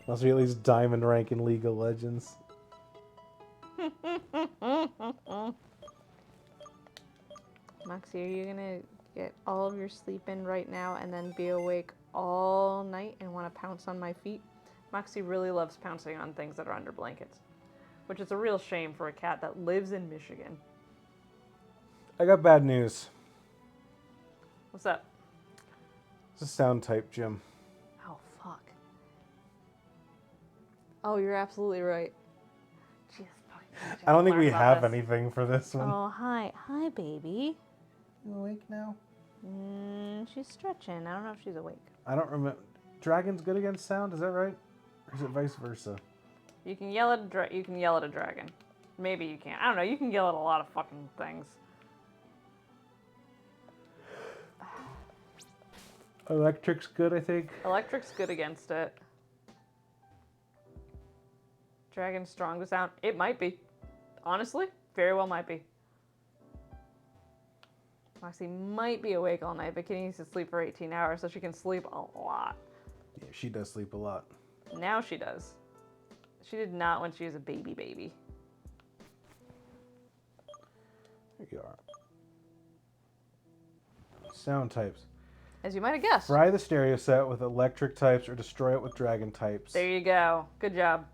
Must be at least diamond rank in League of Legends. Moxie, are you gonna get all of your sleep in right now and then be awake all night and want to pounce on my feet. Moxie really loves pouncing on things that are under blankets, which is a real shame for a cat that lives in Michigan. I got bad news. What's up? It's a sound type, Jim. Oh, fuck. Oh, you're absolutely right. Jeez, fuck. I don't think we have anything for this one. Oh, hi. Hi, baby. You awake now? She's stretching. I don't know if she's awake. I don't remember. Dragon's good against sound, is that right? Or is it vice versa? You can yell at a dragon. Maybe you can't. I don't know. You can yell at a lot of fucking things. Electric's good, I think. Electric's good against it. Dragon's strong to sound. It might be. Honestly, very well might be. Moxie might be awake all night, but Kitty needs to sleep for 18 hours, so she can sleep a lot. Yeah, she does sleep a lot. Now she does. She did not when she was a baby. There you are. Sound types. As you might have guessed. Fry the stereo set with electric types or destroy it with dragon types. There you go. Good job.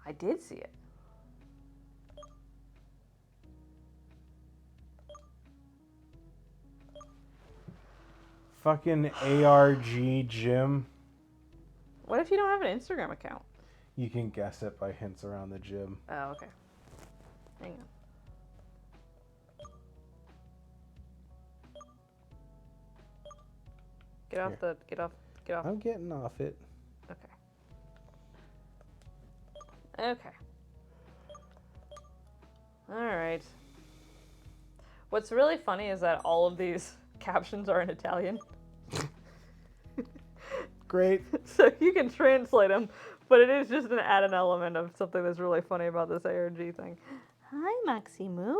I did see it. Fucking ARG Jim. What if you don't have an Instagram account? You can guess it by hints around the gym. Oh, okay. Hang on. Get off Here. the, get off. I'm getting off it. Okay. Okay. Alright. What's really funny is that all of these captions are in Italian. Great. So you can translate them, but it is just an add an element of something that's really funny about this ARG thing. Hi, Maximu.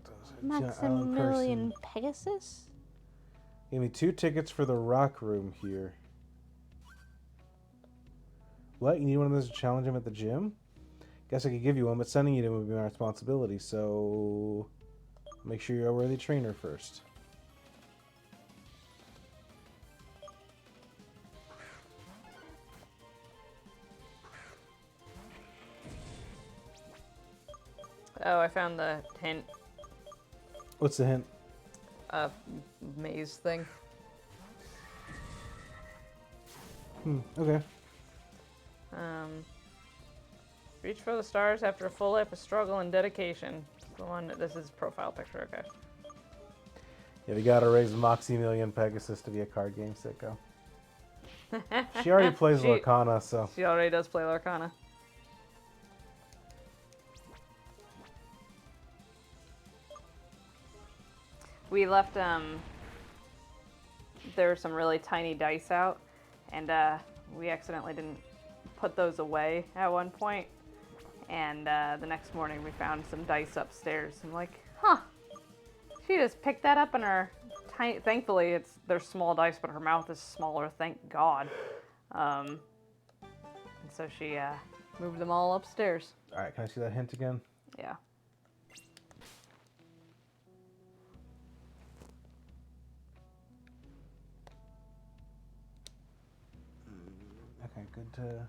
Alan Maximilian Person. Pegasus. Give me 2 tickets for the rock room here. What? You need one of those to challenge him at the gym? Guess I could give you one, but sending you to him would be my responsibility, so make sure you're a worthy trainer first. Oh, I found the hint. What's the hint? Maze thing. Okay. Reach for the stars after a full life of struggle and dedication. The one, this is profile picture, okay. Yeah, we gotta raise Maximilian Pegasus to be a card game sicko. She already plays She- Lorcana, so. She already does play Lorcana. We left, there were some really tiny dice out, and we accidentally didn't put those away at one point. And the next morning we found some dice upstairs. I'm like, huh, she just picked that up in her tiny, thankfully they're small dice, but her mouth is smaller, thank God. And so she moved them all upstairs. Alright, can I see that hint again? Yeah. Okay, good to...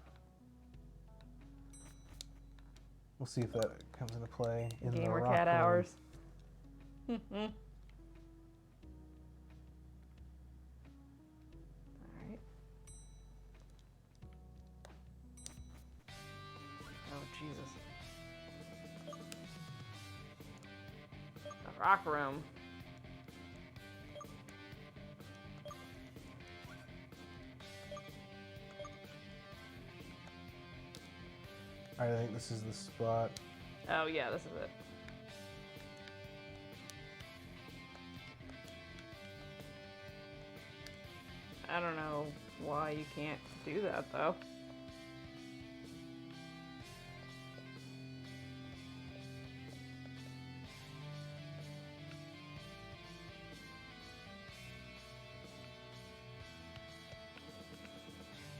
We'll see if that comes into play in the Gamer rock cat room. hours. Alright. Oh, Jesus. The rock room. Alright, I think this is the spot. Oh, yeah, this is it. I don't know why you can't do that, though.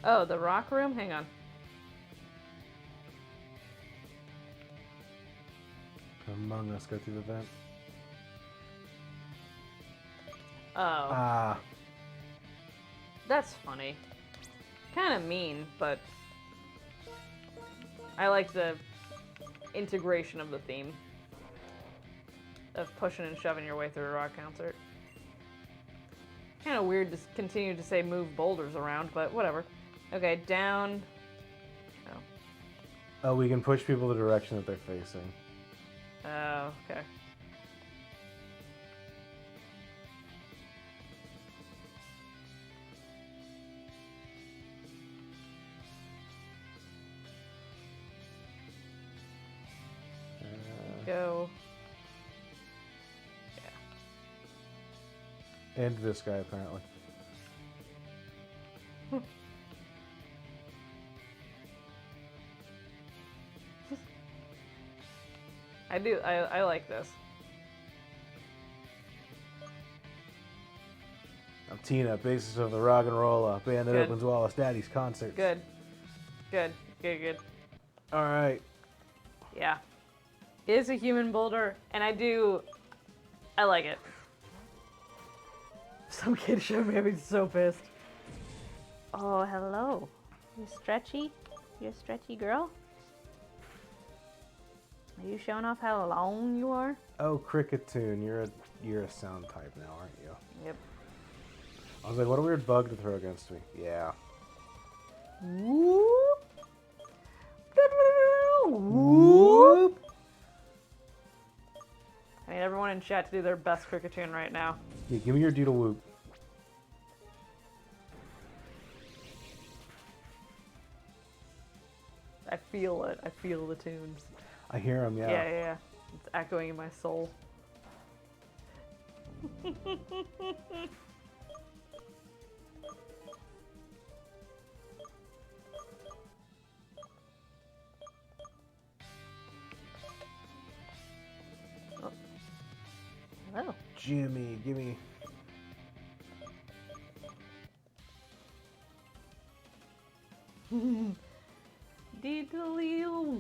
Oh, the rock room? Hang on. Among Us go through the vent. Oh, Ah, that's funny. Kind of mean, but I like the integration of the theme of pushing and shoving your way through a rock concert. Kind of weird to continue to say move boulders around, but whatever. Okay, down. Oh. oh, we can push people the direction that they're facing. Oh, okay. Go. And this guy, apparently. I like this. I'm Tina, bassist of the Rock and Roll band that Good. opens Wallace Daddy's concerts. Good. Good. Good, good. All right. Yeah. It is a human boulder, and I like it. Some kid showed me, I'd be so pissed. Oh, hello. You stretchy? You a stretchy girl? Are you showing off how long you are? Oh, Cricketune, you're a sound type now, aren't you? Yep. I was like, what a weird bug to throw against me. Yeah. Whoop. Whoop. I need everyone in chat to do their best Cricketune right now. Yeah, give me your doodle whoop. I feel it. I feel the tunes. I hear him, yeah. Yeah. It's echoing in my soul. Oh. Hello. Jimmy, give me.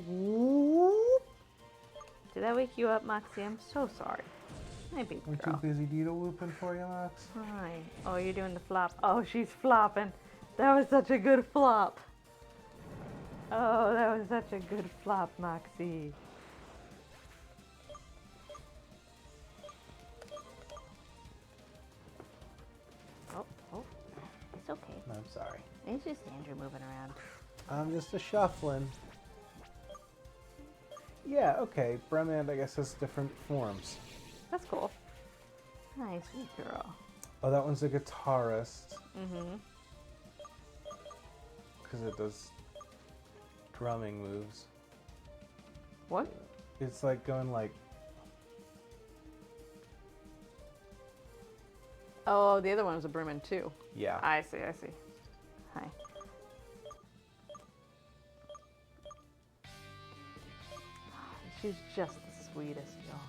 Whoop. Did that wake you up, Moxie? I'm so sorry. My baby I'm too girl. busy doodle whooping for you, Max. Hi. Oh, you're doing the flop. Oh, she's flopping. That was such a good flop. Oh, that was such a good flop, Moxie. Oh. It's okay. I'm sorry. It's just Andrew moving around. I'm just a shuffling. Yeah, okay. Bremand, I guess, has different forms. That's cool. Hi, sweet girl. Oh, that one's a guitarist. Mm-hmm. Because it does drumming moves. What? It's like going like... Oh, the other one was a Brewman too. Yeah. I see. Hi. She's just the sweetest, y'all.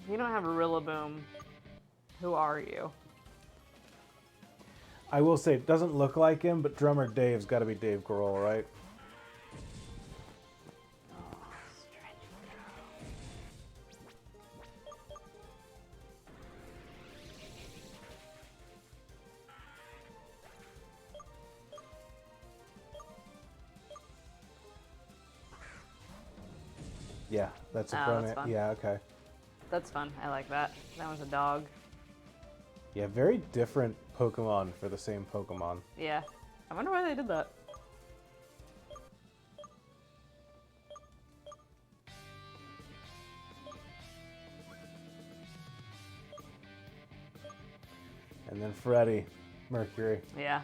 If you don't have a Rillaboom, who are you? I will say, it doesn't look like him, but drummer Dave's got to be Dave Grohl, right? Yeah, that's a Oh, that's Brumand. fun. Yeah, okay. That's fun. I like that. That was a dog. Yeah, very different Pokemon for the same Pokemon. Yeah. I wonder why they did that. And then Freddy, Mercury. Yeah.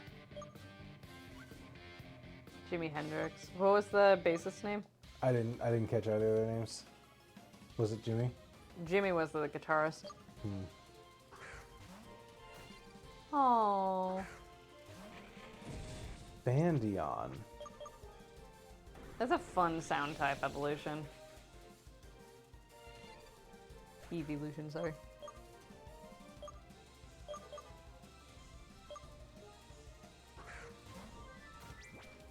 Jimi Hendrix. What was the bassist's name? I didn't catch either of their names. Was it Jimmy? Jimmy was the guitarist. Hmm. Oh. Bandion. That's a fun sound type evolution. Evolution, sorry.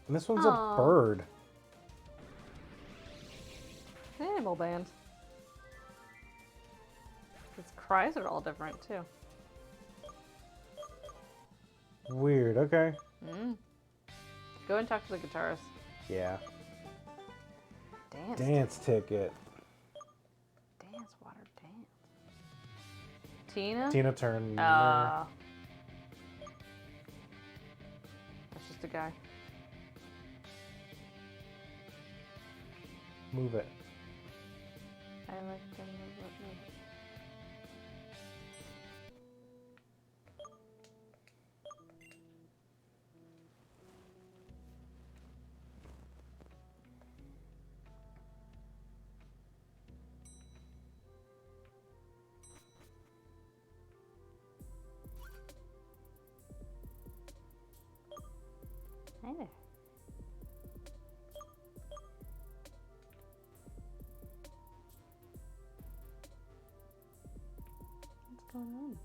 And this one's Aw. a bird. Animal band. cries are all different too. Weird. Okay. Go and talk to the guitarist. Yeah. Dance. Dance ticket. Dance, water, dance. Tina? Tina Turner. That's just a guy. Move it. I like them. Hi there. What's going on?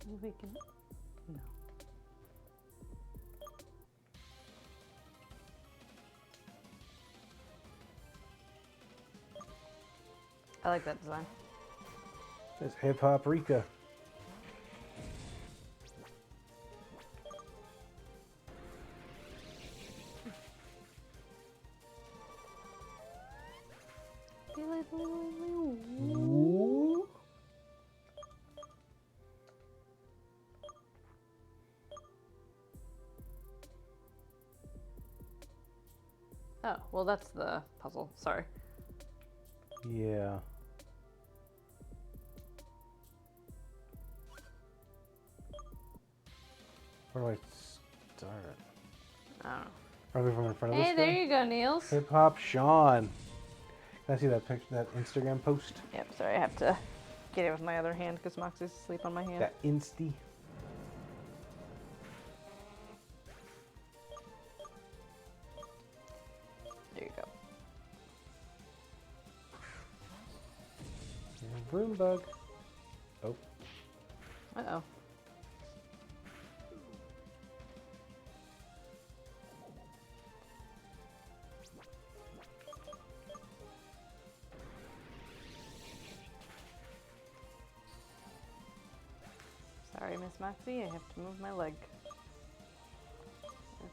You waking up? No. I like that design. It's Hip Hop Rika. Ooh. Oh, well, that's the puzzle. Sorry. Yeah. Where do I start? I don't know. Probably from in front of Hey, this there guy? you go, Niels. Hip Hop Sean. Can I see that picture, that Instagram post? Yep, sorry, I have to get it with my other hand because Moxie's asleep on my hand. That Insty. There you go. Broom bug. Oh. Uh-oh. Sorry, Miss Moxie, I have to move my leg. A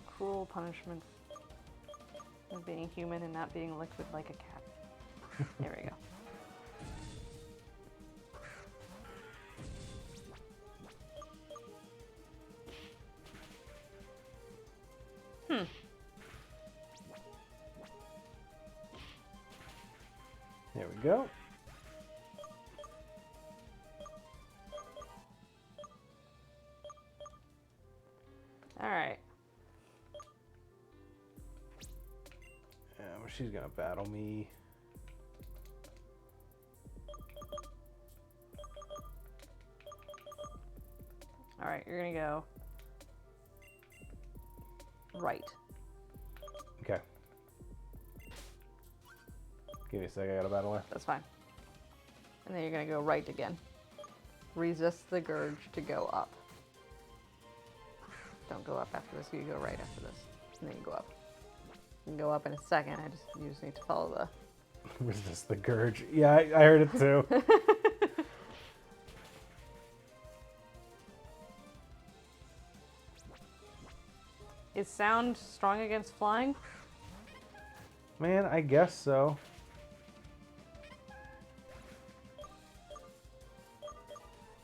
cruel punishment of being human and not being liquid like a cat. There we go. There we go. All right. She's gonna battle me. All right, you're gonna go right. Okay. Give me a sec, I gotta battle her. That's fine. And then you're gonna go right again. Resist the urge to go up. Don't go up after this, you go right after this. And then you go up. You can go up in a second, you just need to follow the... Resist the Gurge. Yeah, I heard it too. Is sound strong against flying? Man, I guess so.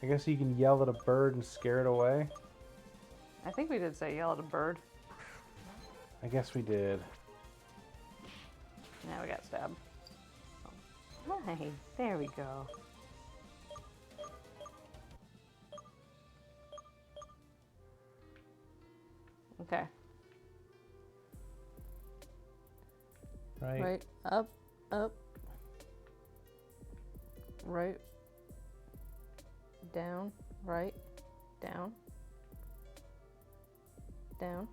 I guess you can yell at a bird and scare it away. I think we did say yell at a bird. I guess we did. Now we got stabbed. Hi, there we go. Okay. Right. Right, up, up. Right. Down, right, down. Down.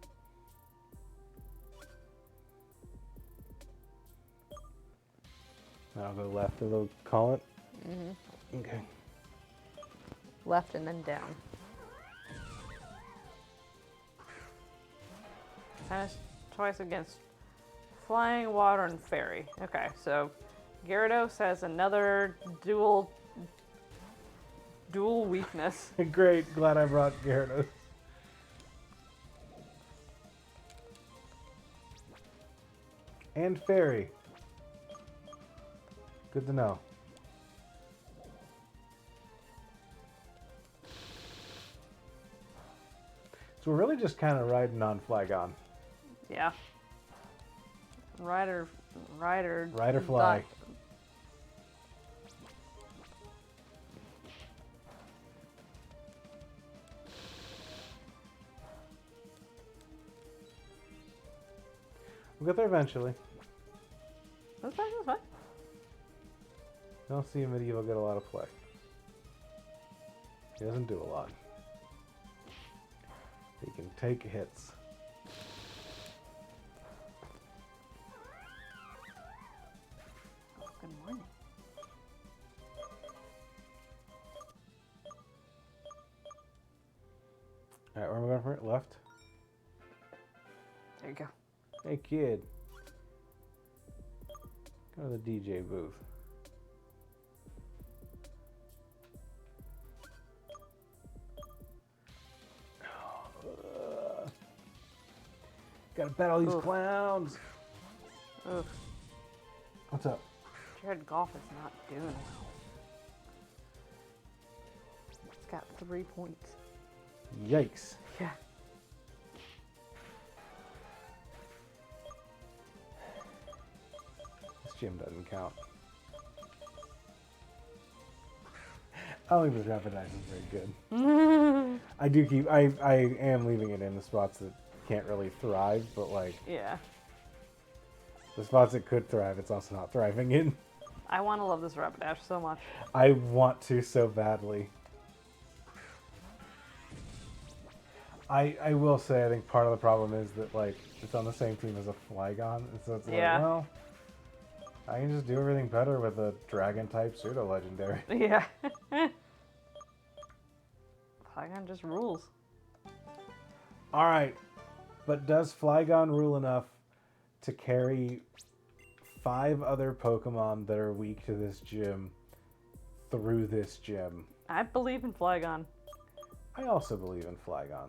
Now I'll go left, and they'll call it. Mm-hmm. Okay. Left and then down. Tennis twice against flying, water, and fairy. Okay, so Gyarados has another dual weakness. Great, glad I brought Gyarados. And Fairy. Good to know. So we're really just kind of riding on Flygon. Yeah. Rider Ride or fly. We'll get there eventually. That's fine, that's fine. I don't see Medieval get a lot of play. He doesn't do a lot. He can take hits. Oh, good morning. Alright, where am I going for it? Left? There you go. Hey kid. Go to the DJ booth. Gotta bet all these Oof. clowns. Oof. What's up? Jared Goff is not doing well. It's got 3 points. Yikes. Yeah. This gym doesn't count. I don't think this rapid ice is very good. I do keep. I am leaving it in the spots that can't really thrive, but like Yeah. the spots it could thrive, it's also not thriving in. I want to love this Rapidash so much. I want to so badly. I will say I think part of the problem is that like it's on the same team as a Flygon, and so it's Yeah. like, well, I can just do everything better with a Dragon type pseudo legendary. Yeah. Flygon just rules. All right, but does Flygon rule enough to carry 5 other Pokemon that are weak to this gym through this gym? I believe in Flygon. I also believe in Flygon.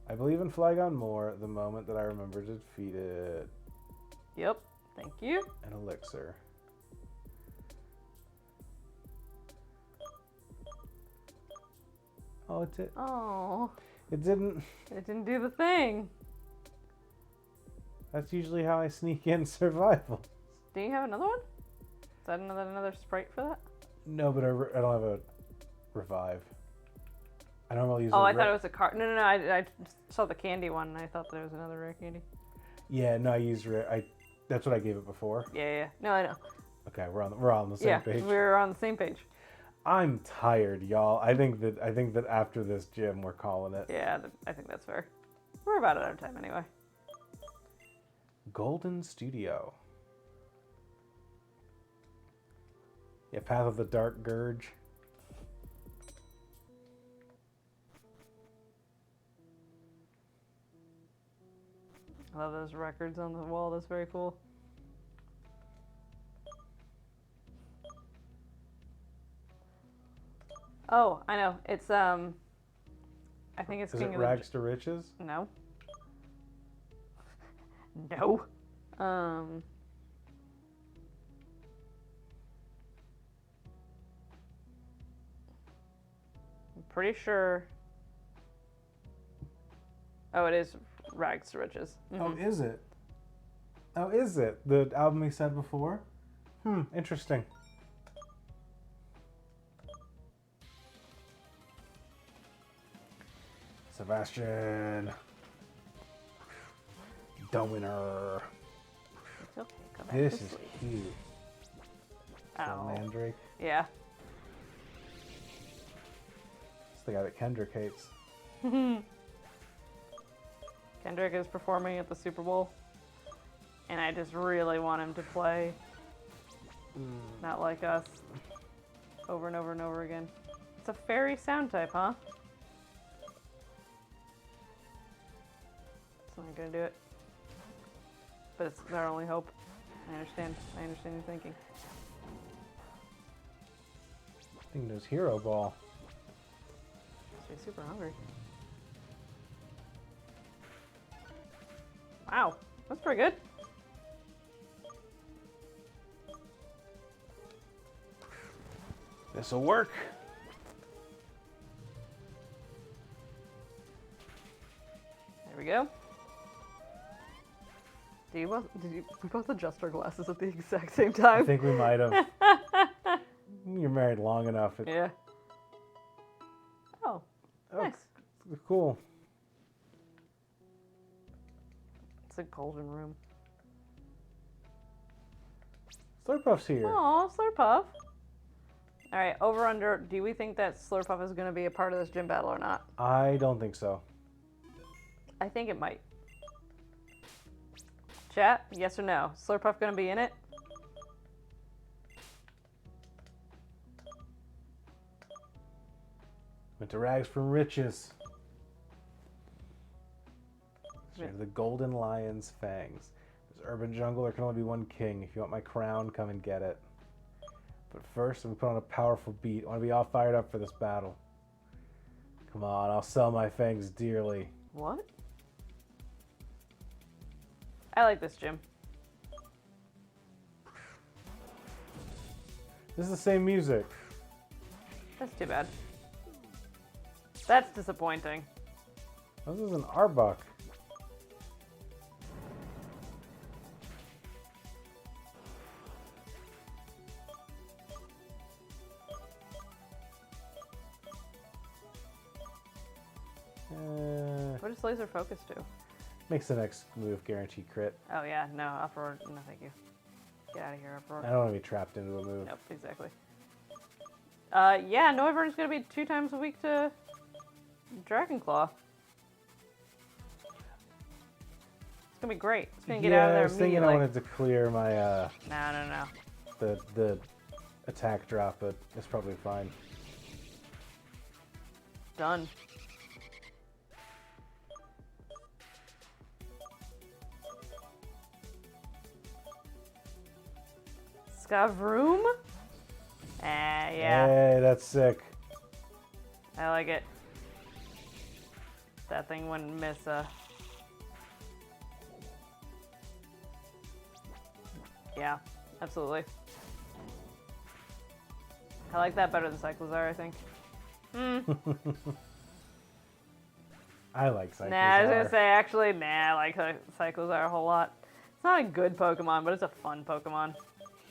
I believe in Flygon more the moment that I remember to feed it Yep. Thank you. an elixir. Oh, it's it. Oh, It didn't. it didn't do the thing. That's usually how I sneak in survival. Do you have another one? Is that another sprite for that? No, but I don't have a revive. I normally use. Oh, a I thought it was a card. No, I saw the candy one and I thought there was another rare candy. Yeah, no, I use. That's what I gave it before. Yeah. No, I know. Okay, we're on the same Yeah, page. we're on the same page. I'm tired, y'all. I think that after this gym, we're calling it. Yeah, I think that's fair. We're about out of time anyway. Golden Studio. Yeah, Path of the Dark Gurge. I love those records on the wall. That's very cool. Oh, I know. It's I think it's Is King it of the Rags to Riches? No. No. I'm pretty sure. Oh, it is Rags to Riches. Oh, is it? Oh, is it? The album he said before? Interesting. Sebastian. The winner. It's okay. Go back This to is sleep. cute. Ow. Mandrake. Yeah. It's the guy that Kendrick hates. Kendrick is performing at the Super Bowl, and I just really want him to play Not Like Us over and over and over again. It's a fairy sound type, huh? It's not gonna do it. But it's our only hope. I understand your thinking. Thing does Hero Ball. She's super hungry. Wow, that's pretty good. This'll work. There we go. We both adjust our glasses at the exact same I time. think we might have. You're married long enough. Yeah. Oh, Oh, nice. cool. It's a golden room. Slurpuff's here. Aw, Slurpuff. Alright, over under. Do we think that Slurpuff is going to be a part of this gym battle or not? I don't think so. I think it might. Chat, yes or no? Slurpuff going to be in it? Went to Rags from Riches. Yeah. The Golden Lion's Fangs. There's Urban Jungle, there can only be one king. If you want my crown, come and get it. But first, I'm gonna put on a powerful beat. I want to be all fired up for this battle. Come on, I'll sell my fangs dearly. What? I like this gym. This is the same music. That's too bad. That's disappointing. This is an Arbok. What does laser focus do? Makes the next move guarantee crit. Oh yeah, no, uproar. No, thank you. Get out of here, uproar. I don't want to be trapped into a move. Nope, exactly. Yeah, Noivern is going to be 2 times a week to Dragonclaw. It's going to be great. It's going to get out of there I was thinking immediately. I wanted to clear my No. the attack drop, but it's probably fine. Done. Skavroom? Yeah. Hey, that's sick. I like it. That thing wouldn't miss Yeah, absolutely. I like that better than Cyclozar, I think. I like Cyclozar. Nah, I was gonna say, actually, I like Cyclozar a whole lot. It's not a good Pokemon, but it's a fun Pokemon.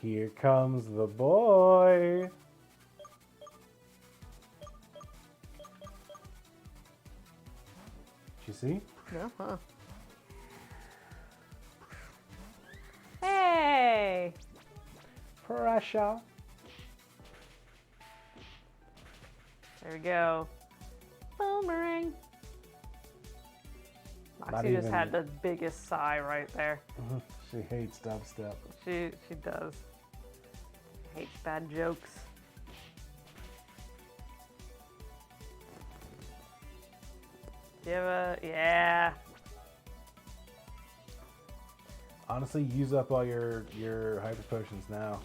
Here comes the boy. Did you see? No? Huh. Hey! Pressure. There we go. Boomerang. Not Moxie just even- had the biggest sigh right there. She hates dubstep. She does. Hates bad jokes. Do you have a... Yeah. Honestly, use up all your hyper potions now.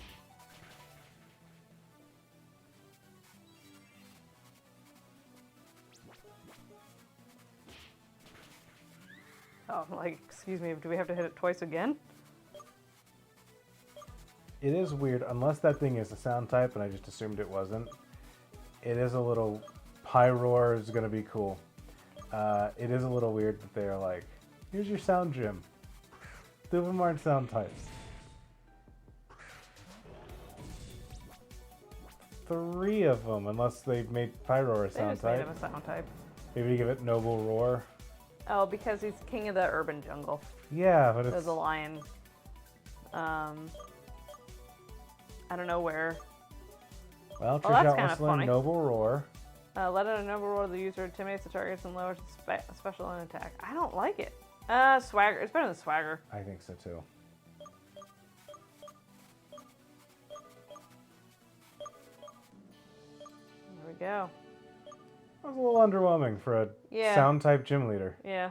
Oh, like, excuse me, do we have to hit it twice again? It is weird, unless that thing is a sound type, and I just assumed it wasn't. It is a little... Pyroar is going to be cool. It is a little weird that they're like, here's your sound gym. 2 of them aren't sound types. 3 of them, unless they've made Pyroar a They sound just made type. him a sound type. Maybe give it Noble Roar. Oh, because he's king of the urban jungle. Yeah, but it's... There's a lion. I don't know where. Well, Oh, that's Trish kinda Whistling, funny. Noble Roar. Let out a number roar, the user intimidates the targets and lowers special and attack. I don't like it. Swagger. It's better than Swagger. I think so too. There we go. That was a little underwhelming for a Yeah. sound type gym leader. Yeah.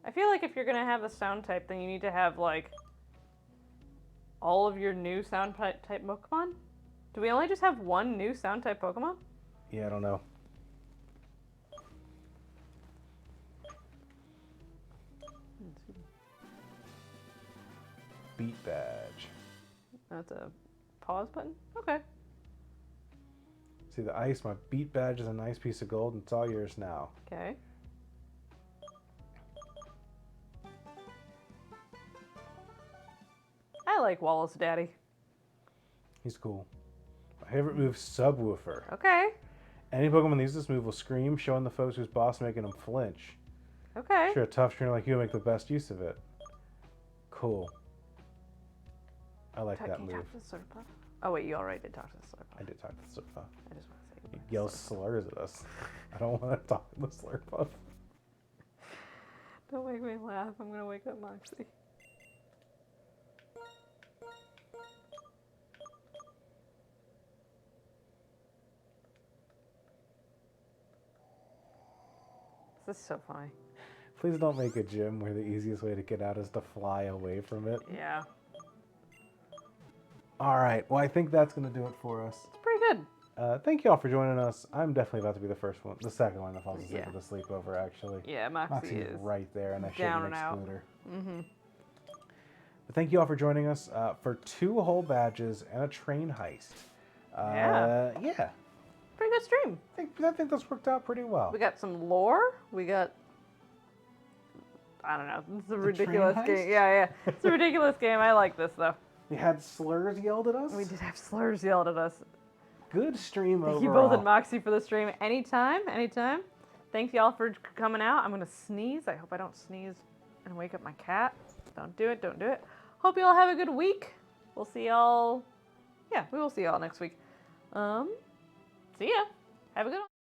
I feel like if you're gonna have a sound type, then you need to have like all of your new sound type Pokemon. Do we only just have one new sound type Pokemon? Yeah, I don't know. Beat badge. That's a pause button? Okay. See the ice, my beat badge is a nice piece of gold and it's all yours now. Okay. I like Wallace Daddy. He's cool. My favorite move, Subwoofer. Okay. Any Pokemon that uses this move will scream, showing the foes whose boss making them flinch. Okay. Sure, a tough trainer like you will make the best use of it. Cool. I like that Can you move. talk to the Slurpuff? Oh wait, you already did talk to the Slurpuff. I did talk to the Slurpuff. I just want to say He goodbye to yells Slurpuff. slurs at us. I don't want to talk to the Slurpuff. Don't make me laugh. I'm gonna wake up Moxie. This is so funny. Please don't make a gym where the easiest way to get out is to fly away from it. Yeah. All right. Well, I think that's going to do it for us. It's pretty good. Thank you all for joining us. I'm definitely about to be the second one that falls asleep Yeah. with a sleepover, actually. Yeah, Moxie Moxie is. is right there, and I down shouldn't and out. exclude her. Mm-hmm. But thank you all for joining us for 2 whole badges and a train heist. Yeah. Pretty good stream. I think this worked out pretty well. We got some lore. We got. I don't know. This is a ridiculous train game. heist? Yeah. It's a ridiculous game. I like this though. We had slurs yelled at us. We did have slurs yelled at us. Good stream Thank overall. you both and Moxie for the stream. Anytime. Thanks y'all for coming out. I'm gonna sneeze. I hope I don't sneeze and wake up my cat. Don't do it. Hope you all have a good week. We'll see y'all. Yeah, we will see y'all next week. See ya. Have a good one.